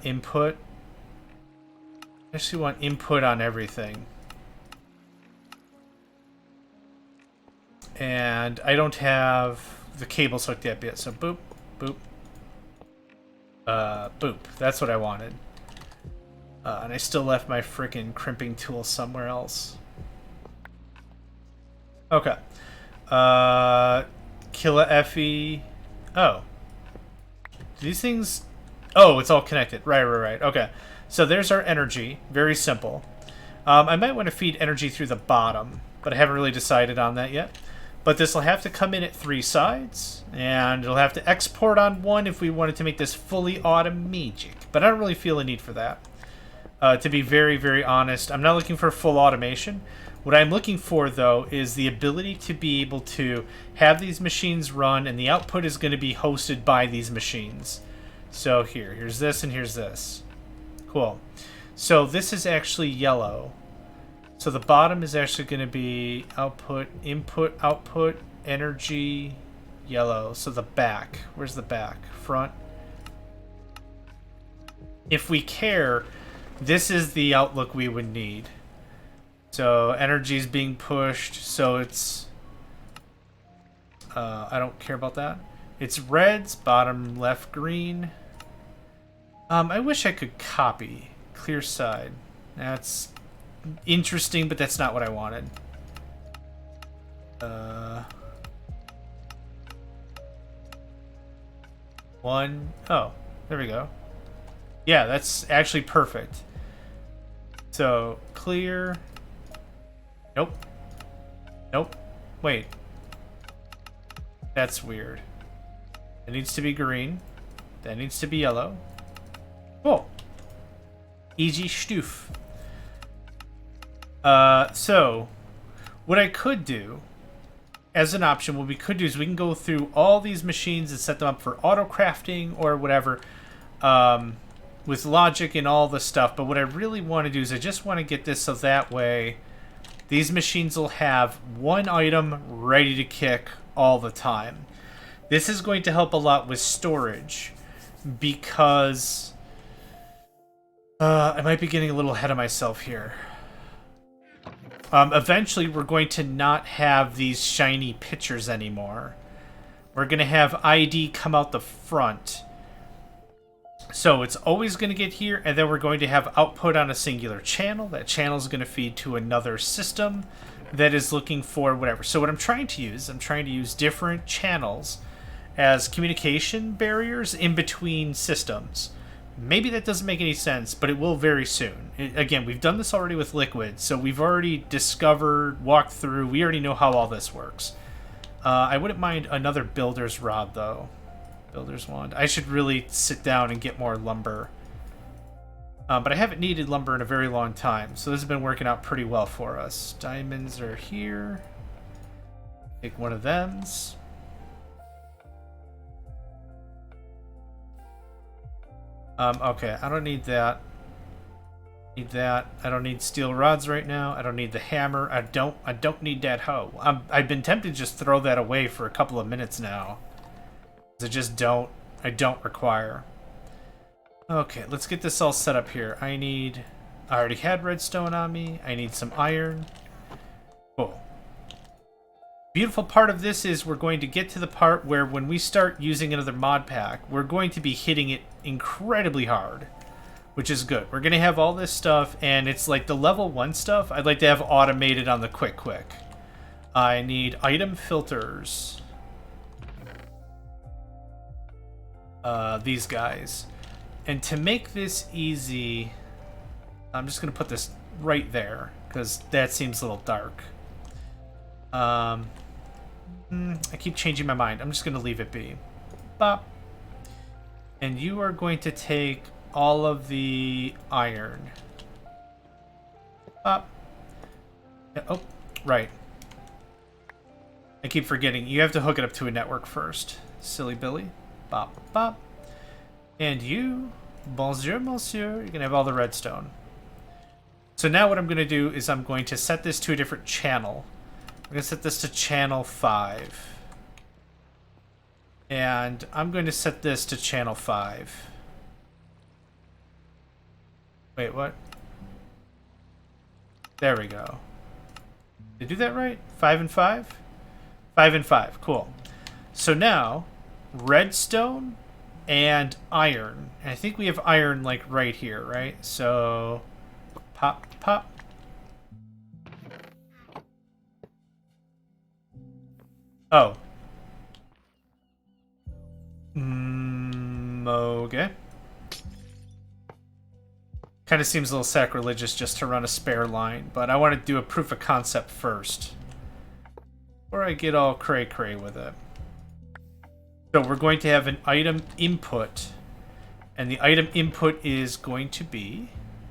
input. I actually want input on everything. And I don't have the cables hooked up yet. So boop, boop. Boop. That's what I wanted. And I still left my freaking crimping tool somewhere else. Okay. Killa Fe. Oh. These things... Oh, it's all connected. Right. Okay. So there's our energy. Very simple. I might want to feed energy through the bottom, but I haven't really decided on that yet. But this will have to come in at 3 sides, and it'll have to export on 1 if we wanted to make this fully automatic. But I don't really feel a need for that. To be very, very honest, I'm not looking for full automation. What I'm looking for, though, is the ability to be able to have these machines run, and the output is going to be hosted by these machines. So here's this, and here's this. Cool. So this is actually yellow. So the bottom is actually going to be output, input, output, energy, yellow. So the back. Where's the back? Front. If we care, this is the outlook we would need. So energy is being pushed, so it's... I don't care about that. It's reds, bottom left green. I wish I could copy. Clear side. That's interesting, but that's not what I wanted. One. Oh, there we go. Yeah, that's actually perfect. So, clear. Nope. Nope. Wait. That's weird. It needs to be green. That needs to be yellow. Oh. Easy stoof. So, what I could do, as an option, what we could do is we can go through all these machines and set them up for auto crafting or whatever, with logic and all the stuff. But what I really want to do is I just want to get this so that way these machines will have one item ready to kick all the time. This is going to help a lot with storage because I might be getting a little ahead of myself here. Eventually, we're going to not have these shiny pictures anymore. We're going to have ID come out the front. So it's always going to get here, and then we're going to have output on a singular channel. That channel is going to feed to another system that is looking for whatever. So what I'm trying to use different channels as communication barriers in between systems. Maybe that doesn't make any sense, but it will very soon. Again, we've done this already with Liquid, so we've already discovered, walked through, we already know how all this works. I wouldn't mind another builder's rod, though. Builder's wand. I should really sit down and get more lumber. But I haven't needed lumber in a very long time, so this has been working out pretty well for us. Diamonds are here. Take one of them's. Okay, I don't need that. Need that. I don't need steel rods right now. I don't need the hammer. I don't need that hoe. I've been tempted to just throw that away for a couple of minutes now. I don't require. Okay, let's get this all set up here. I already had redstone on me. I need some iron. Cool. Beautiful part of this is we're going to get to the part where when we start using another mod pack, we're going to be hitting it incredibly hard, which is good. We're going to have all this stuff, and it's like the level 1 stuff I'd like to have automated on the quick. I need item filters. These guys. And to make this easy, I'm just going to put this right there, because that seems a little dark. I keep changing my mind. I'm just going to leave it be. Bop. And you are going to take all of the iron. Bop. Oh, right. I keep forgetting. You have to hook it up to a network first. Silly Billy. Bop, bop. And you, bonjour, monsieur. You're going to have all the redstone. So now what I'm going to do is I'm going to set this to a different channel. I'm going to set this to channel 5. And I'm going to set this to channel 5. Wait, what? There we go. Did I do that right? 5 and 5? 5 and 5. Cool. So now, redstone and iron. And I think we have iron, like, right here, right? So, pop, pop. Oh. Okay. Kind of seems a little sacrilegious just to run a spare line, but I want to do a proof of concept first. Before I get all cray-cray with it. So we're going to have an item input. And the item input is going to be...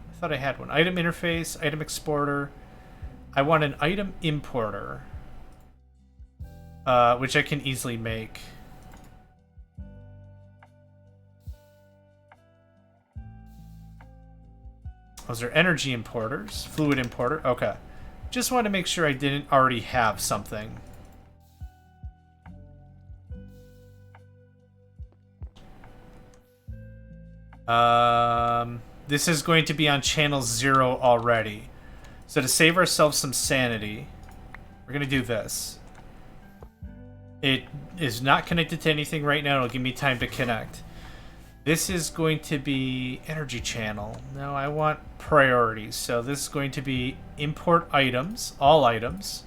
I thought I had one. Item interface, item exporter. I want an item importer. Which I can easily make. Those are energy importers. Fluid importer. Okay. Just want to make sure I didn't already have something. This is going to be on channel 0 already. So to save ourselves some sanity, we're going to do this. It is not connected to anything right now. It'll give me time to connect. This is going to be energy channel. No, I want priorities. So this is going to be import items, all items.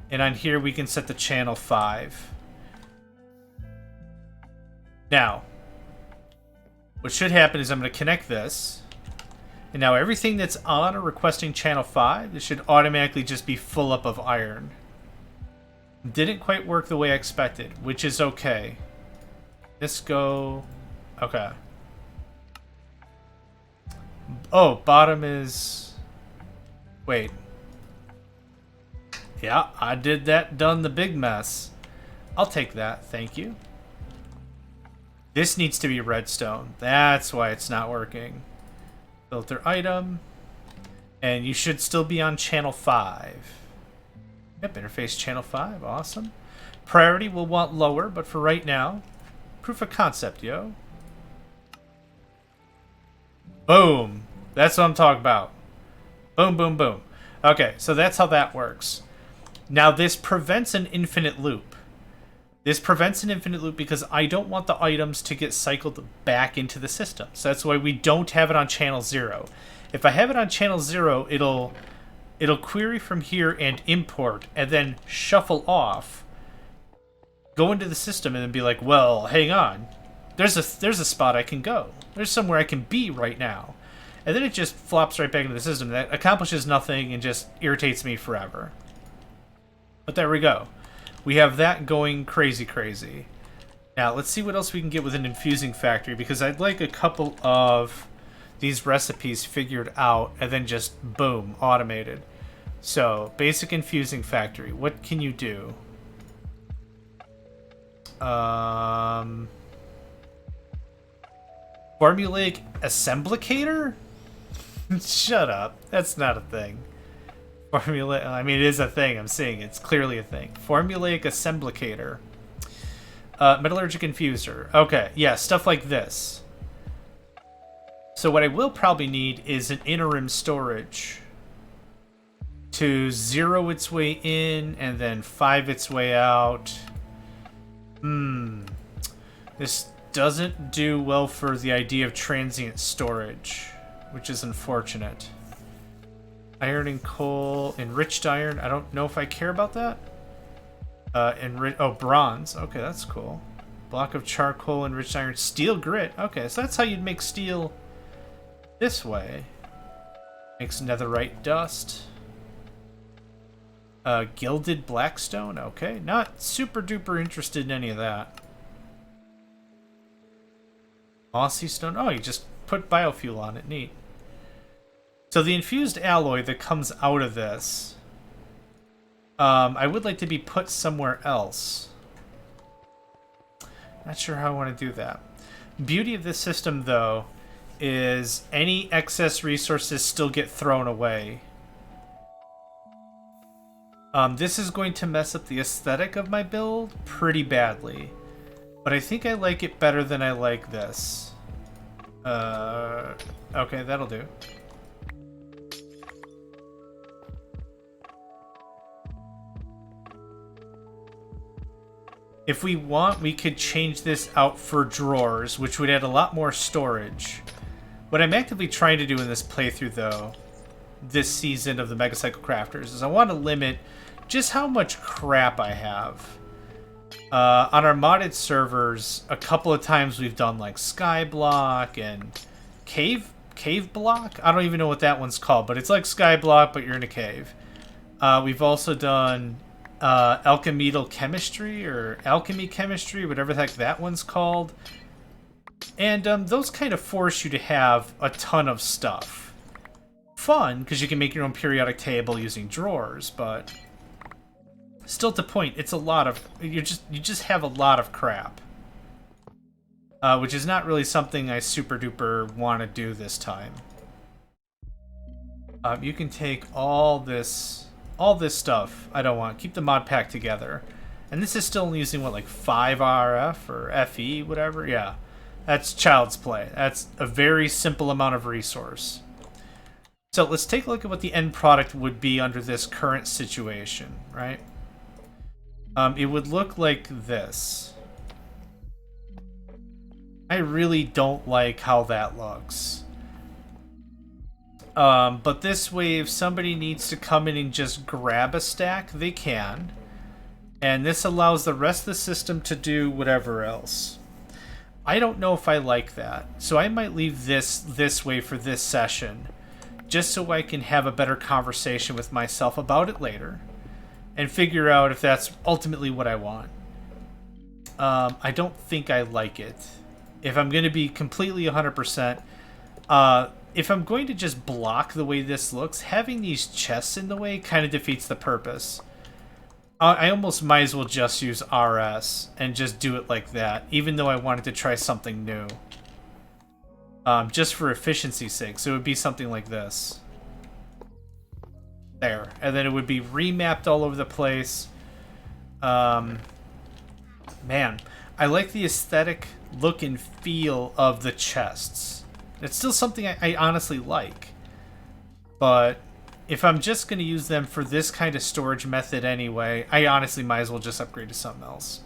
And on here we can set the channel 5. Now, what should happen is I'm going to connect this. And now everything that's on or requesting channel 5, it should automatically just be full up of iron. Didn't quite work the way I expected, which is okay. Let's go... Okay. Oh, bottom is... Wait. Yeah, I did that, done the big mess. I'll take that, thank you. This needs to be redstone. That's why it's not working. Filter item. And you should still be on channel 5. Yep, interface channel 5, awesome. Priority we'll want lower, but for right now, proof of concept, yo. Boom. That's what I'm talking about. Boom, boom, boom. Okay, so that's how that works. Now this prevents an infinite loop. This prevents an infinite loop because I don't want the items to get cycled back into the system. So that's why we don't have it on channel 0. If I have it on channel 0, it'll query from here and import and then shuffle off, go into the system and then be like, well, hang on. There's a spot I can go. There's somewhere I can be right now. And then it just flops right back into the system. That accomplishes nothing and just irritates me forever. But there we go. We have that going crazy, crazy. Now, let's see what else we can get with an infusing factory, because I'd like a couple of these recipes figured out and then just, boom, automated. So, basic infusing factory. What can you do? Formulaic assemblicator? Shut up. That's not a thing. I mean, it is a thing. I'm seeing it's clearly a thing. Formulaic assemblicator. Metallurgic infuser. Okay, yeah, stuff like this. So what I will probably need is an interim storage to 0 its way in and then 5 its way out. This doesn't do well for the idea of transient storage, which is unfortunate. Iron and coal, enriched iron. I don't know if I care about that. Bronze. Okay, that's cool. Block of charcoal, enriched iron, steel grit. Okay, so that's how you'd make steel this way. Makes netherite dust. Gilded blackstone. Okay, not super duper interested in any of that. Mossy stone. Oh, you just put biofuel on it. Neat. So the infused alloy that comes out of this, I would like to be put somewhere else. Not sure how I want to do that. Beauty of this system, though, is any excess resources still get thrown away. This is going to mess up the aesthetic of my build pretty badly. But I think I like it better than I like this. Okay, that'll do. If we want, we could change this out for drawers, which would add a lot more storage. What I'm actively trying to do in this playthrough, though, this season of the Megacycle Crafters, is I want to limit just how much crap I have. On our modded servers, a couple of times we've done like Skyblock and Cave Block? I don't even know what that one's called, but it's like Skyblock, but you're in a cave. We've also done alchemical chemistry or alchemy chemistry, whatever the heck that one's called. And those kind of force you to have a ton of stuff. Fun, because you can make your own periodic table using drawers, but still to point, it's a lot of... You just have a lot of crap. Which is not really something I super duper want to do this time. You can take all this stuff I don't want. Keep the mod pack together. And this is still using, what, like 5 RF or FE, whatever? Yeah. That's child's play. That's a very simple amount of resource. So let's take a look at what the end product would be under this current situation, right? It would look like this. I really don't like how that looks. But this way, if somebody needs to come in and just grab a stack, they can. And this allows the rest of the system to do whatever else. I don't know if I like that. So I might leave this way for this session, just so I can have a better conversation with myself about it later and figure out if that's ultimately what I want. I don't think I like it. If I'm going to be completely 100%, if I'm going to just block the way this looks, having these chests in the way kind of defeats the purpose. I almost might as well just use RS and just do it like that, even though I wanted to try something new. Just for efficiency's sake. So it would be something like this. There. And then it would be remapped all over the place. Man, I like the aesthetic look and feel of the chests. It's still something I honestly like. But if I'm just going to use them for this kind of storage method anyway, I honestly might as well just upgrade to something else.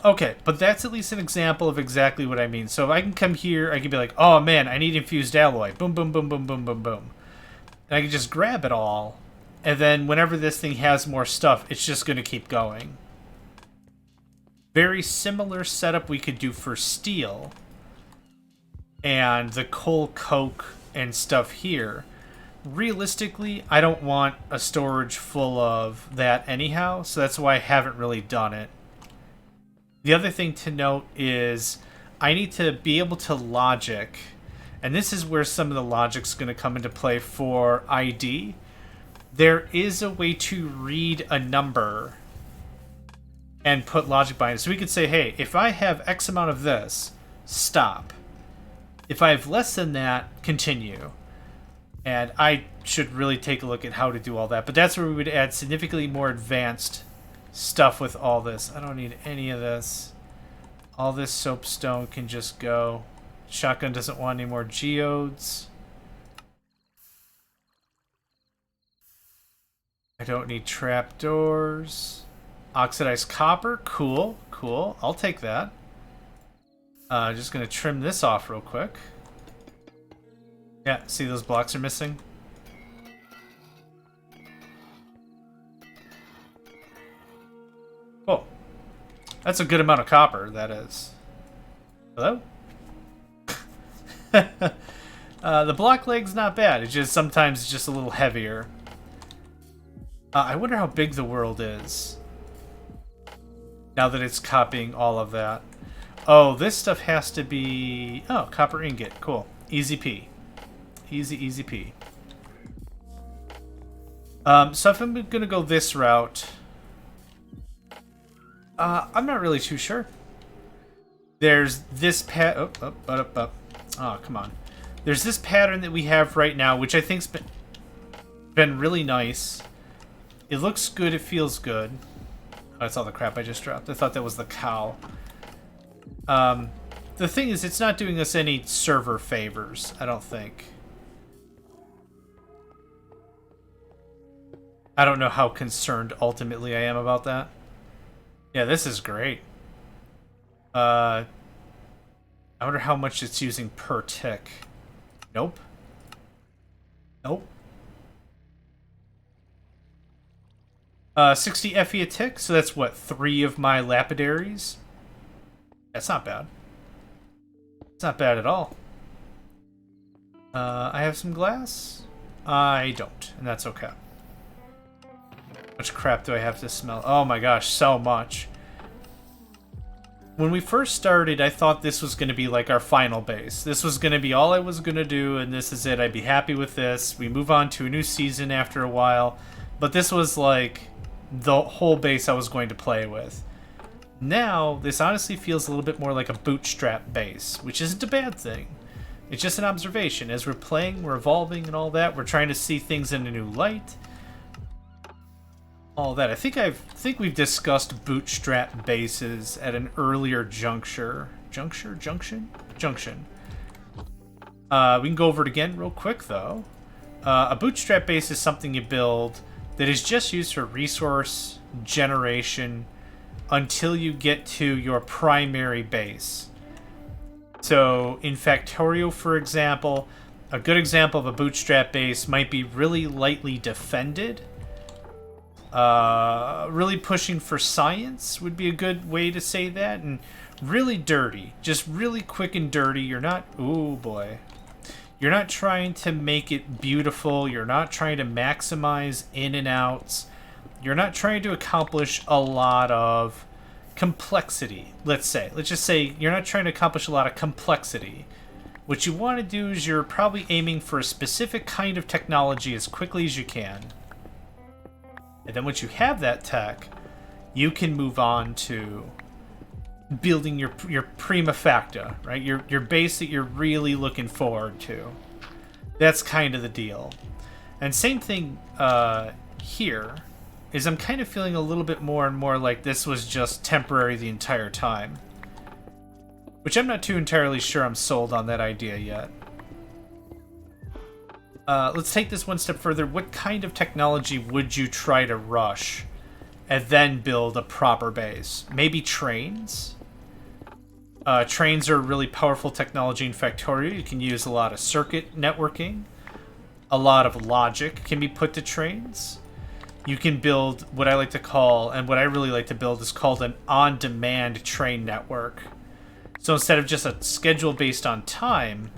Okay, but that's at least an example of exactly what I mean. So if I can come here, I can be like, oh man, I need infused alloy. Boom, boom, boom, boom, boom, boom, boom. And I can just grab it all. And then whenever this thing has more stuff, it's just going to keep going. Very similar setup we could do for steel. And the coal coke and stuff here. Realistically, I don't want a storage full of that anyhow, so that's why I haven't really done it. The other thing to note is I need to be able to logic, and this is where some of the logic's going to come into play for ID. There is a way to read a number and put logic behind it. So we could say, hey, if I have X amount of this, stop. If I have less than that, continue. And I should really take a look at how to do all that. But that's where we would add significantly more advanced stuff with all this. I don't need any of this. All this soapstone can just go. Shotgun doesn't want any more geodes. I don't need trapdoors. Oxidized copper, cool, cool. I'll take that. Just gonna trim this off real quick. Yeah, see those blocks are missing? Oh, that's a good amount of copper, that is. Hello? The block leg's not bad. It's just sometimes it's just a little heavier. I wonder how big the world is now that it's copying all of that. Oh, this stuff has to be... Oh, copper ingot. Cool. Easy P. Easy, easy P. So if I'm going to go this route... I'm not really too sure. There's this Oh, come on. There's this pattern that we have right now, which I think's been really nice. It looks good. It feels good. Oh, that's all the crap I just dropped. I thought that was the cow. The thing is, it's not doing us any server favors, I don't think. I don't know how concerned ultimately I am about that. Yeah, this is great. I wonder how much it's using per tick. Nope. Nope. 60 FE a tick, so that's what, 3 of my lapidaries? That's not bad. It's not bad at all. I have some glass? I don't, and that's okay. How much crap do I have to smell? Oh my gosh, so much. When we first started, I thought this was going to be like our final base. This was going to be all I was going to do, and this is it. I'd be happy with this. We move on to a new season after a while. But this was like the whole base I was going to play with. Now, this honestly feels a little bit more like a bootstrap base, which isn't a bad thing. It's just an observation. As we're playing, we're evolving and all that. We're trying to see things in a new light. All that. I think we've discussed bootstrap bases at an earlier juncture. Junction. We can go over it again real quick, though. A bootstrap base is something you build that is just used for resource generation until you get to your primary base. So in Factorio, for example, a good example of a bootstrap base might be really lightly defended. Really pushing for science would be a good way to say that, and really dirty, just really quick and dirty. You're not, ooh boy, you're not trying to make it beautiful. You're not trying to maximize in and outs. You're not trying to accomplish a lot of complexity. Let's just say you're not trying to accomplish a lot of complexity. What you want to do is you're probably aiming for a specific kind of technology as quickly as you can. And then once you have that tech, you can move on to building your prima facta, right? Your base that you're really looking forward to. That's kind of the deal. And same thing here, is I'm kind of feeling a little bit more and more like this was just temporary the entire time. Which I'm not too entirely sure I'm sold on that idea yet. Let's take this one step further. What kind of technology would you try to rush and then build a proper base? Maybe trains? Trains are a really powerful technology in Factorio. You can use a lot of circuit networking. A lot of logic can be put to trains. You can build what I like to call, and what I really like to build is called an on-demand train network. So instead of just a schedule based on time,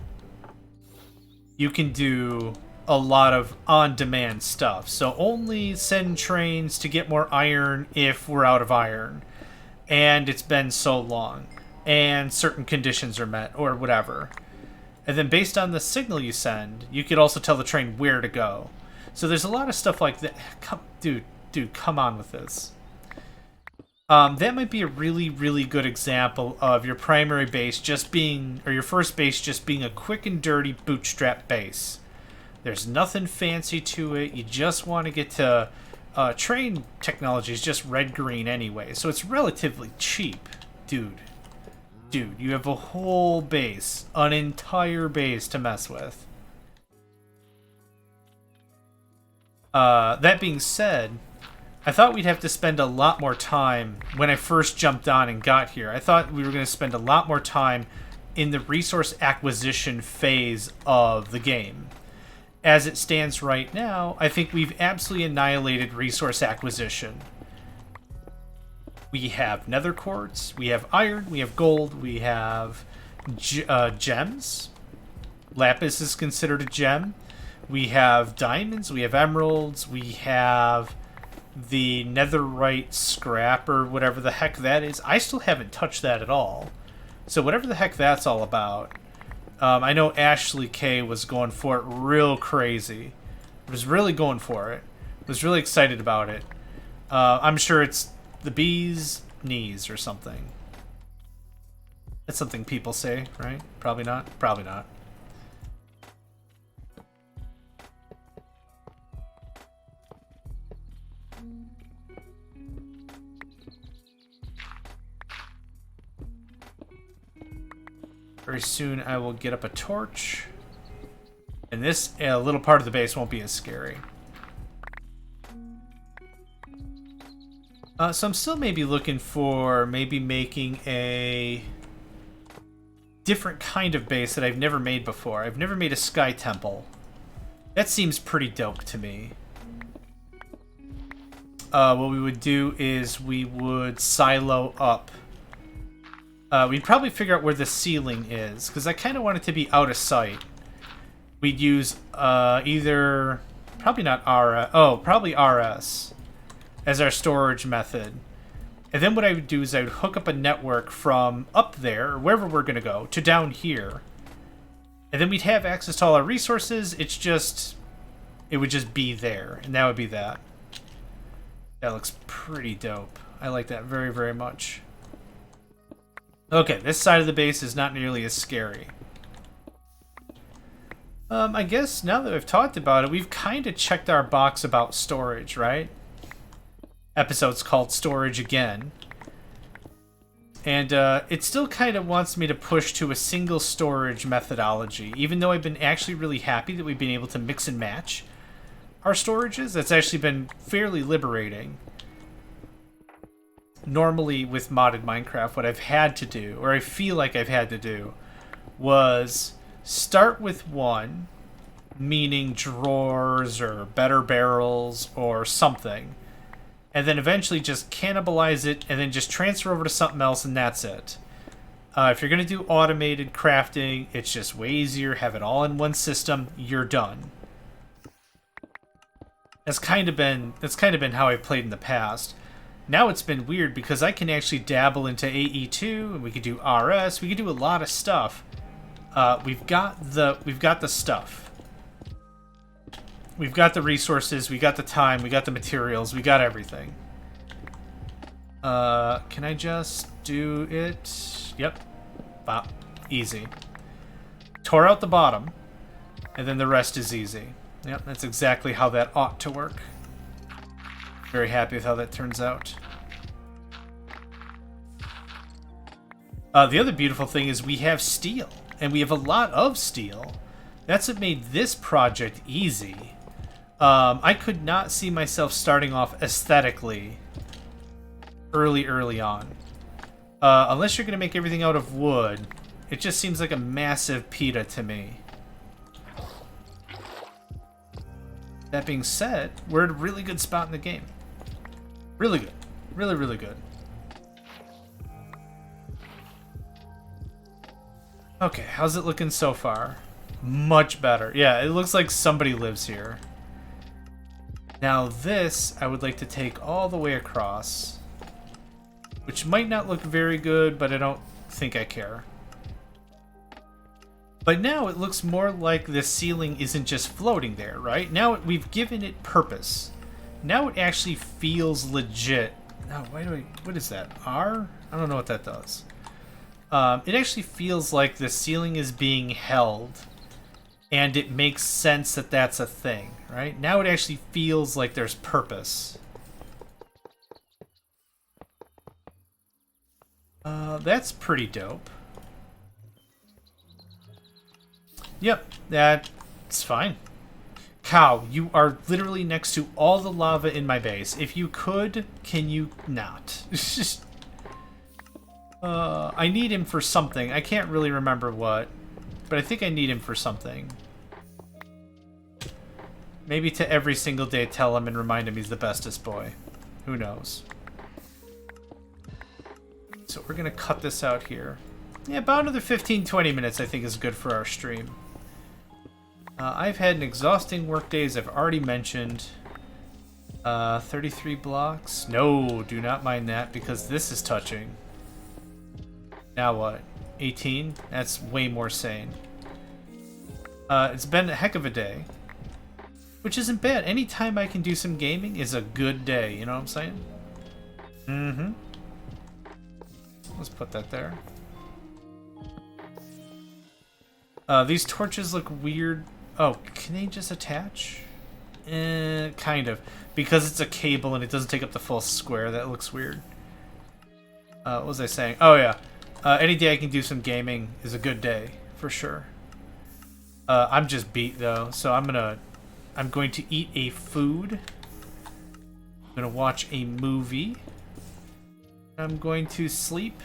you can do a lot of on-demand stuff. So only send trains to get more iron if we're out of iron. And it's been so long. And certain conditions are met, or whatever. And then based on the signal you send, you could also tell the train where to go. So there's a lot of stuff like that. Dude, come on with this. That might be a really, really good example of your primary base just being, or your first base just being a quick and dirty bootstrap base. There's nothing fancy to it. You just want to get to train technology is just red-green anyway, so it's relatively cheap, dude. Dude, you have a whole base, an entire base to mess with. That being said, I thought we'd have to spend a lot more time when I first jumped on and got here. I thought we were going to spend a lot more time in the resource acquisition phase of the game. As it stands right now, I think we've absolutely annihilated resource acquisition. We have nether quartz, we have iron, we have gold, we have gems. Lapis is considered a gem. We have diamonds, we have emeralds, we have the netherite scrap or whatever the heck that is. I still haven't touched that at all. So whatever the heck that's all about. I know AshleyK was going for it real crazy. Was really going for it. Was really excited about it. I'm sure it's the bee's knees or something. That's something people say, right? Probably not. Probably not. Very soon I will get up a torch. And this little part of the base won't be as scary. So I'm still maybe looking for making a different kind of base that I've never made before. I've never made a sky temple. That seems pretty dope to me. What we would do is we would silo up. We'd probably figure out where the ceiling is, because I kind of want it to be out of sight. We'd use either, probably not RS, probably RS as our storage method. And then what I would do is I would hook up a network from up there, or wherever we're going to go, to down here. And then we'd have access to all our resources. It would just be there, and that would be that. That looks pretty dope. I like that very, very much. Okay, this side of the base is not nearly as scary. I guess now that we've talked about it, we've kind of checked our box about storage, right? Episode's called Storage Again. And it still kind of wants me to push to a single storage methodology, even though I've been actually really happy that we've been able to mix and match our storages. That's actually been fairly liberating. Normally with modded Minecraft, what I've had to do, or I feel like I've had to do, was start with one, meaning drawers or better barrels or something, and then eventually just cannibalize it and then just transfer over to something else, and that's it. If you're going to do automated crafting, it's just way easier. Have it all in one system. You're done. That's kind of been how I've played in the past. Now it's been weird because I can actually dabble into AE2, and we can do RS. We can do a lot of stuff. We've got the stuff. We've got the resources. We got the time. We got the materials. We got everything. Can I just do it? Yep. Bop. Easy. Tore out the bottom, and then the rest is easy. Yep, that's exactly how that ought to work. Very happy with how that turns out. The other beautiful thing is we have steel, and we have a lot of steel. That's what made this project easy. I could not see myself starting off aesthetically early on. Unless you're going to make everything out of wood, it just seems like a massive pita to me. That being said, we're at a really good spot in the game. Really good. Really, really good. Okay, how's it looking so far? Much better. Yeah, it looks like somebody lives here. Now this, I would like to take all the way across. Which might not look very good, but I don't think I care. But now it looks more like the ceiling isn't just floating there, right? Now we've given it purpose. Now it actually feels legit. Now, what is that? R? I don't know what that does. It actually feels like the ceiling is being held, and it makes sense that that's a thing, right? Now it actually feels like there's purpose. That's pretty dope. Yep, that's fine. Cow, you are literally next to all the lava in my base. If you could, can you not? It's just... I need him for something. I can't really remember what, but I think I need him for something. Maybe to every single day tell him and remind him he's the bestest boy. Who knows? So we're gonna cut this out here. Yeah, about another 15-20 minutes I think is good for our stream. I've had an exhausting workday, as I've already mentioned. 33 blocks? No, do not mind that, because this is touching. Now what? 18? That's way more sane. It's been a heck of a day. Which isn't bad. Anytime I can do some gaming is a good day, you know what I'm saying? Mm-hmm. Let's put that there. These torches look weird. Oh, can they just attach? Kind of. Because it's a cable and it doesn't take up the full square, that looks weird. What was I saying? Oh, yeah. Any day I can do some gaming is a good day, for sure. I'm just beat, though, so I'm going to eat a food. I'm gonna watch a movie. I'm going to sleep.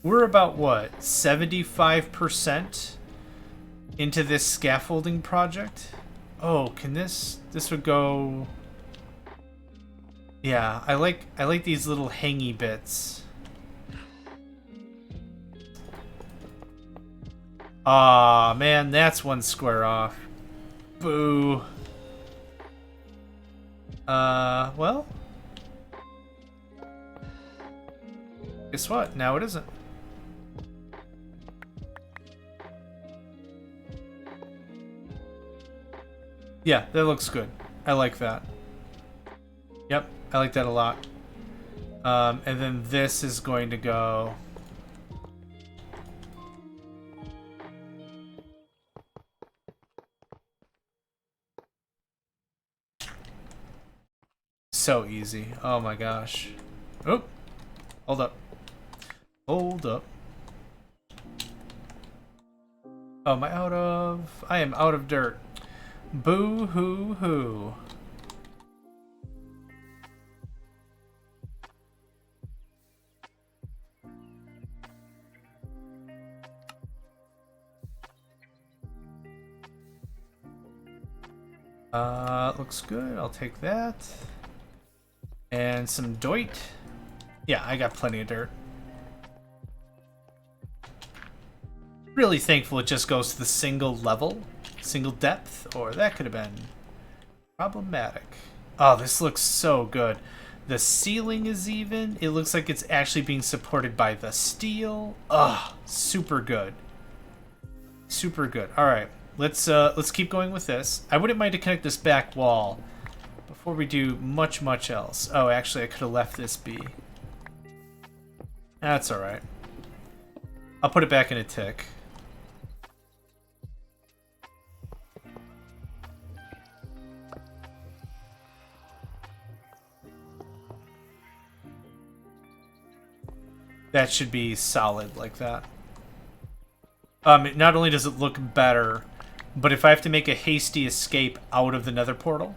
We're about, what, 75% into this scaffolding project? Oh, can this would go... Yeah, I like these little hangy bits. Aw, man, that's one square off. Boo. Well. Guess what? Now it isn't. Yeah, that looks good. I like that. Yep, I like that a lot. And then this is going to go... So easy. Oh my gosh. Oh, hold up. Hold up. Oh, am I out of... I am out of dirt. Boo-hoo-hoo. Looks good. I'll take that. And some doit. Yeah, I got plenty of dirt. Really thankful it just goes to the single level, single depth, or that could have been problematic. Oh, this looks so good. The ceiling is even. It looks like it's actually being supported by the steel. Ugh, super good. Super good. All right, let's keep going with this. I wouldn't mind to connect this back wall before we do much else. Oh, actually, I could have left this be. That's all right. I'll put it back in a tick. That should be solid like that. Not only does it look better, but if I have to make a hasty escape out of the nether portal,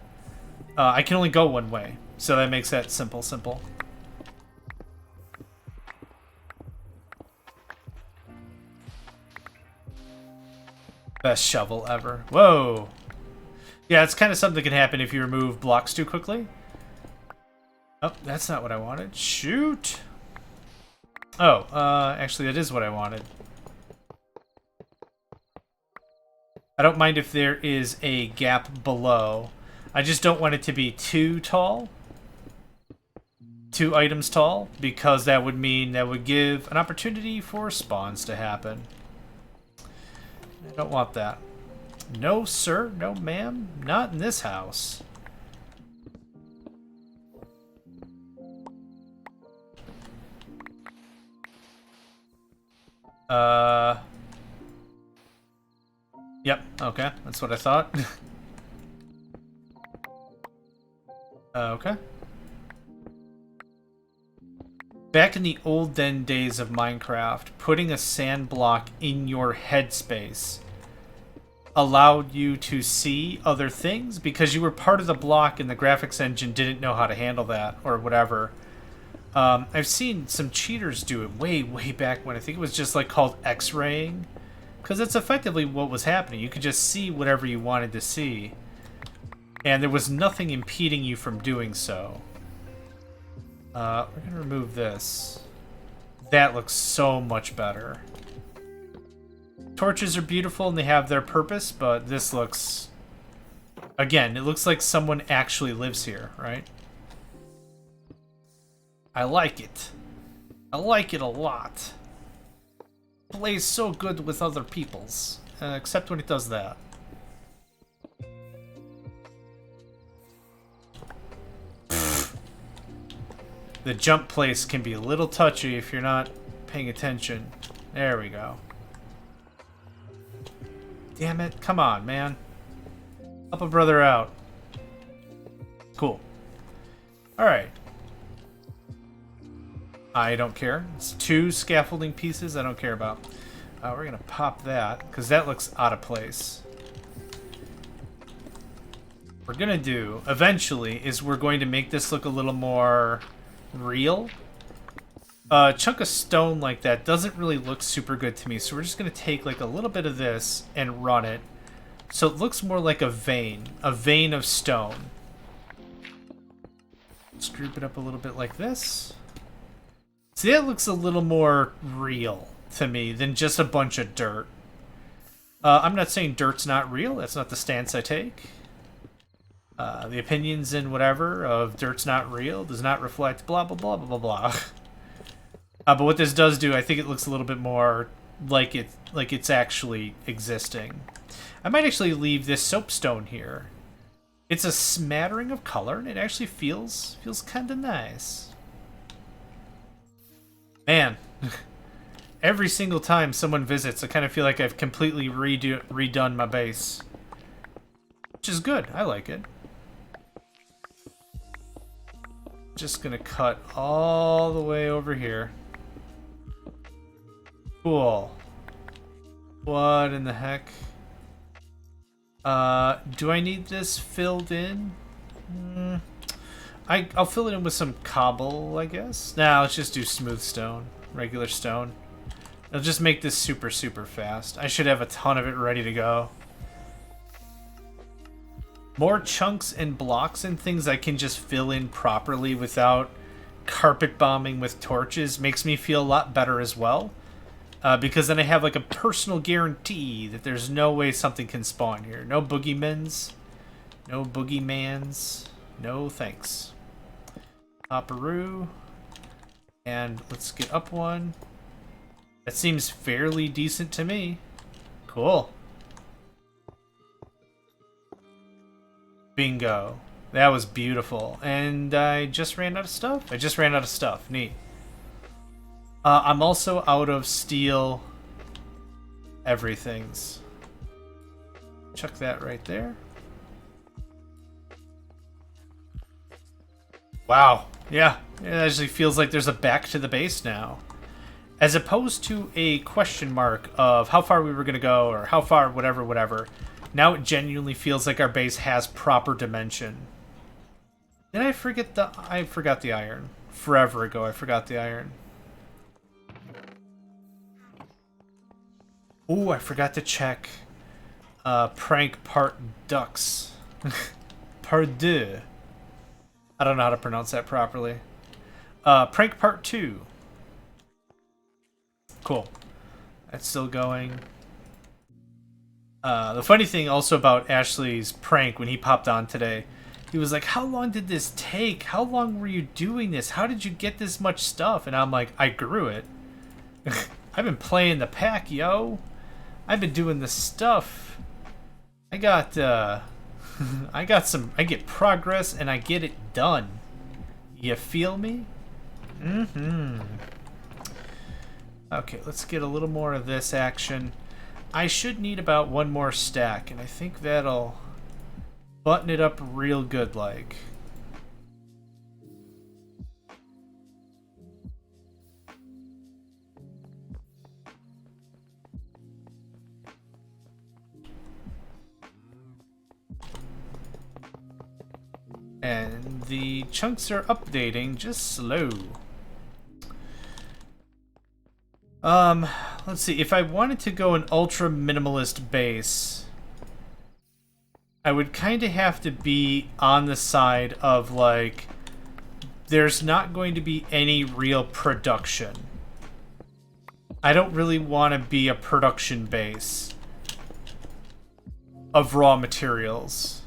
I can only go one way. So that makes that simple. Best shovel ever. Whoa! Yeah, it's kind of something that can happen if you remove blocks too quickly. Oh, that's not what I wanted. Shoot! Oh, actually that is what I wanted. I don't mind if there is a gap below. I just don't want it to be too tall. 2 items tall, because that would mean that would give an opportunity for spawns to happen. I don't want that. No, sir. No, ma'am. Not in this house. Yep, okay. That's what I thought. Okay. Back in the olden days of Minecraft, putting a sand block in your headspace allowed you to see other things because you were part of the block and the graphics engine didn't know how to handle that or whatever. I've seen some cheaters do it way back when. I think it was just like called X-raying, because that's effectively what was happening. You could just see whatever you wanted to see, and there was nothing impeding you from doing so. We're gonna remove this. That looks so much better. Torches are beautiful and they have their purpose, but this looks... Again, it looks like someone actually lives here, right? I like it. I like it a lot. Plays so good with other people's, except when it does that. The jump place can be a little touchy if you're not paying attention. There we go. Damn it. Come on, man. Help a brother out. Cool. Alright. I don't care. It's 2 scaffolding pieces I don't care about. We're going to pop that, because that looks out of place. What we're going to do, eventually, is we're going to make this look a little more real. A chunk of stone like that doesn't really look super good to me, so we're just going to take like a little bit of this and run it so it looks more like a vein of stone. Let's group it up a little bit like this. See, that looks a little more real to me than just a bunch of dirt. I'm not saying dirt's not real. That's not the stance I take. The opinions and whatever of dirt's not real does not reflect blah, blah, blah, blah, blah, blah. But what this does do, I think it looks a little bit more like it's actually existing. I might actually leave this soapstone here. It's a smattering of color, and it actually feels kind of nice. Man, every single time someone visits, I kind of feel like I've completely redone my base. Which is good. I like it. Just gonna cut all the way over here. Cool. What in the heck? Do I need this filled in? I'll fill it in with some cobble, I guess. Nah, let's just do smooth stone. Regular stone. It'll just make this super, super fast. I should have a ton of it ready to go. More chunks and blocks and things I can just fill in properly without carpet bombing with torches makes me feel a lot better as well. Because then I have like a personal guarantee that there's no way something can spawn here. No boogeymans. No boogeymans. No thanks. Hopperoo. And let's get up one. That seems fairly decent to me. Cool. Bingo. That was beautiful. And I just ran out of stuff? I just ran out of stuff. Neat. I'm also out of steel everythings. Chuck that right there. Wow. Yeah. It actually feels like there's a back to the base now. As opposed to a question mark of how far we were going to go or how far whatever, whatever. Now it genuinely feels like our base has proper dimension. Did I forget the... I forgot the iron. Forever ago I forgot the iron. Ooh, I forgot to check prank part ducks. Part 2. I don't know how to pronounce that properly. Prank part 2. Cool. That's still going. The funny thing also about Ashley's prank when he popped on today, he was like, how long did this take? How long were you doing this? How did you get this much stuff? And I'm like, I grew it. I've been playing the pack, yo. I've been doing this stuff. I got, I get progress and I get it done. You feel me? Mm-hmm. Okay, let's get a little more of this action. I should need about one more stack, and I think that'll button it up real good like. And the chunks are updating just slow. Let's see. If I wanted to go an ultra minimalist base, I would kind of have to be on the side of like, there's not going to be any real production. I don't really want to be a production base of raw materials.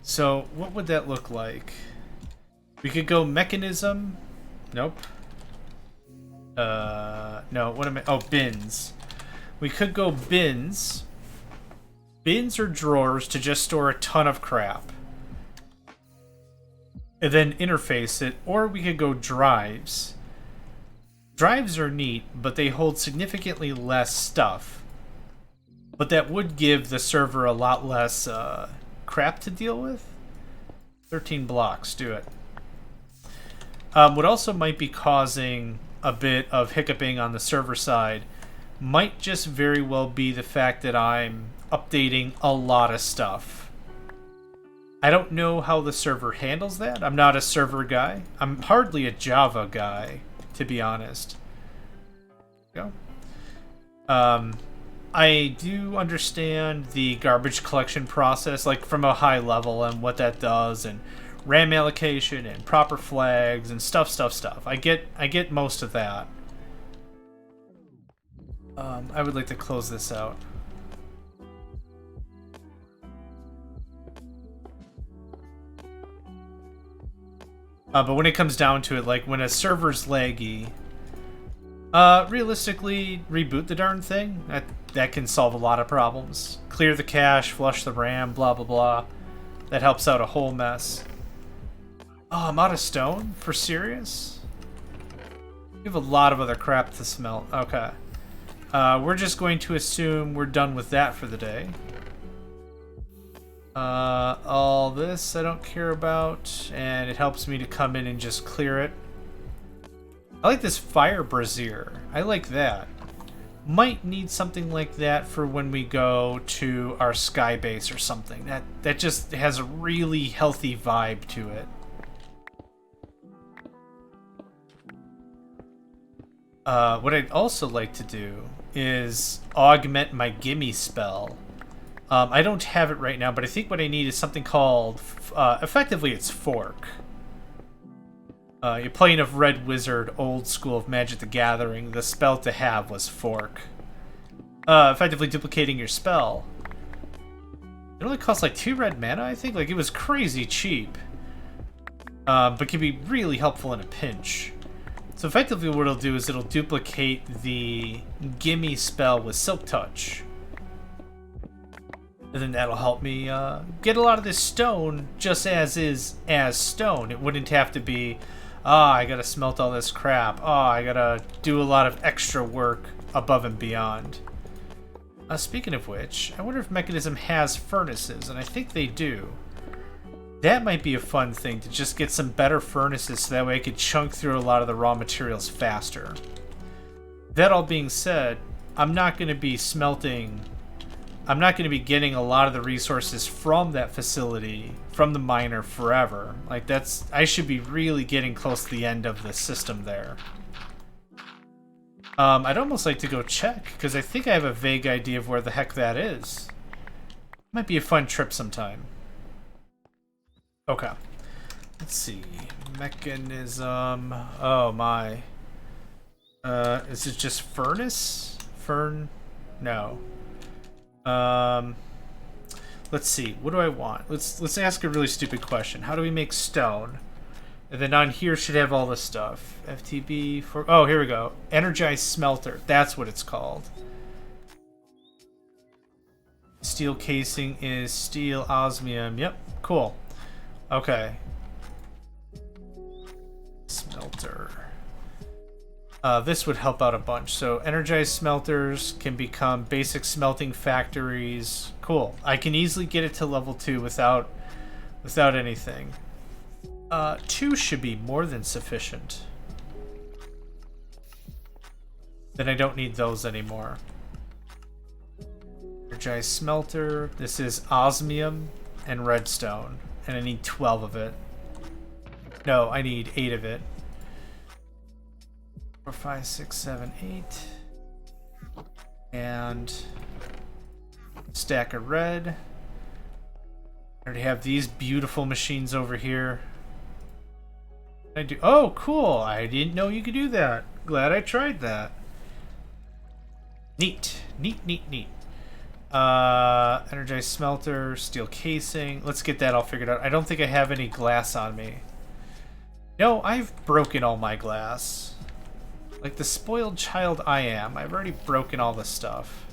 So what would that look like? We could go mechanism. Nope. No, what am I? Oh, bins. We could go bins. Bins or drawers to just store a ton of crap. And then interface it. Or we could go drives. Drives are neat, but they hold significantly less stuff. But that would give the server a lot less crap to deal with. 13 blocks, do it. What also might be causing a bit of hiccuping on the server side might just very well be the fact that I'm updating a lot of stuff. I don't know how the server handles that. I'm not a server guy. I'm hardly a Java guy, to be honest. Go. I do understand the garbage collection process, like from a high level and what that does, and RAM allocation and proper flags and stuff. I get most of that. I would like to close this out. But when it comes down to it, like when a server's laggy, realistically, reboot the darn thing. That can solve a lot of problems. Clear the cache, flush the RAM, blah blah blah. That helps out a whole mess. Oh, I'm out of stone? For serious? We have a lot of other crap to smelt. Okay. We're just going to assume we're done with that for the day. All this I don't care about, and it helps me to come in and just clear it. I like this fire brazier. I like that. Might need something like that for when we go to our sky base or something. That just has a really healthy vibe to it. What I'd also like to do is augment my gimme spell. I don't have it right now, but I think what I need is something called, effectively it's Fork. You're playing of Red Wizard, old school of Magic the Gathering. The spell to have was Fork. Effectively duplicating your spell. It only costs like 2 red mana, I think. Like, it was crazy cheap. But can be really helpful in a pinch. So effectively what it'll do is it'll duplicate the gimme spell with Silk Touch. And then that'll help me get a lot of this stone just as is as stone. It wouldn't have to be, I gotta smelt all this crap. I gotta do a lot of extra work above and beyond. Speaking of which, I wonder if Mechanism has furnaces, and I think they do. That might be a fun thing, to just get some better furnaces so that way I could chunk through a lot of the raw materials faster. That all being said, I'm not going to be smelting... I'm not going to be getting a lot of the resources from that facility, from the miner, forever. Like, that's... I should be really getting close to the end of the system there. I'd almost like to go check, because I think I have a vague idea of where the heck that is. Might be a fun trip sometime. Okay. Let's see. Mechanism. Oh my. Is it just furnace? Fern? No. Let's see. What do I want? Let's ask a really stupid question. How do we make stone? And then on here should have all this stuff. FTB for... Oh, here we go. Energized smelter. That's what it's called. Steel casing is steel osmium. Yep. Cool. Okay. Smelter. This would help out a bunch. So energized smelters can become basic smelting factories. Cool. I can easily get it to level 2 without anything. 2 should be more than sufficient. Then I don't need those anymore. Energized smelter. This is osmium and redstone. And I need 12 of it. No, I need 8 of it. 4, 5, 6, 7, 8. And stack of red. I already have these beautiful machines over here. I do. Oh, cool! I didn't know you could do that. Glad I tried that. Neat, neat, neat, neat. Energized smelter, steel casing. Let's get that all figured out. I don't think I have any glass on me. No, I've broken all my glass. Like the spoiled child I am. I've already broken all the stuff.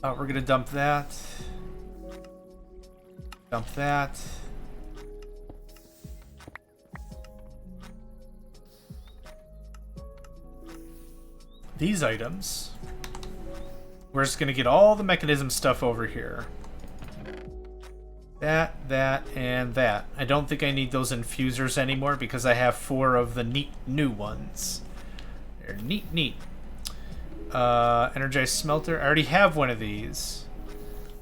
We're gonna dump that. Dump that. These items. We're just gonna get all the mechanism stuff over here. That, and that. I don't think I need those infusers anymore because I have 4 of the neat new ones. They're neat, neat. Energized smelter. I already have one of these.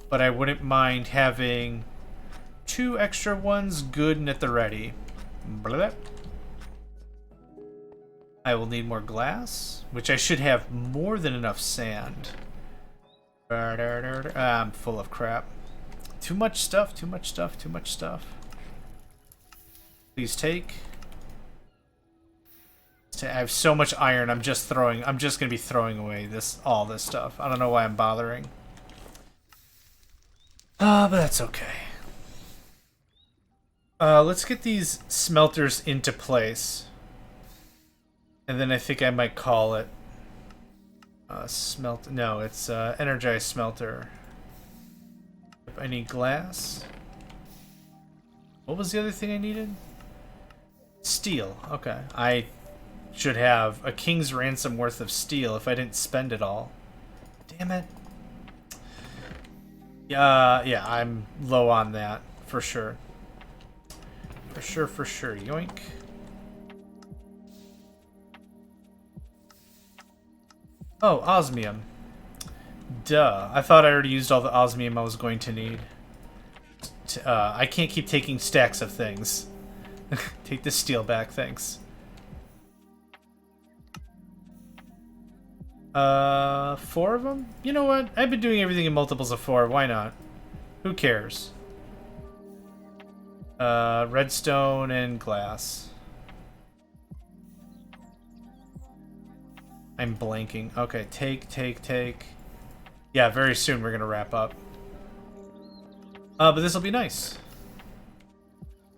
But I wouldn't mind having 2 extra ones good and at the ready. Blah. I will need more glass, which I should have more than enough sand. I'm full of crap. Too much stuff, too much stuff, too much stuff. Please take. I have so much iron, I'm just gonna be throwing away all this stuff. I don't know why I'm bothering. But that's okay. Let's get these smelters into place. And then I think I might call it no, it's energized smelter. I need glass. What was the other thing I needed? Steel. Okay. I should have a king's ransom worth of steel if I didn't spend it all. Damn it. Yeah, I'm low on that for sure. For sure. Yoink. Oh, osmium. Duh. I thought I already used all the osmium I was going to need. I can't keep taking stacks of things. Take the steel back, thanks. 4 of them? You know what? I've been doing everything in multiples of 4. Why not? Who cares? Redstone and glass. I'm blanking. Okay, take. Yeah, very soon we're gonna wrap up. But this will be nice.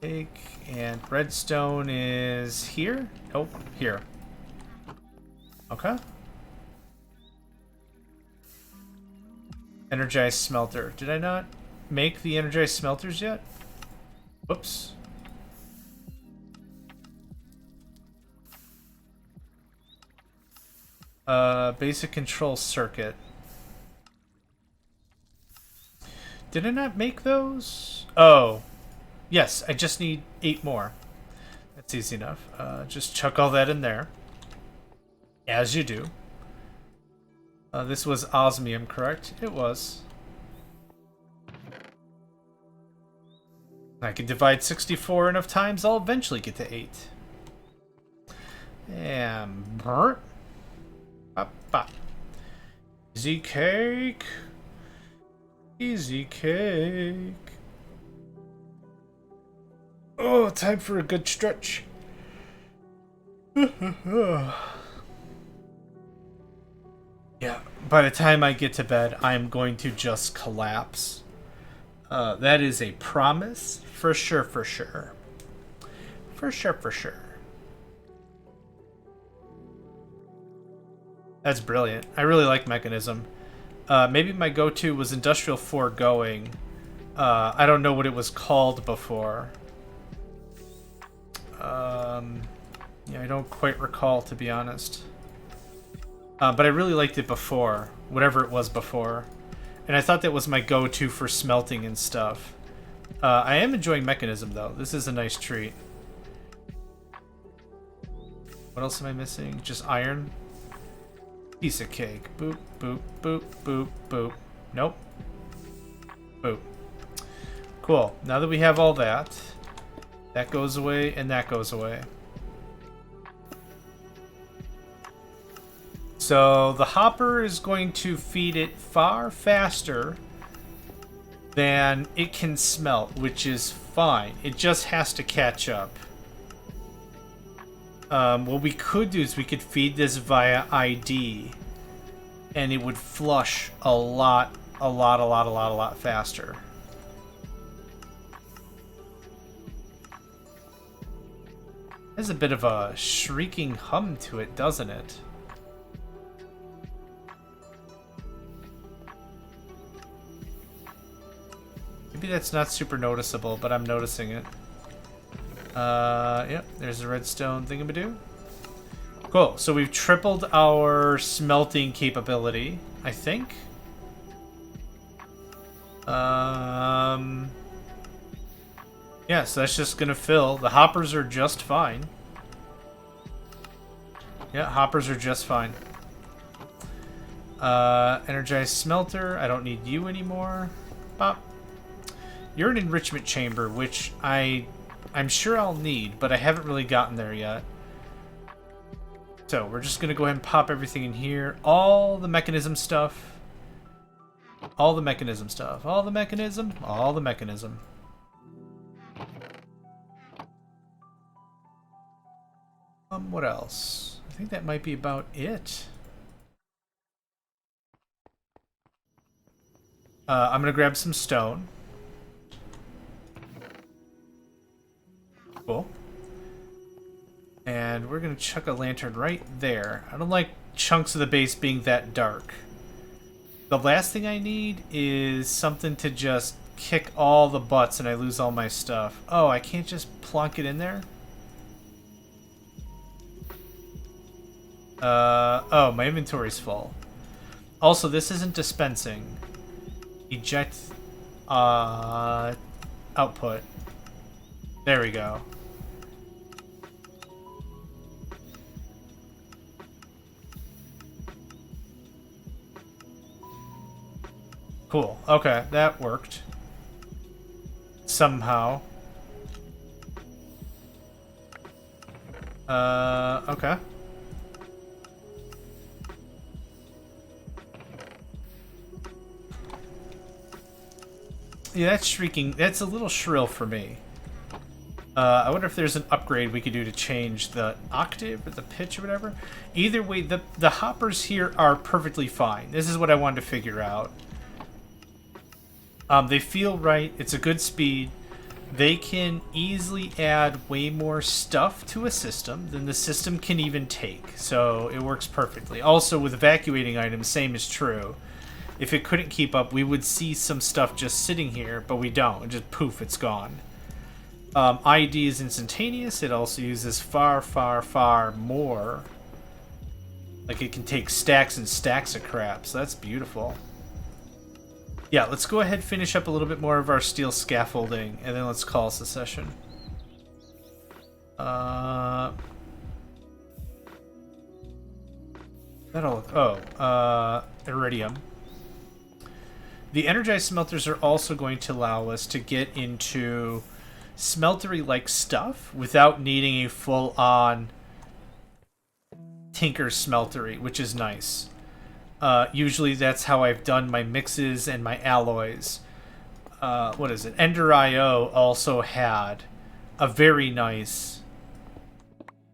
Take, and redstone is here? Nope, here. Okay. Energized smelter. Did I not make the energized smelters yet? Whoops. Basic control circuit. Did I not make those? Oh. Yes, I just need 8 more. That's easy enough. Just chuck all that in there. As you do. This was osmium, correct? It was. I can divide 64 enough times, I'll eventually get to 8. And burp. Bop, bop. Easy cake. Easy cake. Oh, time for a good stretch. Yeah, by the time I get to bed, I'm going to just collapse. That is a promise. For sure, for sure. For sure, for sure. That's brilliant. I really like Mechanism. Maybe my go-to was Industrial Foregoing. I don't know what it was called before. Yeah, I don't quite recall, to be honest. But I really liked it before, whatever it was before. And I thought that was my go-to for smelting and stuff. I am enjoying Mechanism, though. This is a nice treat. What else am I missing? Just iron? Piece of cake. Boop, boop, boop, boop, boop. Nope. Boop. Cool. Now that we have all that, that goes away and that goes away. So the hopper is going to feed it far faster than it can smelt, which is fine. It just has to catch up. What we could do is we could feed this via ID, and it would flush a lot faster. There's a bit of a shrieking hum to it, doesn't it? Maybe that's not super noticeable, but I'm noticing it. Yep, there's a redstone thingamadoo. Cool, so we've tripled our smelting capability, I think. Yeah, so that's just gonna fill. The hoppers are just fine. Yeah, hoppers are just fine. Energized smelter, I don't need you anymore. Bop. You're an enrichment chamber, which I'm sure I'll need, but I haven't really gotten there yet. So we're just gonna go ahead and pop everything in here. All the mechanism stuff. All the mechanism stuff. All the mechanism. All the mechanism. What else? I think that might be about it. I'm gonna grab some stone. Cool. And we're gonna chuck a lantern right there. I don't like chunks of the base being that dark. The last thing I need is something to just kick all the butts and I lose all my stuff. Oh, I can't just plunk it in there? Oh, my inventory's full. Also, this isn't dispensing. Eject, output. There we go. Cool. Okay, that worked. Somehow. Okay. Yeah, that's shrieking. That's a little shrill for me. I wonder if there's an upgrade we could do to change the octave or the pitch or whatever. Either way, the hoppers here are perfectly fine. This is what I wanted to figure out. They feel right. It's a good speed. They can easily add way more stuff to a system than the system can even take. So it works perfectly. Also, with evacuating items, same is true. If it couldn't keep up, we would see some stuff just sitting here, but we don't. Just poof, it's gone. ID is instantaneous. It also uses far, far, far more. Like, it can take stacks and stacks of crap, so that's beautiful. Yeah, let's go ahead and finish up a little bit more of our steel scaffolding, and then let's call this a session. That'll look... Oh, iridium. The energized smelters are also going to allow us to get into smeltery-like stuff without needing a full-on tinker smeltery, which is nice. Usually that's how I've done my mixes and my alloys. What is it? Ender IO also had a very nice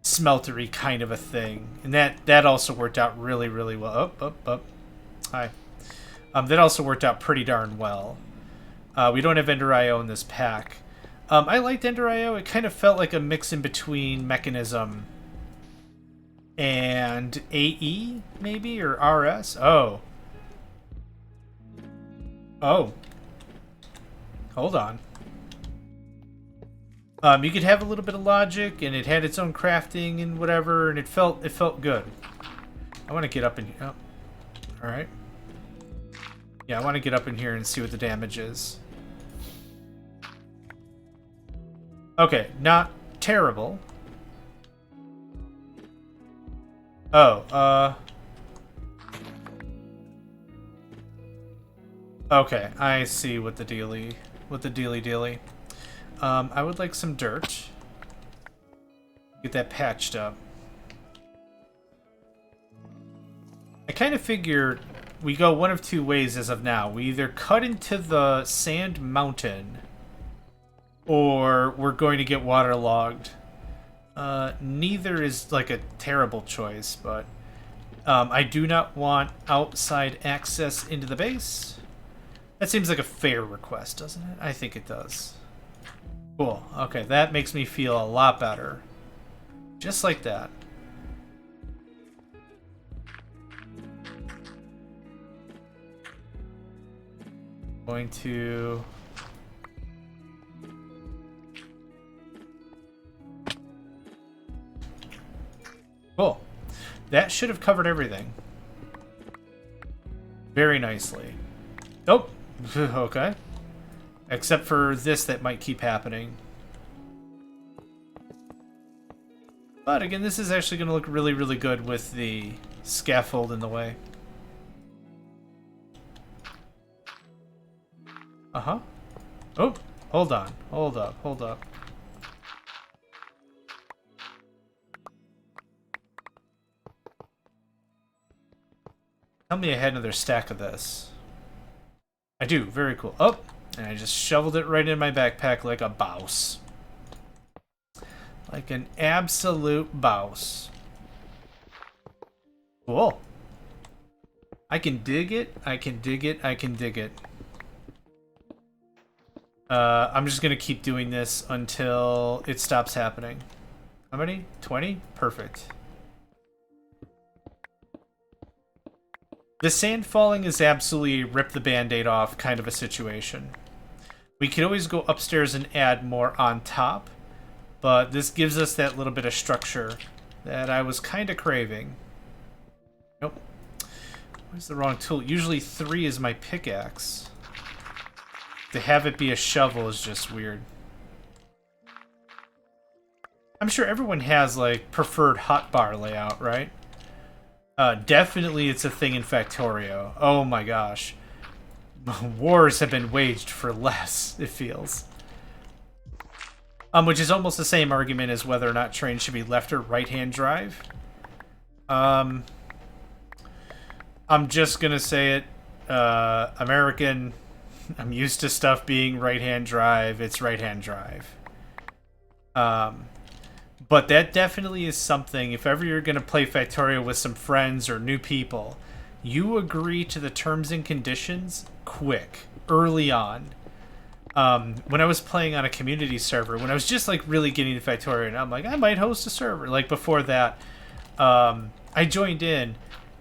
smeltery kind of a thing. And that also worked out really, really well. Hi. That also worked out pretty darn well. We don't have Ender IO in this pack. I liked Ender IO. It kind of felt like a mix in between Mechanism and AE, maybe? Or RS? Oh. Oh. Hold on. You could have a little bit of logic, and it had its own crafting and whatever, and it felt good. I want to get up in here. Oh. Alright. Yeah, I want to get up in here and see what the damage is. Okay, not terrible. Oh, okay, I see what the dealy dealy. I would like some dirt. Get that patched up. I kind of figured we go one of two ways as of now. We either cut into the sand mountain, or we're going to get waterlogged. Neither is like a terrible choice, but I do not want outside access into the base. That seems like a fair request, doesn't it? I think it does. Cool. Okay, that makes me feel a lot better. Just like that. Going to... Cool. That should have covered everything. Very nicely. Oh, okay. Except for this that might keep happening. But again, this is actually going to look really, really good with the scaffold in the way. Uh-huh. Oh, hold on. Hold up, hold up. Tell me I had another stack of this. I do. Very cool. Oh, and I just shoveled it right in my backpack like a bouse. Like an absolute bouse. Cool. I can dig it. I can dig it. I can dig it. I'm just going to keep doing this until it stops happening. How many? 20? Perfect. The sand falling is absolutely rip the band-aid off kind of a situation. We could always go upstairs and add more on top, but this gives us that little bit of structure that I was kind of craving. Nope. Where's the wrong tool? Usually 3 is my pickaxe. To have it be a shovel is just weird. I'm sure everyone has, like, preferred hotbar layout, right? Definitely it's a thing in Factorio. Oh my gosh. wars have been waged for less, it feels. Which is almost the same argument as whether or not trains should be left or right-hand drive. I'm just gonna say it. American, I'm used to stuff being right-hand drive. It's right-hand drive. But that definitely is something, if ever you're gonna play Factorio with some friends or new people, you agree to the terms and conditions quick, early on. When I was playing on a community server, when I was just like really getting to Factorio, and I'm like, I might host a server. Like before that, I joined in,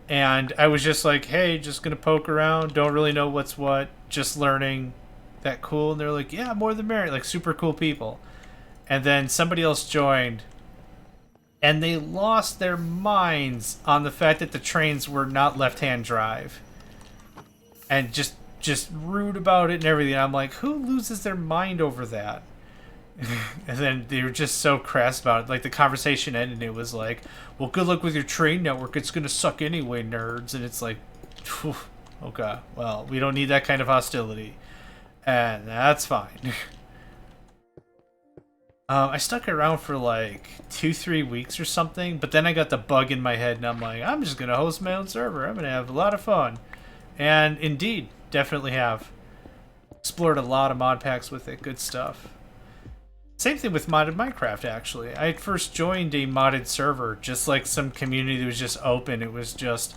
and I was just like, hey, just gonna poke around, don't really know what's what, just learning. That cool? And they're like, yeah, more the merrier, like super cool people. And then somebody else joined, and they lost their minds on the fact that the trains were not left-hand drive, and just rude about it and everything. I'm like, who loses their mind over that? And then they were just so crass about it. Like, the conversation ended, and it was like, well, good luck with your train network. It's gonna suck anyway, nerds. And it's like, phew, okay, well, we don't need that kind of hostility. And that's fine. I stuck around for like 2-3 weeks or something, but then I got the bug in my head, and I'm like, I'm just gonna host my own server. I'm gonna have a lot of fun. And indeed, definitely have. Explored a lot of mod packs with it. Good stuff. Same thing with modded Minecraft, actually. I had first joined a modded server, just like some community that was just open. It was just,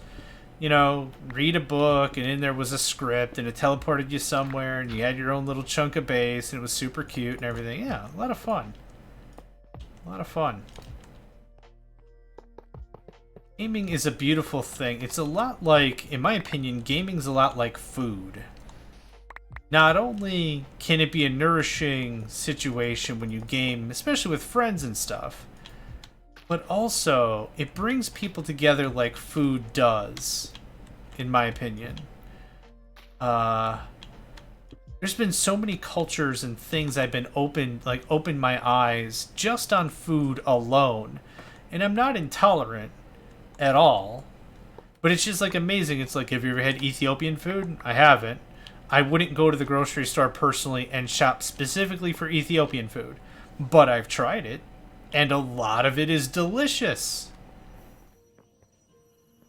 you know, read a book, and in there was a script, and it teleported you somewhere, and you had your own little chunk of base, and it was super cute and everything. Yeah, a lot of fun. A lot of fun. Gaming is a beautiful thing. It's a lot like, in my opinion, gaming's a lot like food. Not only can it be a nourishing situation when you game, especially with friends and stuff, but also it brings people together like food does, in my opinion. There's been so many cultures and things I've been opened my eyes just on food alone. And I'm not intolerant at all, but it's just like amazing. It's like, have you ever had Ethiopian food? I haven't. I wouldn't go to the grocery store personally and shop specifically for Ethiopian food, but I've tried it, and a lot of it is delicious.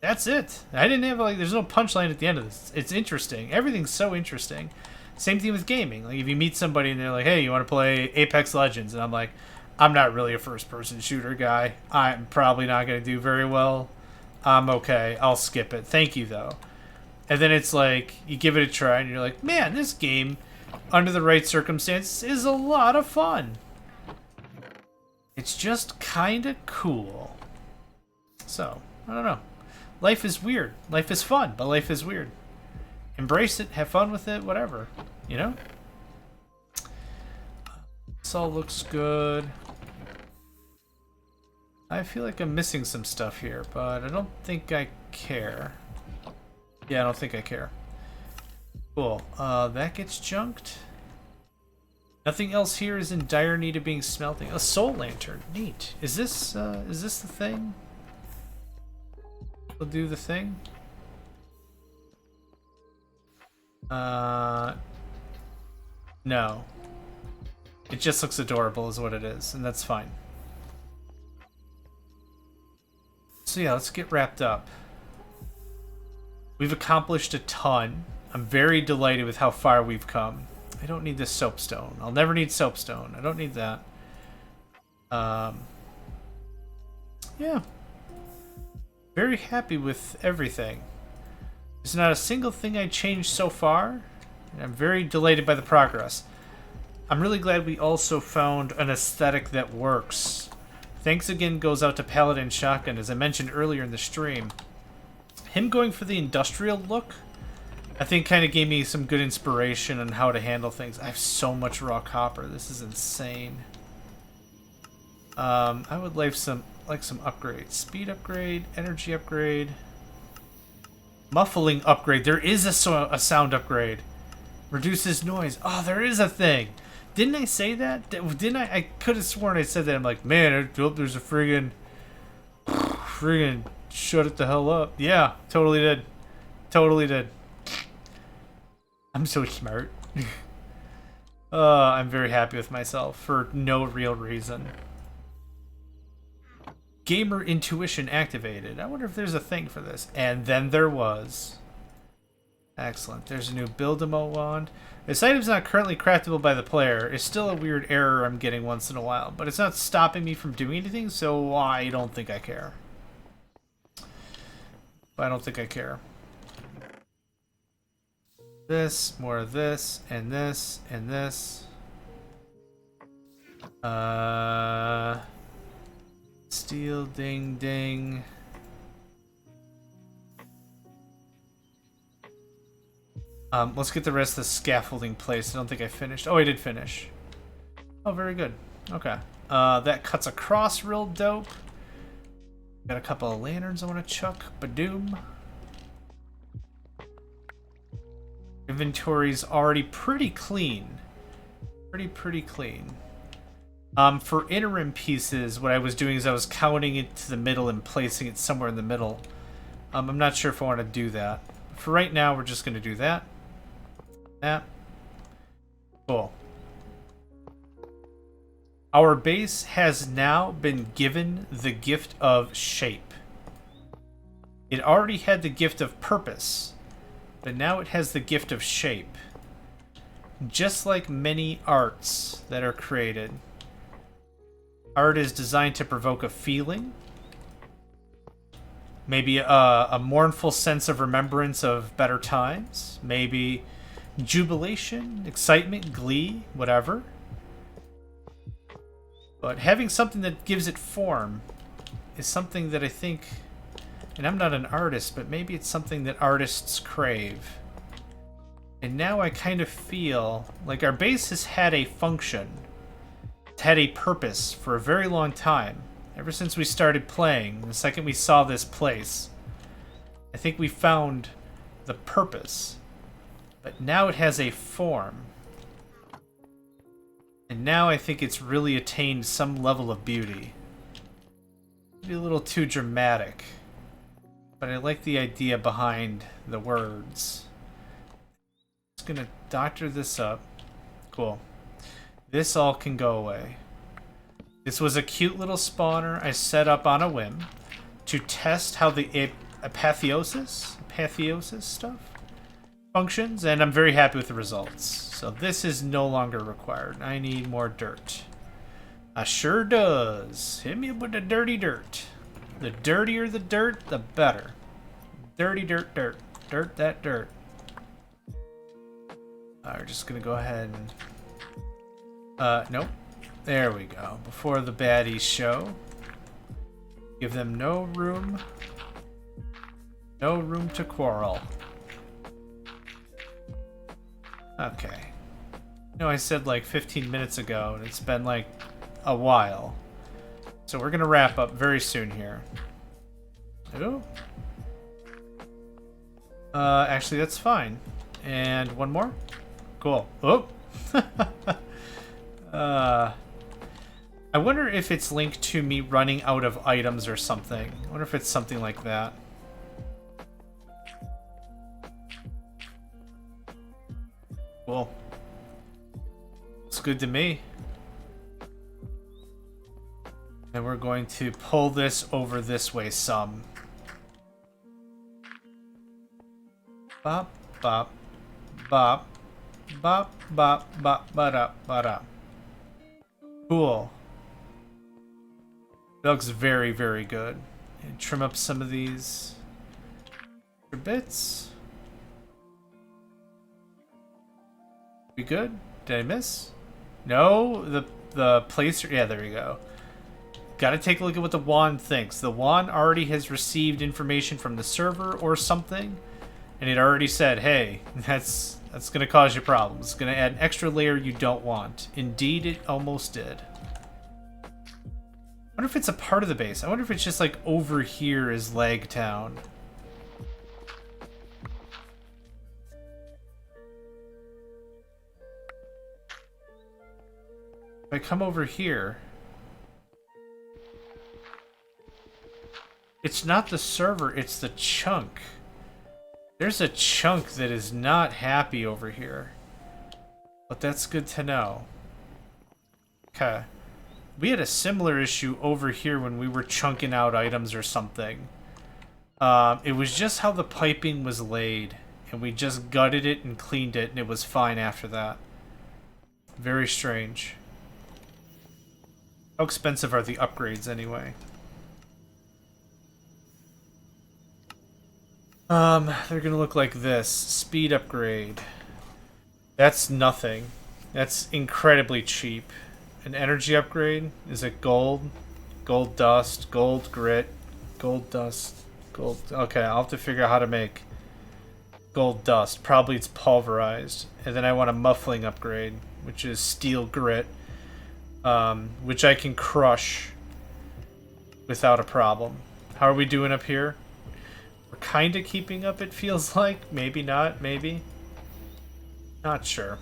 That's it. I didn't have, like, there's no punchline at the end of this. It's interesting. Everything's so interesting. Same thing with gaming. Like, if you meet somebody and they're like, hey, you want to play Apex Legends? And I'm like, I'm not really a first-person shooter guy. I'm probably not going to do very well. I'm okay. I'll skip it. Thank you, though. And then it's like, you give it a try, and you're like, man, this game, under the right circumstances, is a lot of fun. It's just kind of cool. So, I don't know. Life is weird. Life is fun, but life is weird. Embrace it, have fun with it, whatever. You know? This all looks good. I feel like I'm missing some stuff here, but I don't think I care. Yeah, I don't think I care. Cool. That gets junked. Nothing else here is in dire need of being smelting. A soul lantern. Neat. Is this the thing? We'll do the thing. No. It just looks adorable is what it is, and that's fine. So yeah, let's get wrapped up. We've accomplished a ton. I'm very delighted with how far we've come. I don't need this soapstone. I'll never need soapstone. I don't need that. Yeah. Very happy with everything. There's not a single thing I changed so far. And I'm very delighted by the progress. I'm really glad we also found an aesthetic that works. Thanks again goes out to PaladinShotgun, as I mentioned earlier in the stream. Him going for the industrial look, I think kind of gave me some good inspiration on how to handle things. I have so much raw copper. This is insane. I would like some upgrades. Speed upgrade, energy upgrade, muffling upgrade. There is a sound upgrade. Reduces noise. Oh, there is a thing. Didn't I say that? Didn't I? I could have sworn I said that. I'm like, man, there's a friggin' shut it the hell up. Yeah, totally did. Totally did. I'm so smart. I'm very happy with myself for no real reason. Gamer intuition activated. I wonder if there's a thing for this. And then there was. Excellent. There's a new build-a-mo wand. This item's not currently craftable by the player. It's still a weird error I'm getting once in a while, but it's not stopping me from doing anything, so I don't think I care. I don't think I care. This, more of this, and this, and this. Steel, ding, ding. Let's get the rest of the scaffolding placed. I don't think I finished. Oh, I did finish. Oh, very good. Okay. That cuts across real dope. Got a couple of lanterns I want to chuck. Badoom. Inventory's already pretty clean. Pretty clean. For interim pieces, what I was doing is I was counting it to the middle and placing it somewhere in the middle. I'm not sure if I want to do that. For right now, we're just going to do that. That. Cool. Our base has now been given the gift of shape. It already had the gift of purpose, but now it has the gift of shape. Just like many arts that are created, art is designed to provoke a feeling, maybe a mournful sense of remembrance of better times, maybe jubilation, excitement, glee, whatever. But having something that gives it form is something that I think, and I'm not an artist, but maybe it's something that artists crave. And now I kind of feel like our base has had a function. It's had a purpose for a very long time. Ever since we started playing, the second we saw this place, I think we found the purpose. But now it has a form. And now I think it's really attained some level of beauty. Maybe a little too dramatic. But I like the idea behind the words. Just gonna doctor this up. Cool. This all can go away. This was a cute little spawner I set up on a whim to test how the apotheosis stuff functions, and I'm very happy with the results. So this is no longer required. I need more dirt. I sure does. Hit me with the dirty dirt. The dirtier the dirt, the better. Dirty dirt, dirt. Dirt that dirt. We're just gonna go ahead and... nope. There we go. Before the baddies show. Give them no room. No room to quarrel. Okay. No, I said like 15 minutes ago, and it's been like a while. So we're gonna wrap up very soon here. Ooh. Actually, that's fine. And one more? Cool. Oh! I wonder if it's linked to me running out of items or something. I wonder if it's something like that. Cool. It's good to me. And we're going to pull this over this way some. Bop, bop, bop, bop, bop, bop, ba-da, ba-da. Cool. That looks very, very good. And trim up some of these bits. We good? Did I miss? No, the placer. Yeah, there we go. Gotta take a look at what the wand thinks. The wand already has received information from the server or something, and it already said, "Hey, that's gonna cause you problems. It's gonna add an extra layer you don't want." Indeed, it almost did. I wonder if it's a part of the base. I wonder if it's just like over here is Lag Town. If I come over here, it's not the server, it's the chunk. There's a chunk that is not happy over here. But that's good to know. Okay. We had a similar issue over here when we were chunking out items or something. It was just how the piping was laid. And we just gutted it and cleaned it, and it was fine after that. Very strange. How expensive are the upgrades anyway? They're gonna look like this. Speed upgrade. That's nothing. That's incredibly cheap. An energy upgrade? Is it gold? Gold dust, gold grit, gold dust, gold... Okay, I'll have to figure out how to make gold dust. Probably it's pulverized. And then I want a muffling upgrade, which is steel grit, which I can crush without a problem. How are we doing up here? We're kind of keeping up, it feels like. Maybe not, maybe. Not sure.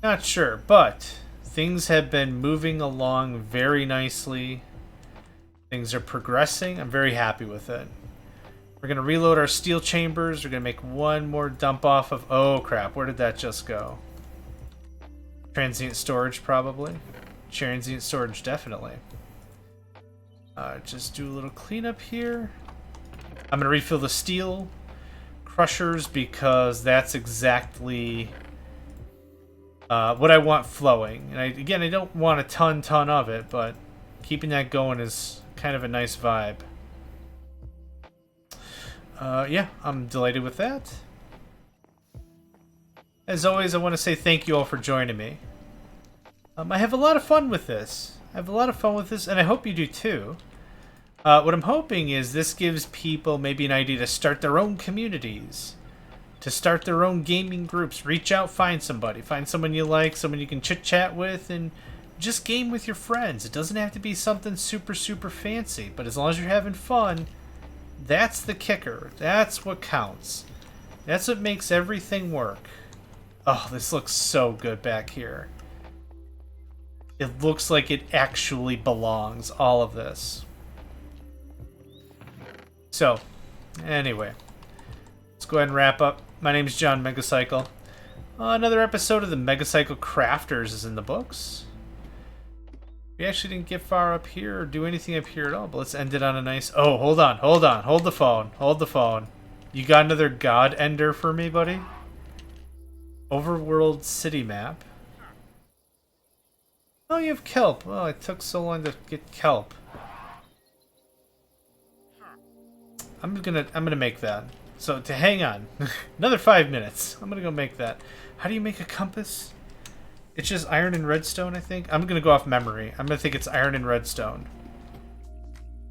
Not sure, but things have been moving along very nicely. Things are progressing. I'm very happy with it. We're going to reload our steel chambers. We're going to make one more dump off of... Oh, crap. Where did that just go? Transient storage, probably. Transient storage, definitely. Just do a little cleanup here. I'm going to refill the steel crushers because that's exactly what I want flowing. And again, I don't want a ton of it, but keeping that going is kind of a nice vibe. Yeah, I'm delighted with that. As always, I want to say thank you all for joining me. I have a lot of fun with this. And I hope you do too. What I'm hoping is this gives people maybe an idea to start their own communities, to start their own gaming groups. Reach out, find somebody. Find someone you like, someone you can chit-chat with, and just game with your friends. It doesn't have to be something super fancy, but as long as you're having fun, that's the kicker. That's what counts. That's what makes everything work. Oh, this looks so good back here. It looks like it actually belongs, all of this. So, anyway, let's go ahead and wrap up. My name is John Megacycle. Another episode of the Megacycle Crafters is in the books. We actually didn't get far up here or do anything up here at all, but let's end it on a nice... Oh, hold on. Hold the phone. You got another god ender for me, buddy? Overworld city map. Oh, you have kelp. Oh, it took so long to get kelp. I'm gonna make that. So to hang on, another 5 minutes. I'm gonna go make that. How do you make a compass? It's just iron and redstone, I think. I'm gonna go off memory. I'm gonna think it's iron and redstone.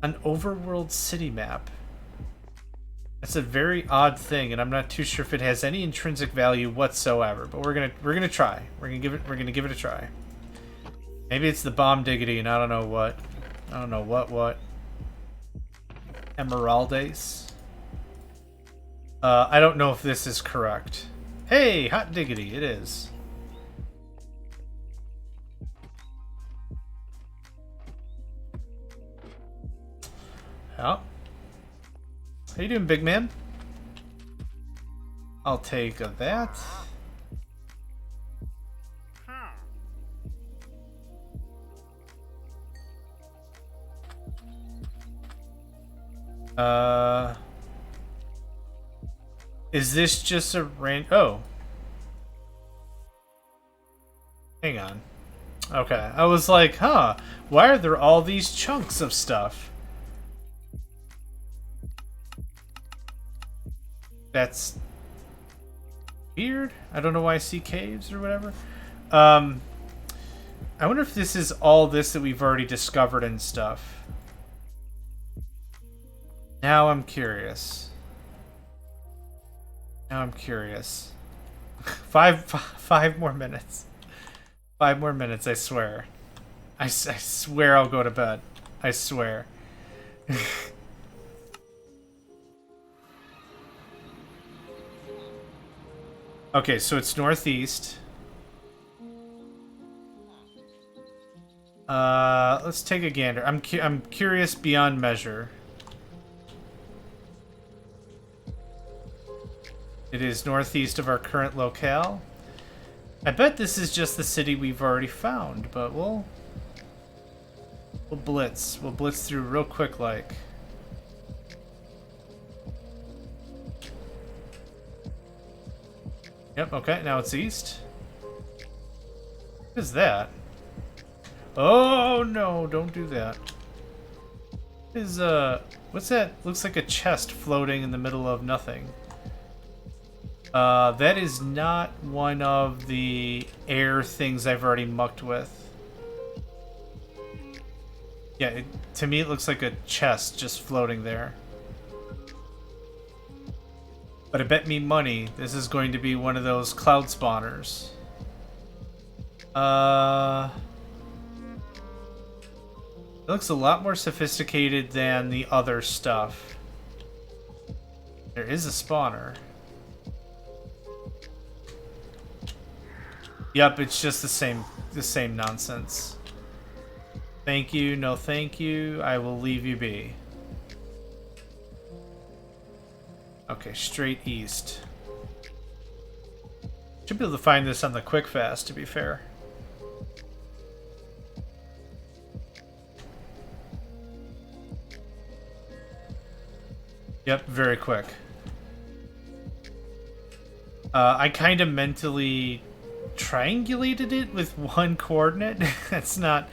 An overworld city map. That's a very odd thing, and I'm not too sure if it has any intrinsic value whatsoever. But we're gonna try. We're gonna give it a try. Maybe it's the bomb diggity, and I don't know what. What. Emeraldes. I don't know if this is correct. Hey, hot diggity, it is. Yeah. How you doing, big man? I'll take that. Is this just a oh. Hang on. Okay, I was like, huh, why are there all these chunks of stuff? That's weird. I don't know why I see caves or whatever. I wonder if this is all this that we've already discovered and stuff. Now I'm curious. Five more minutes. 5 more minutes, I swear. I swear I'll go to bed. I swear. Okay, so it's northeast. Let's take a gander. I'm curious beyond measure. It is northeast of our current locale. I bet this is just the city we've already found, but we'll blitz. We'll blitz through real quick like. Yep, okay, now it's east. What is that? Oh no, don't do that. What's that? Looks like a chest floating in the middle of nothing. That is not one of the air things I've already mucked with. Yeah, to me it looks like a chest just floating there. But I bet me money this is going to be one of those cloud spawners. It looks a lot more sophisticated than the other stuff. There is a spawner. Yep, it's just the same nonsense. Thank you, no thank you. I will leave you be. Okay, straight east. Should be able to find this on the quick fast, to be fair. Yep, very quick. I kind of mentally triangulated it with one coordinate. That's not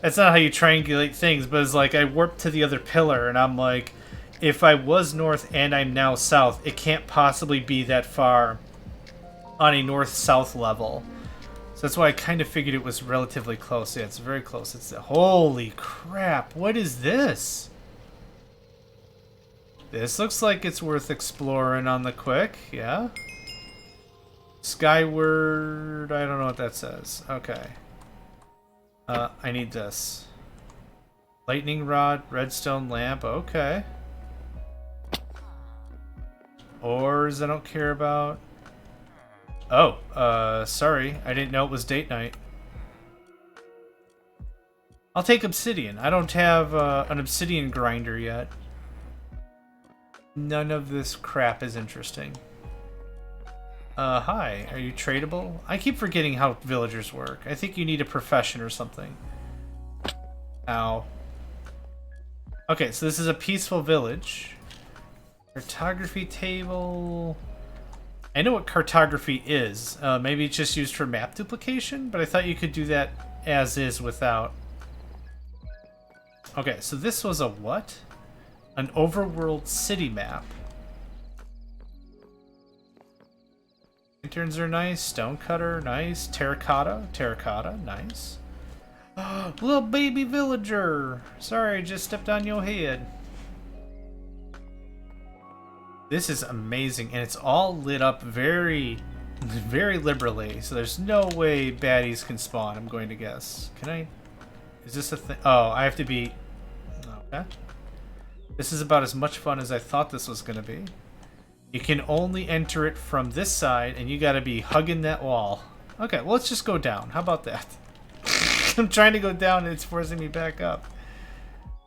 how you triangulate things, but it's like I warped to the other pillar and I'm like, if I was north and I'm now south, it can't possibly be that far on a north-south level. So that's why I kind of figured it was relatively close. Yeah, it's very close. It's holy crap. What is this? This looks like it's worth exploring on the quick. Yeah. Skyward, I don't know what that says. Okay. I need this. Lightning rod, redstone lamp, okay. Ores I don't care about. Oh, sorry. I didn't know it was date night. I'll take obsidian. I don't have an obsidian grinder yet. None of this crap is interesting. Hi. Are you tradable? I keep forgetting how villagers work. I think you need a profession or something. Ow. Okay, so this is a peaceful village. Cartography table. I know what cartography is. Maybe it's just used for map duplication, but I thought you could do that as is without. Okay, so this was a what? An overworld city map. Lanterns are nice. Stonecutter, nice. Terracotta, nice. Little baby villager. Sorry, I just stepped on your head. This is amazing, and it's all lit up very, very liberally. So there's no way baddies can spawn, I'm going to guess. Can I? Is this a thing? Oh, I have to be. Okay. This is about as much fun as I thought this was going to be. You can only enter it from this side, and you got to be hugging that wall. Okay, well, let's just go down. How about that? I'm trying to go down, and it's forcing me back up.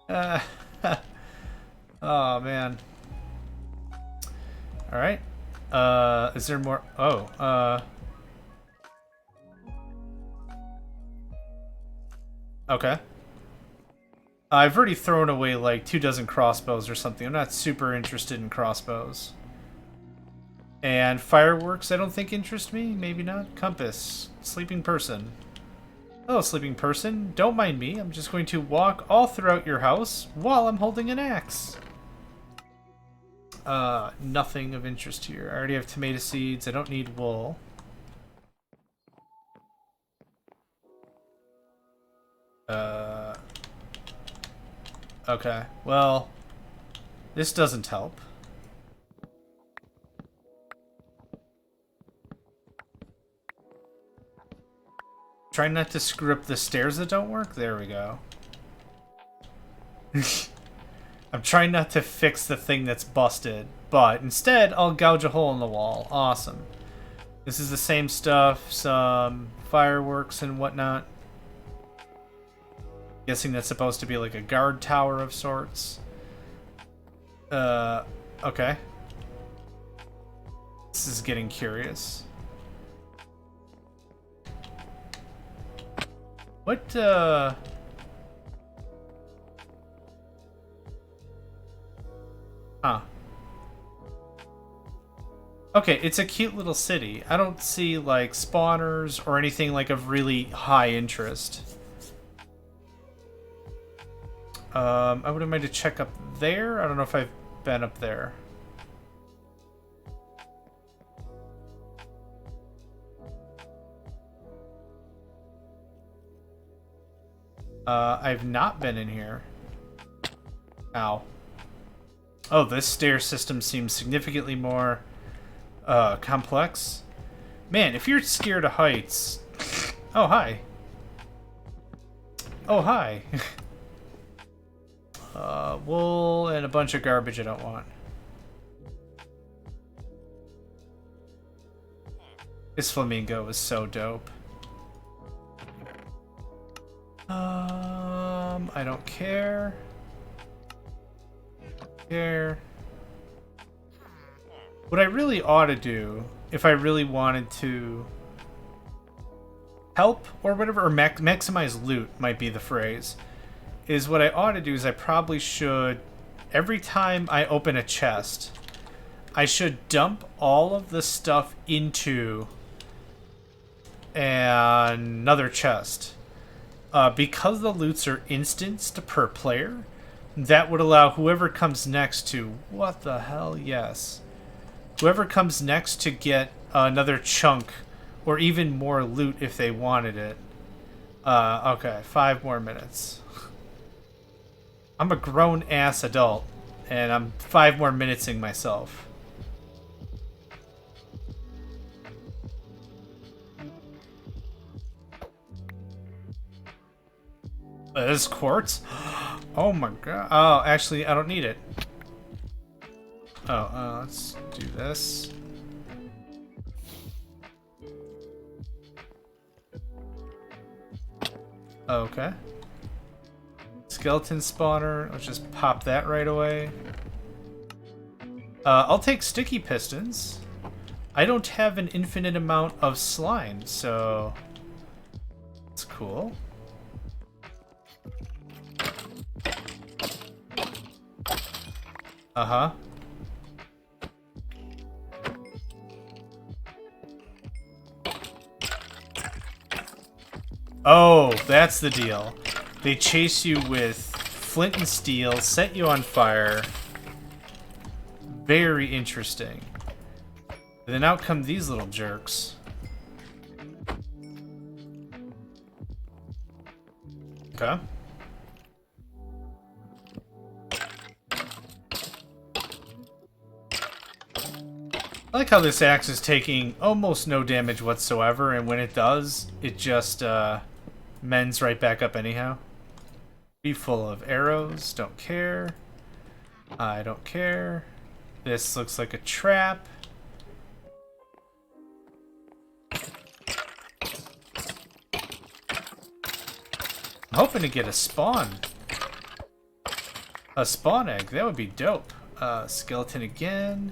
Oh, man. All right. Is there more? Oh, okay. I've already thrown away like 24 crossbows or something. I'm not super interested in crossbows. And fireworks, I don't think interest me. Maybe not. Compass. Sleeping person. Hello, sleeping person. Don't mind me. I'm just going to walk all throughout your house while I'm holding an axe. Nothing of interest here. I already have tomato seeds. I don't need wool. Okay. Well, this doesn't help. Try not to screw up the stairs that don't work. There we go. I'm trying not to fix the thing that's busted, but instead I'll gouge a hole in the wall. Awesome. This is the same stuff, some fireworks and whatnot. Guessing that's supposed to be like a guard tower of sorts. Okay. This is getting curious. What, Huh. Okay, it's a cute little city. I don't see, like, spawners or anything, like, of really high interest. I wouldn't mind to check up there. I don't know if I've been up there. I've not been in here. Ow. Oh, this stair system seems significantly more complex. Man, if you're scared of heights... Oh, hi. Oh, hi. Wool and a bunch of garbage I don't want. This flamingo is so dope. I don't care. What I really ought to do, if I really wanted to help or whatever, or maximize loot might be the phrase, is what I ought to do is I probably should, every time I open a chest, I should dump all of the stuff into another chest. Because the loots are instanced per player, that would allow whoever comes next to... What the hell? Yes. Whoever comes next to get another chunk or even more loot if they wanted it. Okay, 5 more minutes. I'm a grown-ass adult, and I'm 5 more minutesing myself. This is quartz? Oh my god. Oh, actually, I don't need it. Oh, let's do this. Okay. Skeleton spawner. Let's just pop that right away. I'll take sticky pistons. I don't have an infinite amount of slime, so... That's cool. Uh-huh. Oh, that's the deal. They chase you with flint and steel, set you on fire. Very interesting. And then out come these little jerks. Okay. I like how this axe is taking almost no damage whatsoever, and when it does, it just mends right back up anyhow. Be full of arrows, don't care. I don't care. This looks like a trap. I'm hoping to get a spawn. A spawn egg, that would be dope. Skeleton again.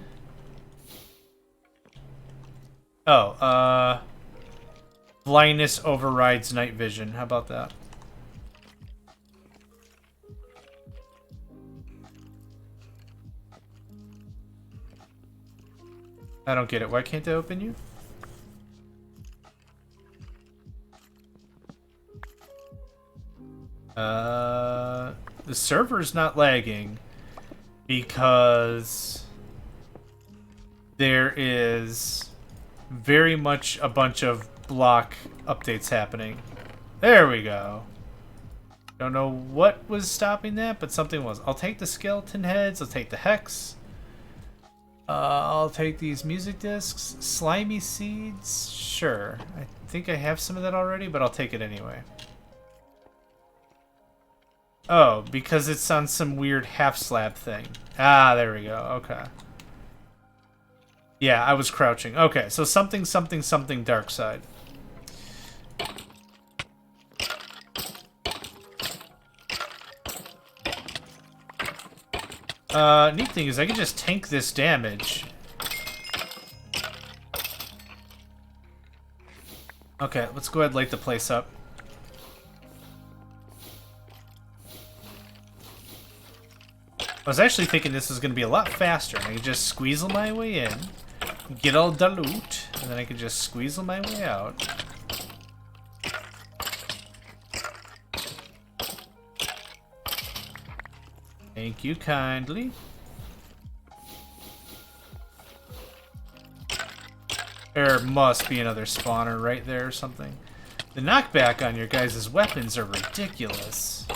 Oh, blindness overrides night vision. How about that? I don't get it. Why can't I open you? The server's not lagging because there is very much a bunch of block updates happening. There we go. Don't know what was stopping that, but something was. I'll take the skeleton heads. I'll take the hex. I'll take these music discs. Slimy seeds. Sure. I think I have some of that already, but I'll take it anyway. Oh, because it's on some weird half slab thing. Ah, there we go. Okay. Yeah, I was crouching. Okay, so something, something, something dark side. Neat thing is I can just tank this damage. Okay, let's go ahead and light the place up. I was actually thinking this was going to be a lot faster. I could just squeeze my way in, get all the loot, and then I could just squeeze my way out. Thank you kindly. There must be another spawner right there or something. The knockback on your guys' weapons are ridiculous.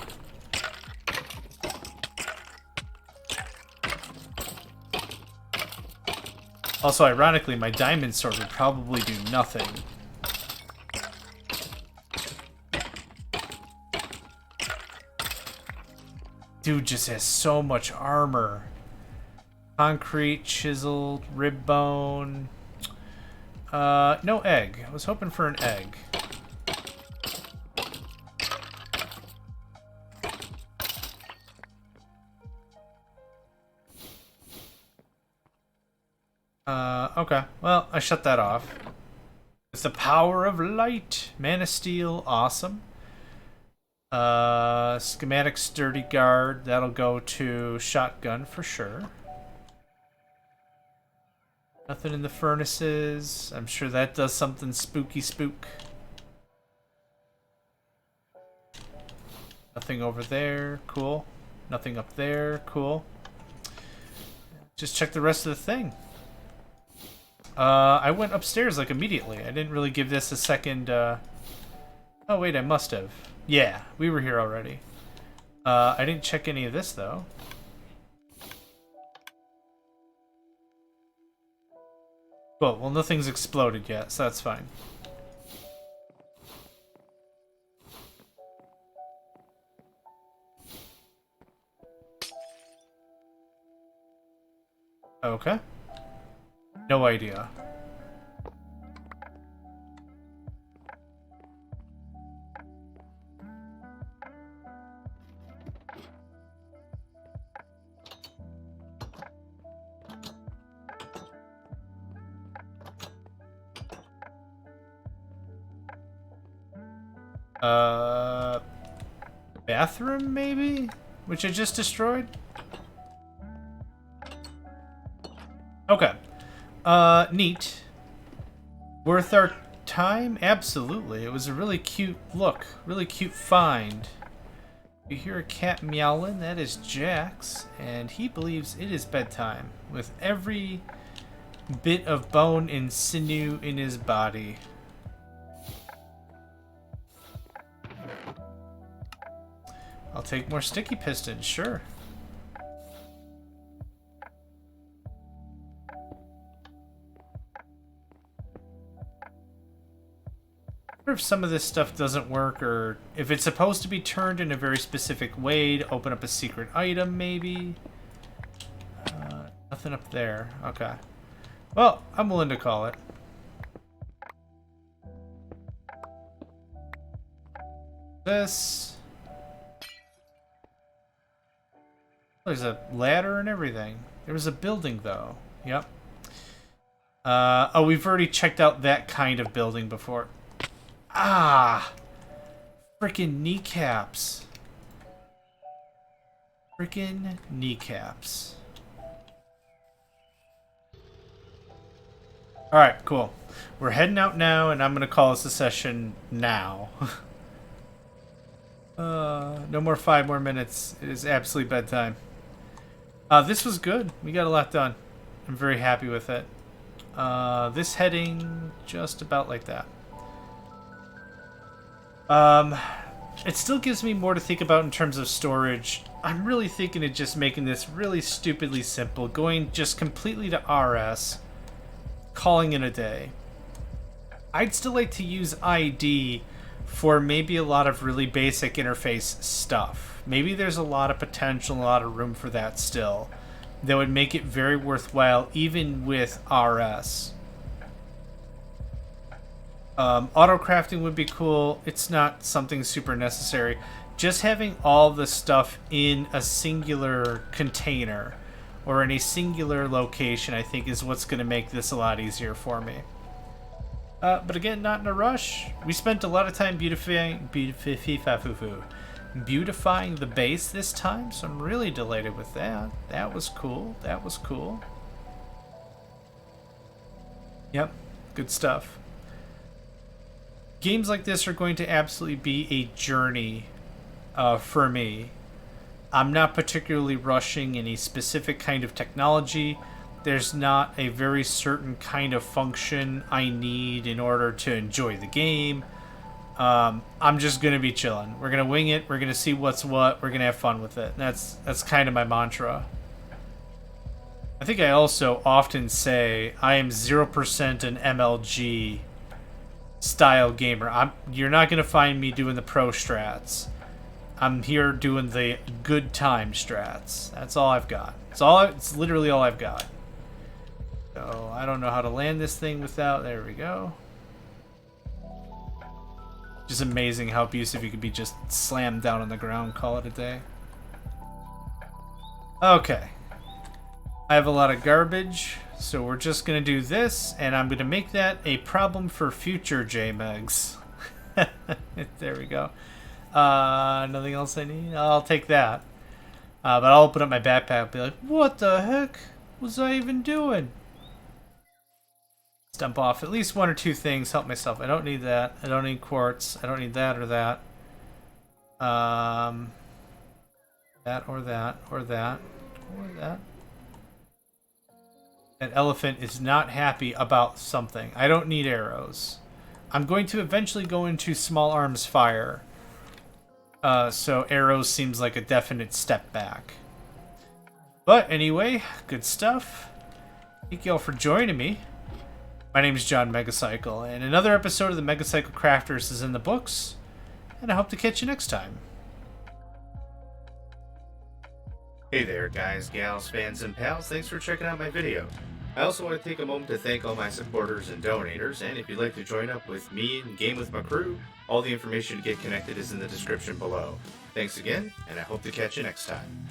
Also, ironically, my diamond sword would probably do nothing. Dude just has so much armor. Concrete, chiseled, rib bone. No egg. I was hoping for an egg. Okay. Well, I shut that off. It's the power of light. Man of Steel, awesome. Schematic sturdy guard. That'll go to shotgun for sure. Nothing in the furnaces. I'm sure that does something spooky spook. Nothing over there. Cool. Nothing up there. Cool. Just check the rest of the thing. I went upstairs like immediately. I didn't really give this a second. Oh wait, I must have. Yeah, we were here already. I didn't check any of this though. Cool, well nothing's exploded yet, so that's fine. Okay. No idea. Bathroom maybe? Which I just destroyed? Okay. Neat. Worth our time? Absolutely. It was a really cute look. Really cute find. You hear a cat meowing. That is Jax. And he believes it is bedtime. With every bit of bone and sinew in his body. I'll take more sticky pistons, sure. I wonder if some of this stuff doesn't work, or if it's supposed to be turned in a very specific way to open up a secret item, maybe? Nothing up there. Okay. Well, I'm willing to call it. This... There's a ladder and everything. There was a building, though. Yep. Oh, we've already checked out that kind of building before. Ah! Frickin' kneecaps. Frickin' kneecaps. Alright, cool. We're heading out now, and I'm gonna call this a session now. No more 5 more minutes. It is absolutely bedtime. This was good. We got a lot done. I'm very happy with it. This heading, just about like that. It still gives me more to think about in terms of storage. I'm really thinking of just making this really stupidly simple. Going just completely to RS. Calling it a day. I'd still like to use ID for maybe a lot of really basic interface stuff. Maybe there's a lot of potential, a lot of room for that still. That would make it very worthwhile, even with RS. Auto crafting would be cool. It's not something super necessary. Just having all the stuff in a singular container or in a singular location, I think, is what's going to make this a lot easier for me. But again, not in a rush. We spent a lot of time beautifying the base this time, so I'm really delighted with that. That was cool. That was cool. Yep, good stuff. Games like this are going to absolutely be a journey for me. I'm not particularly rushing any specific kind of technology. There's not a very certain kind of function I need in order to enjoy the game. I'm just going to be chilling. We're going to wing it. We're going to see what's what. We're going to have fun with it. That's kind of my mantra. I think I also often say I am 0% an MLG style gamer. You're not going to find me doing the pro strats. I'm here doing the good time strats. That's all I've got. It's literally all I've got. So I don't know how to land this thing without. There we go. Just amazing how abusive you could be just slammed down on the ground, call it a day. Okay. I have a lot of garbage, so we're just going to do this, and I'm going to make that a problem for future JMegs. There we go. Nothing else I need? I'll take that. But I'll open up my backpack and be like, what the heck was I even doing? Dump off at least one or two things, help myself. I don't need that. I don't need quartz. I don't need that or that. That or that or that or that. That elephant is not happy about something. I don't need arrows. I'm going to eventually go into small arms fire. So arrows seems like a definite step back. But anyway, good stuff. Thank you all for joining me. My name is John Megacycle, and another episode of the Megacycle Crafters is in the books, and I hope to catch you next time. Hey there, guys, gals, fans, and pals. Thanks for checking out my video. I also want to take a moment to thank all my supporters and donators, and if you'd like to join up with me and game with my crew, all the information to get connected is in the description below. Thanks again, and I hope to catch you next time.